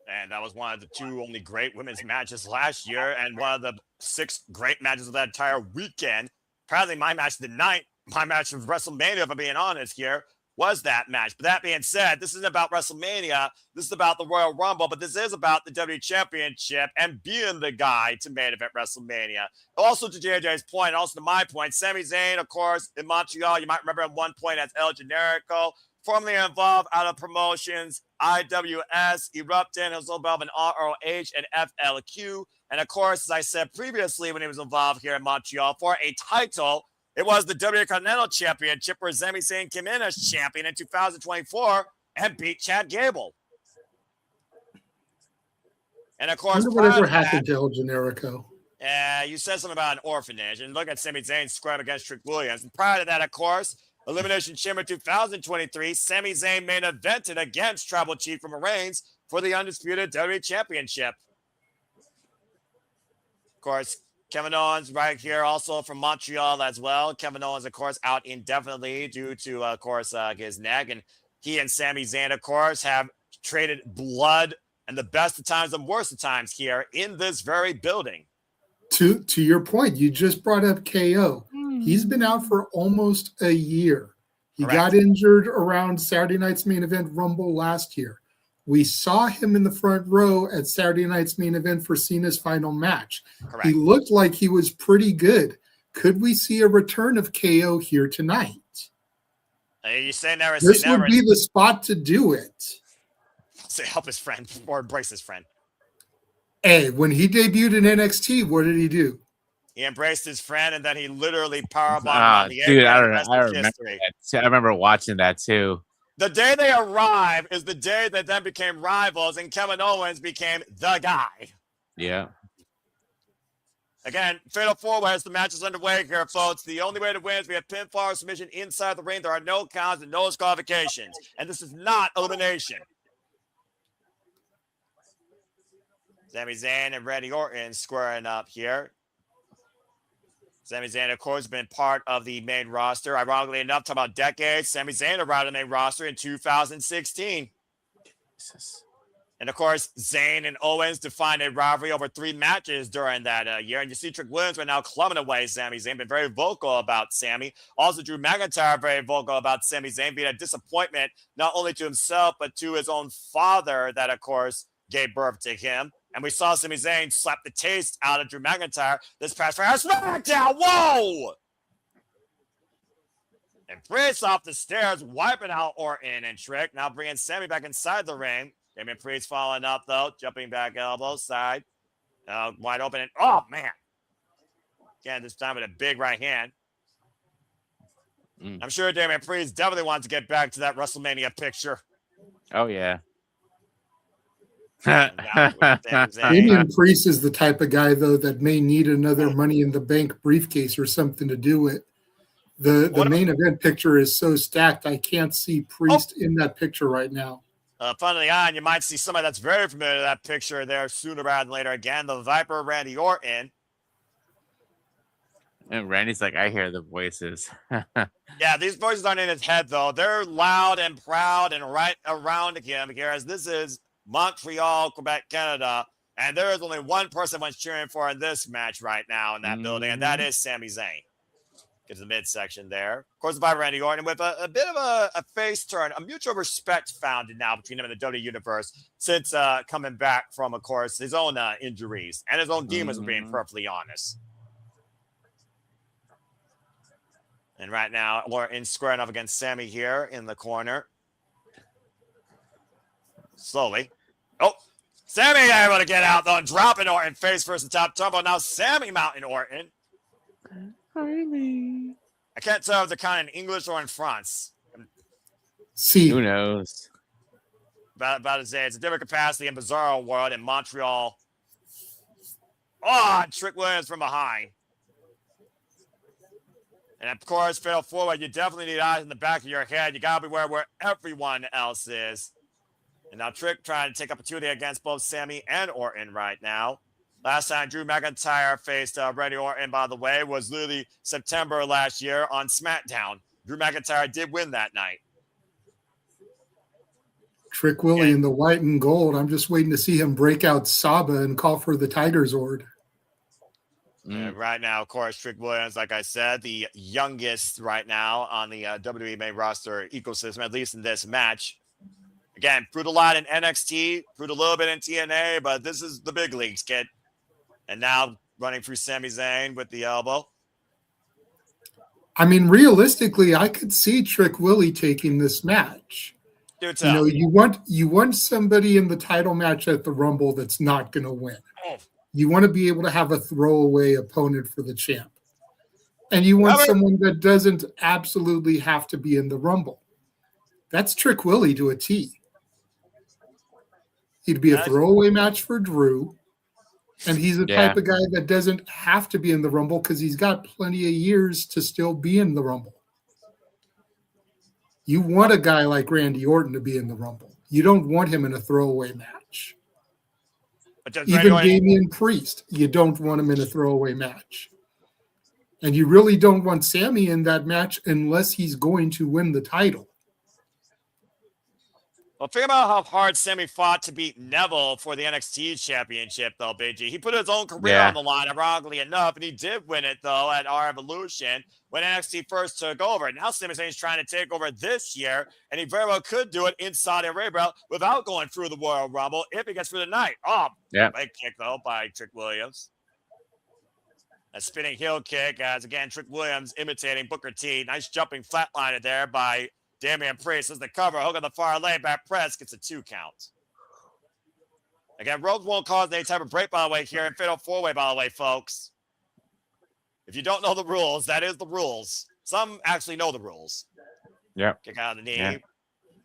Speaker 4: And that was one of the 2 only great women's matches last year, and one of the 6 great matches of that entire weekend. Probably my match of the night, my match of WrestleMania, if I'm being honest here, was that match. But that being said, this isn't about WrestleMania. This is about the Royal Rumble, but this is about the WWE Championship and being the guy to main event WrestleMania. Also to JJ's point, also to my point, Sami Zayn, of course, in Montreal, you might remember at one point as El Generico, formerly involved out of promotions, IWS, Erupting, was involved in ROH and FLQ. And of course, as I said previously, when he was involved here in Montreal for a title, it was the WWE Continental Championship where Sami Zayn came in as champion in 2024 and beat Chad Gable. And of course,
Speaker 1: whatever happened to El Generico.
Speaker 4: You said something about an orphanage, and look at Sami Zayn's scrap against Trick Williams. And prior to that, of course, Elimination Chamber 2023, Sami Zayn main evented against Tribal Chief Roman Reigns for the undisputed WWE Championship. Of course, Kevin Owens right here, also from Montreal as well. Kevin Owens, of course, out indefinitely due to, of course, his neck. And he and Sami Zayn, of course, have traded blood and the best of times and worst of times here in this very building.
Speaker 1: To your point, you just brought up KO. He's been out for almost a year. He got injured around Saturday night's main event Rumble last year. We saw him in the front row at Saturday night's main event for Cena's final match.
Speaker 4: Correct.
Speaker 1: He looked like he was pretty good. Could we see a return of KO here tonight?
Speaker 4: You say never.
Speaker 1: This
Speaker 4: say never.
Speaker 1: would be the spot to do it.
Speaker 4: Say help his friend or embrace his friend.
Speaker 1: Hey, when he debuted in NXT, what did he do?
Speaker 4: He embraced his friend, and then he literally powerbombed him on the
Speaker 2: dude,
Speaker 4: I
Speaker 2: remember that too. I remember watching that too.
Speaker 4: The day they arrived is the day that then became rivals, and Kevin Owens became the guy.
Speaker 2: Yeah.
Speaker 4: Again, fatal four-way as the match is underway here, folks. The only way to win is we have pinfall or submission inside the ring. There are no counts and no disqualifications, and this is not elimination. Sami Zayn and Randy Orton squaring up here. Sami Zayn, of course, has been part of the main roster. Ironically enough, talking about decades, Sami Zayn arrived on the main roster in 2016.
Speaker 2: Jesus.
Speaker 4: And, of course, Zayn and Owens defined a rivalry over 3 matches during that year. And you see Trick Williams right now clubbing away Sami Zayn, been very vocal about Sami. Also, Drew McIntyre very vocal about Sami Zayn being a disappointment not only to himself, but to his own father that, of course, gave birth to him. And we saw Sami Zayn slap the taste out of Drew McIntyre this past Friday. SmackDown! Whoa! And Priest off the stairs, wiping out Orton and Trick. Now bringing Sami back inside the ring. Damien Priest following up, though. Jumping back elbow, side. Wide open. And, oh, man. Again, this time with a big right hand. I'm sure Damien Priest definitely wants to get back to that WrestleMania picture.
Speaker 2: Oh, yeah.
Speaker 1: Damien Priest is the type of guy, though, that may need another Money in the Bank briefcase or something to do it. The main event picture is so stacked, I can't see Priest in that picture right now.
Speaker 4: Funnily on, you might see somebody that's very familiar to that picture there sooner rather than later. Again, the Viper, Randy Orton.
Speaker 2: And Randy's like, I hear the voices.
Speaker 4: Yeah, these voices aren't in his head, though. They're loud and proud and right around him here, as this is Montreal, Quebec, Canada, and there is only one person one's cheering for in this match right now in that building, and that is Sami Zayn. Get to the midsection there. Of course, by Randy Orton with a bit of a face turn, a mutual respect founded now between him and the WWE Universe since coming back from, of course, his own injuries and his own demons, for being perfectly honest. And right now, Orton squaring up against Sami here in the corner. Slowly. Oh, Sami able to get out, though, and dropping Orton face first the top tumble. Now Sami mounting Orton. I can't tell if they're kind of in English or in France.
Speaker 1: See,
Speaker 2: who knows?
Speaker 4: About to say, it's a different capacity in Bizarro World in Montreal. Oh, Trick Williams from behind. And, of course, fatal forward, you definitely need eyes in the back of your head. You got to be where everyone else is. And now Trick trying to take opportunity against both Sami and Orton right now. Last time Drew McIntyre faced Randy Orton, by the way, was literally September last year on SmackDown. Drew McIntyre did win that night.
Speaker 1: Trick Willie in the white and gold. I'm just waiting to see him break out Saba and call for the Tiger Zord.
Speaker 4: And right now, of course, Trick Williams, like I said, the youngest right now on the WWE main roster ecosystem, at least in this match. Again, proved a lot in NXT, proved a little bit in TNA, but this is the big leagues, kid. And now running through Sami Zayn with the elbow.
Speaker 1: I mean, realistically, I could see Trick Willie taking this match.
Speaker 4: Do tell.
Speaker 1: You want somebody in the title match at the Rumble that's not going to win.
Speaker 4: Oh.
Speaker 1: You want to be able to have a throwaway opponent for the champ. And you want someone that doesn't absolutely have to be in the Rumble. That's Trick Willie to a T. He'd be a throwaway match for Drew. And he's the type of guy that doesn't have to be in the Rumble because he's got plenty of years to still be in the Rumble. You want a guy like Randy Orton to be in the Rumble. You don't want him in a throwaway match.
Speaker 4: But does
Speaker 1: Even
Speaker 4: Randy Orton,
Speaker 1: Damien Priest, you don't want him in a throwaway match. And you really don't want Sami in that match unless he's going to win the title.
Speaker 4: well, think about how hard Sami fought to beat Neville for the NXT championship, though, Big G. He put his own career
Speaker 2: Yeah.
Speaker 4: on the line, ironically enough, and he did win it, though, at our Evolution when NXT first took over. Now Sami Zayn's trying to take over this year, and he very well could do it in Saudi Arabia without going through the Royal Rumble if he gets through the night. Oh,
Speaker 2: Yeah.
Speaker 4: big kick, though, by Trick Williams. A spinning heel kick as, again, Trick Williams imitating Booker T. Nice jumping flatliner there by Damien Priest as the cover. Hook on the far lane. Back press gets a 2 count. Again, Rhodes won't cause any type of break, by the way, here in Fatal 4-Way, by the way, folks. If you don't know the rules, that is the rules. Some actually know the rules.
Speaker 2: Yeah.
Speaker 4: Kick out of the knee.
Speaker 2: Yeah.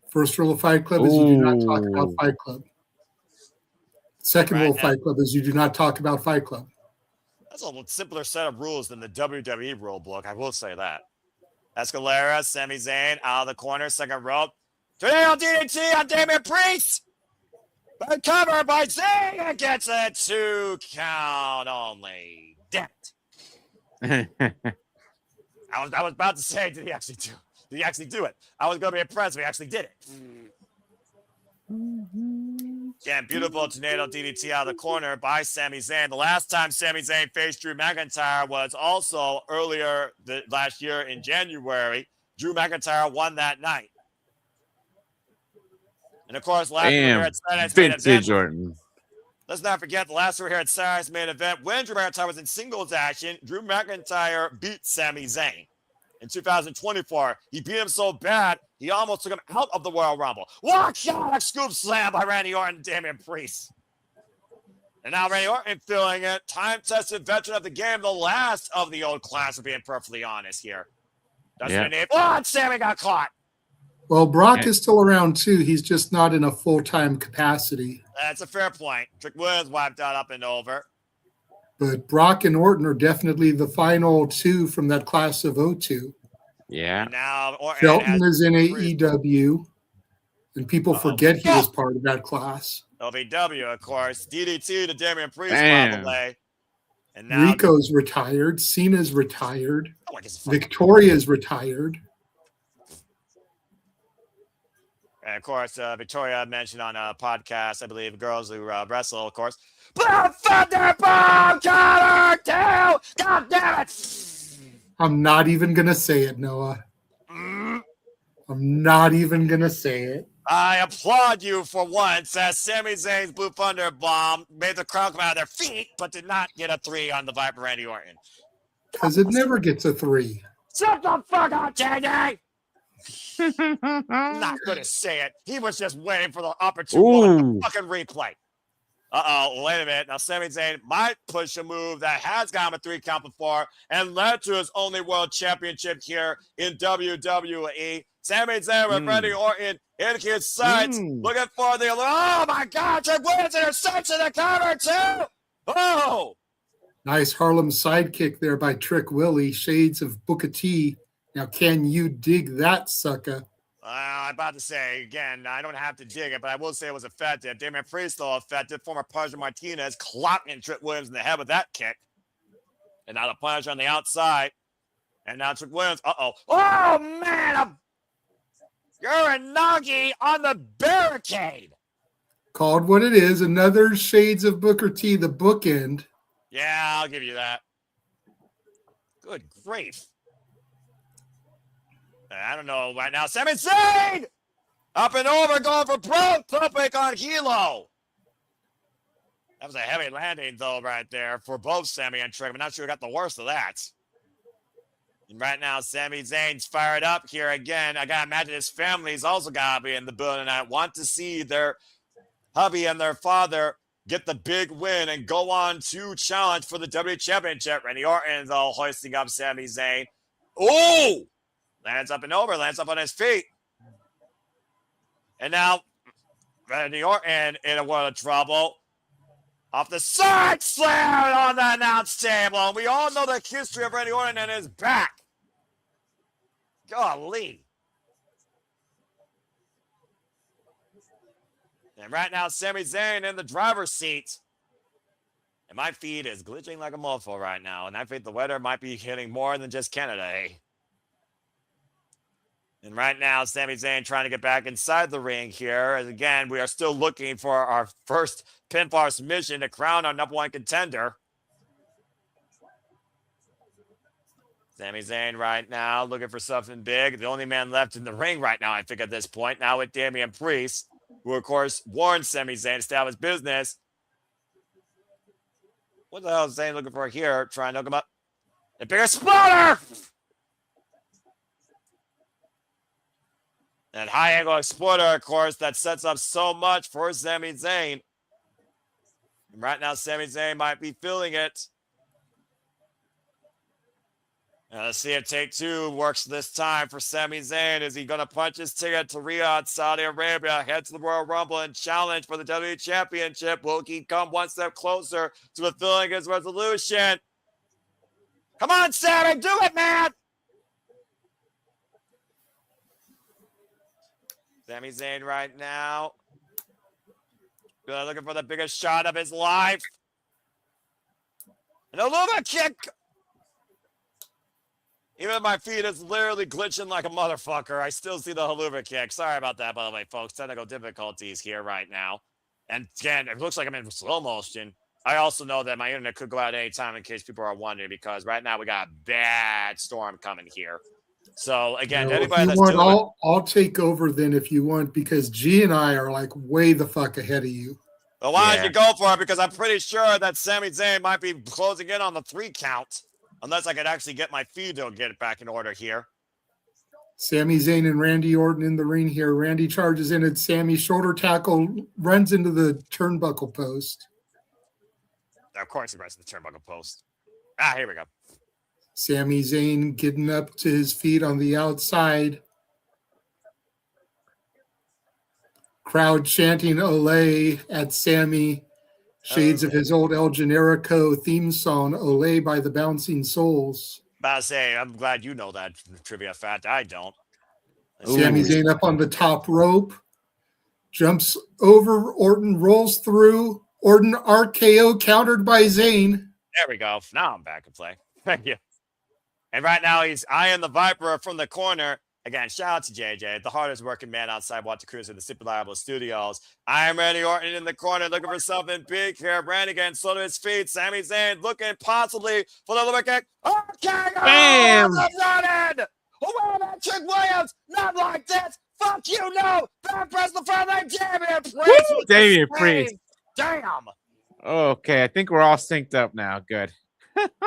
Speaker 1: First rule of Fight Club is you do not talk about
Speaker 2: Ooh.
Speaker 1: Fight Club. Second rule of Fight Club is you do not talk about Fight Club.
Speaker 4: That's a simpler set of rules than the WWE rule book. I will say that. Escalera, Sami Zayn out of the corner, second rope. Tornado DDT on Damien Priest. But covered by Zayn and gets a 2 count only. Damn it. I was about to say, did he actually do it? I was going to be impressed if he actually did it. Again, beautiful tornado DDT out of the corner by Sami Zayn. The last time Sami Zayn faced Drew McIntyre was also earlier last year in January. Drew McIntyre won that night. And of course, last year here at Saturday's main
Speaker 2: Vintage
Speaker 4: event.
Speaker 2: Orton.
Speaker 4: Let's not forget the last year here at Saturday's main event. When Drew McIntyre was in singles action, Drew McIntyre beat Sami Zayn. In 2024, he beat him so bad, he almost took him out of the Royal Rumble. Watch out! A scoop slam by Randy Orton and Damien Priest. And now Randy Orton feeling it. Time-tested veteran of the game, the last of the old class, of being perfectly honest here. Doesn't need. Oh, and Sami got caught.
Speaker 1: Well, Brock is still around too. He's just not in a full-time capacity.
Speaker 4: That's a fair point. Trick Williams wiped out up and over.
Speaker 1: But Brock and Orton are definitely the final two from that class of 02.
Speaker 2: Yeah.
Speaker 4: And now Orton
Speaker 1: Shelton is in AEW, and people forget he was part of that class.
Speaker 4: LVW, of course. DDT to Damien Priest, by
Speaker 2: Damn.
Speaker 4: the way. And now
Speaker 1: Rico's retired. Cena's retired.
Speaker 4: Oh, I guess it's fucking-
Speaker 1: Victoria's retired.
Speaker 4: And of course, Victoria mentioned on a podcast, I believe, Girls Who Wrestle, of course. Blood Thunderbomb counter two! God damn it!
Speaker 1: I'm not even going to say it, Noah. I'm not even going to say it.
Speaker 4: I applaud you for once as Sami Zayn's Blue Thunder Bomb made the crowd come out of their feet, but did not get a 3 on the Viper Randy Orton.
Speaker 1: Because it never gets a 3.
Speaker 4: Shut the fuck up, JD! I'm not going to say it. He was just waiting for the opportunity to fucking replay. Uh-oh, wait a minute. Now, Sami Zayn might push a move that has gotten a 3 count before and led to his only world championship here in WWE. Sami Zayn with Randy Orton in his sights, looking for the... Oh, my God! Trick Williams interception the cover, too! Oh!
Speaker 1: Nice Harlem sidekick there by Trick Willie. Shades of Booker T. Now, can you dig that, sucker?
Speaker 4: I'm about to say, again, I don't have to dig it, but I will say it was effective. Damien Priest, though, effective. Former Perez Martinez clocking Trick Williams in the head with that kick. And now the Punisher on the outside. And now Trick Williams, uh-oh. Oh, man! You're a Nagi on the barricade.
Speaker 1: Called what it is. Another Shades of Booker T, the bookend.
Speaker 4: Yeah, I'll give you that. Good grief. I don't know right now. Sami Zayn! Up and over, going for broke. Topic on Hilo. That was a heavy landing, though, right there for both Sami and Trick. I'm not sure who got the worst of that. And right now, Sami Zayn's fired up here again. I got to imagine his family's also got to be in the building. I want to see their hubby and their father get the big win and go on to challenge for the WWE Championship. Randy Orton, though, hoisting up Sami Zayn. Oh! Lands up and over, lands up on his feet. And now, Randy Orton in a world of trouble. Off the side, slammed on the announce table. And we all know the history of Randy Orton and his back. Golly. And right now, Sami Zayn in the driver's seat. And my feed is glitching like a mofo right now. And I think the weather might be hitting more than just Canada, eh? And right now, Sami Zayn trying to get back inside the ring here. And again, we are still looking for our first pinfall submission to crown our #1 contender. Sami Zayn right now looking for something big. The only man left in the ring right now, I think, at this point. Now with Damien Priest, who, of course, warned Sami Zayn to stay out of his business. What the hell is Zayn looking for here? Trying to hook him up. The bigger spotter! And high angle exploiter, of course, that sets up so much for Sami Zayn. And right now, Sami Zayn might be feeling it. And let's see if take two works this time for Sami Zayn. Is he going to punch his ticket to Rhea in Saudi Arabia, head to the Royal Rumble, and challenge for the WWE Championship? Will he come one step closer to fulfilling his resolution? Come on, Sami, do it, man! Sami Zayn right now. Looking for the biggest shot of his life. And a little kick. Even my feet is literally glitching like a motherfucker. I still see the haluva kick. Sorry about that, by the way, folks. Technical difficulties here right now. And again, it looks like I'm in slow motion. I also know that my internet could go out any time in case people are wondering, because right now we got a bad storm coming here. So again, anybody that's doing
Speaker 1: I'll take over then if you want, because G and I are like way the fuck ahead of you.
Speaker 4: Well, why don't you go for it? Because I'm pretty sure that Sami Zayn might be closing in on the 3 count. Unless I could actually get my feed to get it back in order here.
Speaker 1: Sami Zayn and Randy Orton in the ring here. Randy charges in at Sami, shoulder tackle, runs into the turnbuckle post.
Speaker 4: Of course he runs to the turnbuckle post. Ah, here we go.
Speaker 1: Sami Zayn getting up to his feet on the outside. Crowd chanting Olay at Sami. Shades of his old El Generico theme song, Olay by the Bouncing Souls.
Speaker 4: About to say, I'm glad you know that trivia fact. I don't.
Speaker 1: Sami Zayn up on the top rope. Jumps over. Orton rolls through. Orton RKO countered by Zayn.
Speaker 4: There we go. Now I'm back in play. Thank you. And right now he's eyeing the Viper from the corner. Again, shout out to JJ, the hardest working man outside Watch Cruz in the Super Reliable Studios. I am Randy Orton in the corner looking for something big here. Randy again, slow to his feet. Sami Zayn looking possibly for the lower kick. Okay,
Speaker 2: bam!
Speaker 4: Running! Away that Trick Williams! Not like this! Fuck you, no! Back press the front leg, Damien Priest!
Speaker 2: Damien Priest.
Speaker 4: Damn!
Speaker 2: Okay, I think we're all synced up now. Good.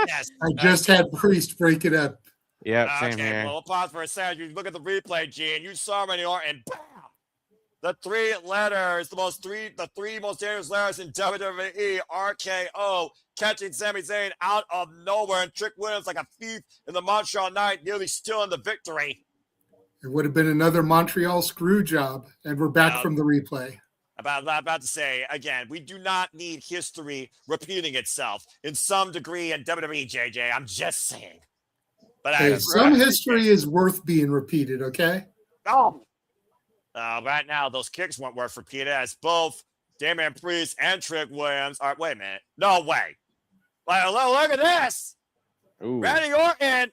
Speaker 4: Yes.
Speaker 1: I just had Priest break it up.
Speaker 2: Yep, same here.
Speaker 4: Well, we'll pause for a second. You look at the replay, G, and you saw Randy Orton, bam! The 3 letters, the three most dangerous letters in WWE, RKO, catching Sami Zayn out of nowhere, and Trick Williams like a thief in the Montreal night, nearly stealing the victory.
Speaker 1: It would have been another Montreal screw job, and we're back from the replay.
Speaker 4: About to say, again, we do not need history repeating itself in some degree in WWE, JJ. I'm just saying. But
Speaker 1: hey, some history is worth being repeated, okay?
Speaker 4: Oh. Right now, those kicks weren't worth repeated, as both Damien Priest and Trick Williams are. Wait a minute. No way. Like, look at this.
Speaker 2: Ooh.
Speaker 4: Randy Orton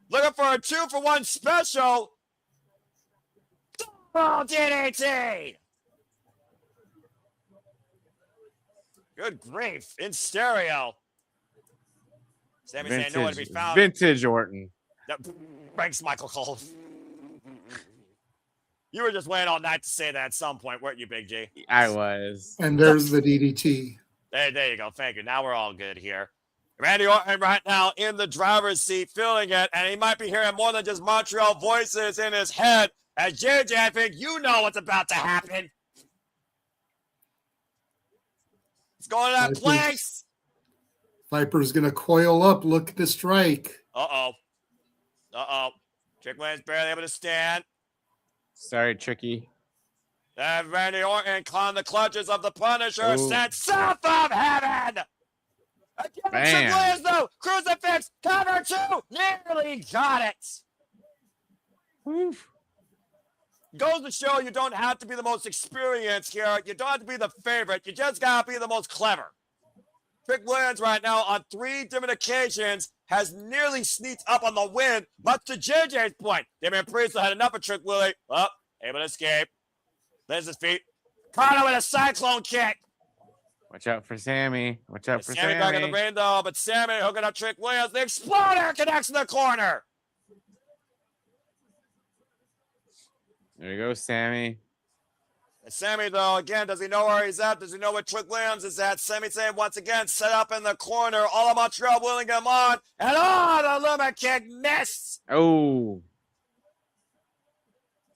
Speaker 4: looking for a 2-for-1 special. Oh, DDT. Good grief. In stereo. Sami Zayn nowhere to be found.
Speaker 2: Vintage Orton.
Speaker 4: Thanks, Michael Cole. You were just waiting all night to say that at some point, weren't you, Big G?
Speaker 2: I was.
Speaker 1: And there's the DDT.
Speaker 4: There you go. Thank you. Now we're all good here. Randy Orton right now in the driver's seat, feeling it, and he might be hearing more than just Montreal voices in his head. As JJ, I think you know what's about to happen. It's going to that place.
Speaker 1: Viper's going to coil up, look to strike.
Speaker 4: Uh-oh. Trick Williams barely able to stand.
Speaker 2: Sorry, Tricky.
Speaker 4: And Randy Orton climbed the clutches of the Punisher, sent south of heaven. Again, Trick Williams, though. Crucifix, cover 2. Nearly got it.
Speaker 2: Oof.
Speaker 4: Goes to show you don't have to be the most experienced here. You don't have to be the favorite. You just got to be the most clever. Trick Williams right now on 3 different occasions has nearly sneaked up on the win, much to JJ's point. Damien Priest had enough of Trick Willie. Well, able to escape. Lands his feet. Caught him with a cyclone kick.
Speaker 2: Watch out for Sami. Watch out for
Speaker 4: Sami
Speaker 2: Sami.
Speaker 4: back in the ring though, but Sami hooking up Trick Williams. The exploder connects in the corner.
Speaker 2: There you go, Sami.
Speaker 4: And Sami, though, again, does he know where he's at? Does he know where Trick Williams is at? Sami Zayn once again set up in the corner. All of Montreal willing him on. And the limit kick missed.
Speaker 2: Oh.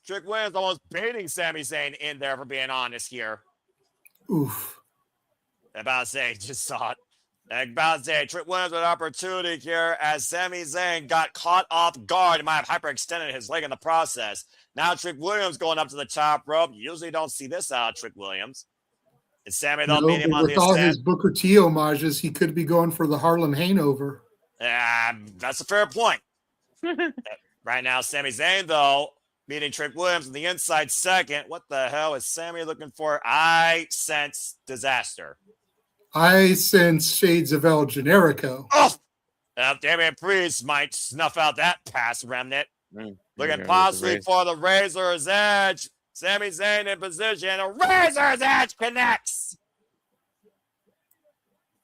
Speaker 4: Trick Williams almost baiting Sami Zayn in there, for being honest here.
Speaker 1: Oof.
Speaker 4: About to say, just saw it. About to say, Trick Williams with an opportunity here as Sami Zayn got caught off guard. He might have hyperextended his leg in the process. Now Trick Williams going up to the top rope. You usually don't see this out of Trick Williams. And Sami, they'll meet him on the
Speaker 1: with all
Speaker 4: ascent.
Speaker 1: his Booker T homages, he could be going for the Harlem Hangover.
Speaker 4: That's a fair point. Right now, Sami Zayn, though, meeting Trick Williams in the inside second. What the hell is Sami looking for? I sense disaster.
Speaker 1: I sense shades of El Generico.
Speaker 4: Oh! Damien Priest might snuff out that pass remnant. Looking possibly for the Razor's Edge. Sami Zayn in position. A Razor's Edge connects.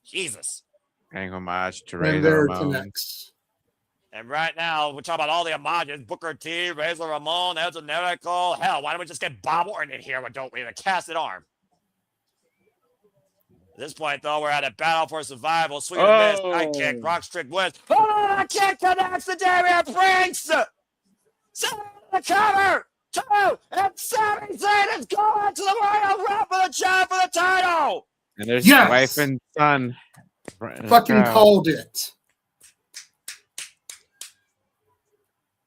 Speaker 4: Jesus.
Speaker 2: Paying homage to
Speaker 1: And
Speaker 2: Razor
Speaker 1: there it
Speaker 2: Ramon.
Speaker 1: connects.
Speaker 4: And right now, we're talking about all the homages. Booker T, Razor Ramon, El Generico. Hell, why don't we just get Bob Orton in here, don't we? The casted arm. At this point, though, we're at a battle for survival. Swing and miss. High kick. Rock's Trick Williams. Oh, the kick connects to Damien Priest. Sami the cover. 2. And Sami Zayn is going to the Royal Rumble to challenge for the title.
Speaker 2: And there's
Speaker 1: Yes!
Speaker 2: his wife and son.
Speaker 1: Fucking called it.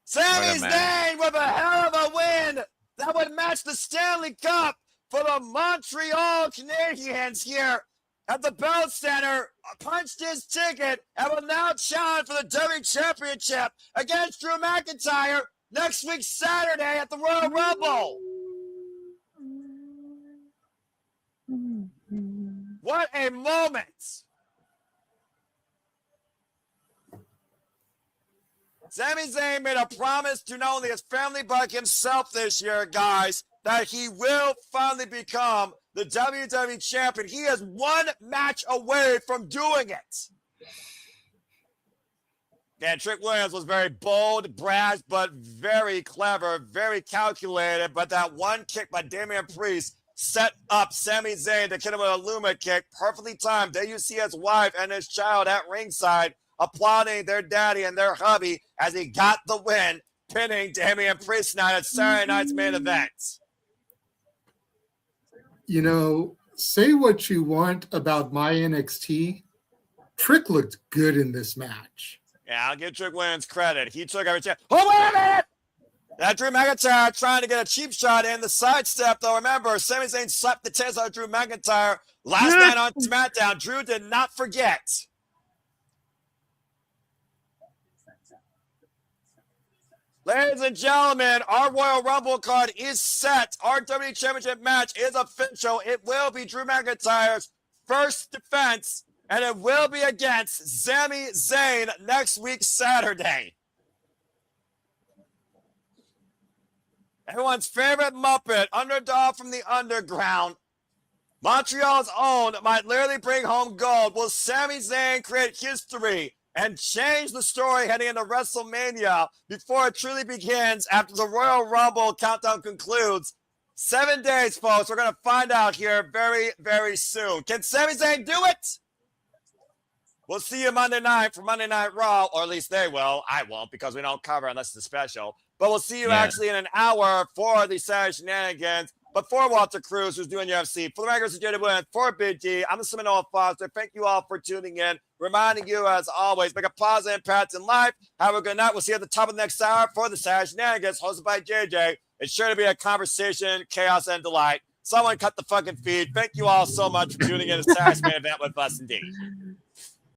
Speaker 4: Sami
Speaker 2: What a man.
Speaker 4: Zayn with a hell of a win that would match the Stanley Cup for the Montreal Canadiens here at the Bell Center. Punched his ticket and will now challenge for the WWE Championship against Drew McIntyre next week Saturday at the Royal Rumble. What a moment. Sami Zayn made a promise to not only his family but himself this year, guys, that he will finally become the WWE Champion. He is 1 match away from doing it. And Trick Williams was very bold, brash, but very clever, very calculated. But that one kick by Damien Priest set up Sami Zayn to hit him with a Luma kick, perfectly timed. There you see his wife and his child at ringside applauding their daddy and their hubby as he got the win, pinning Damien Priest tonight at Saturday night's main event.
Speaker 1: You know, say what you want about my NXT. Trick looked good in this match.
Speaker 4: Yeah, I'll give Trick Williams credit. He took every chance. Oh, wait a minute! That Drew McIntyre trying to get a cheap shot in the sidestep, though. Remember, Sami Zayn slapped the tits out of Drew McIntyre last night on SmackDown. Drew did not forget. Ladies and gentlemen, our Royal Rumble card is set. Our WWE Championship match is official. It will be Drew McIntyre's first defense, and it will be against Sami Zayn next week, Saturday. Everyone's favorite Muppet, underdog from the underground. Montreal's own might literally bring home gold. Will Sami Zayn create history and change the story heading into WrestleMania before it truly begins after the Royal Rumble countdown concludes? 7 days, folks. We're going to find out here very, very soon. Can Sami Zayn do it? We'll see you Monday night for Monday Night Raw, or at least they will. I won't because we don't cover unless it's a special. But we'll see you actually in an hour for the Saturday Shenanigans. But for Walter Cruz, who's doing UFC, for the Records of JW, for Big G, I'm the Seminole Foster. Thank you all for tuning in. Reminding you, as always, make a positive impact in life. Have a good night. We'll see you at the top of the next hour for the Saturday Shenanigans, hosted by JJ. It's sure to be a conversation, chaos, and delight. Someone cut the fucking feed. Thank you all so much for tuning in to Saturday's main event with us, indeed.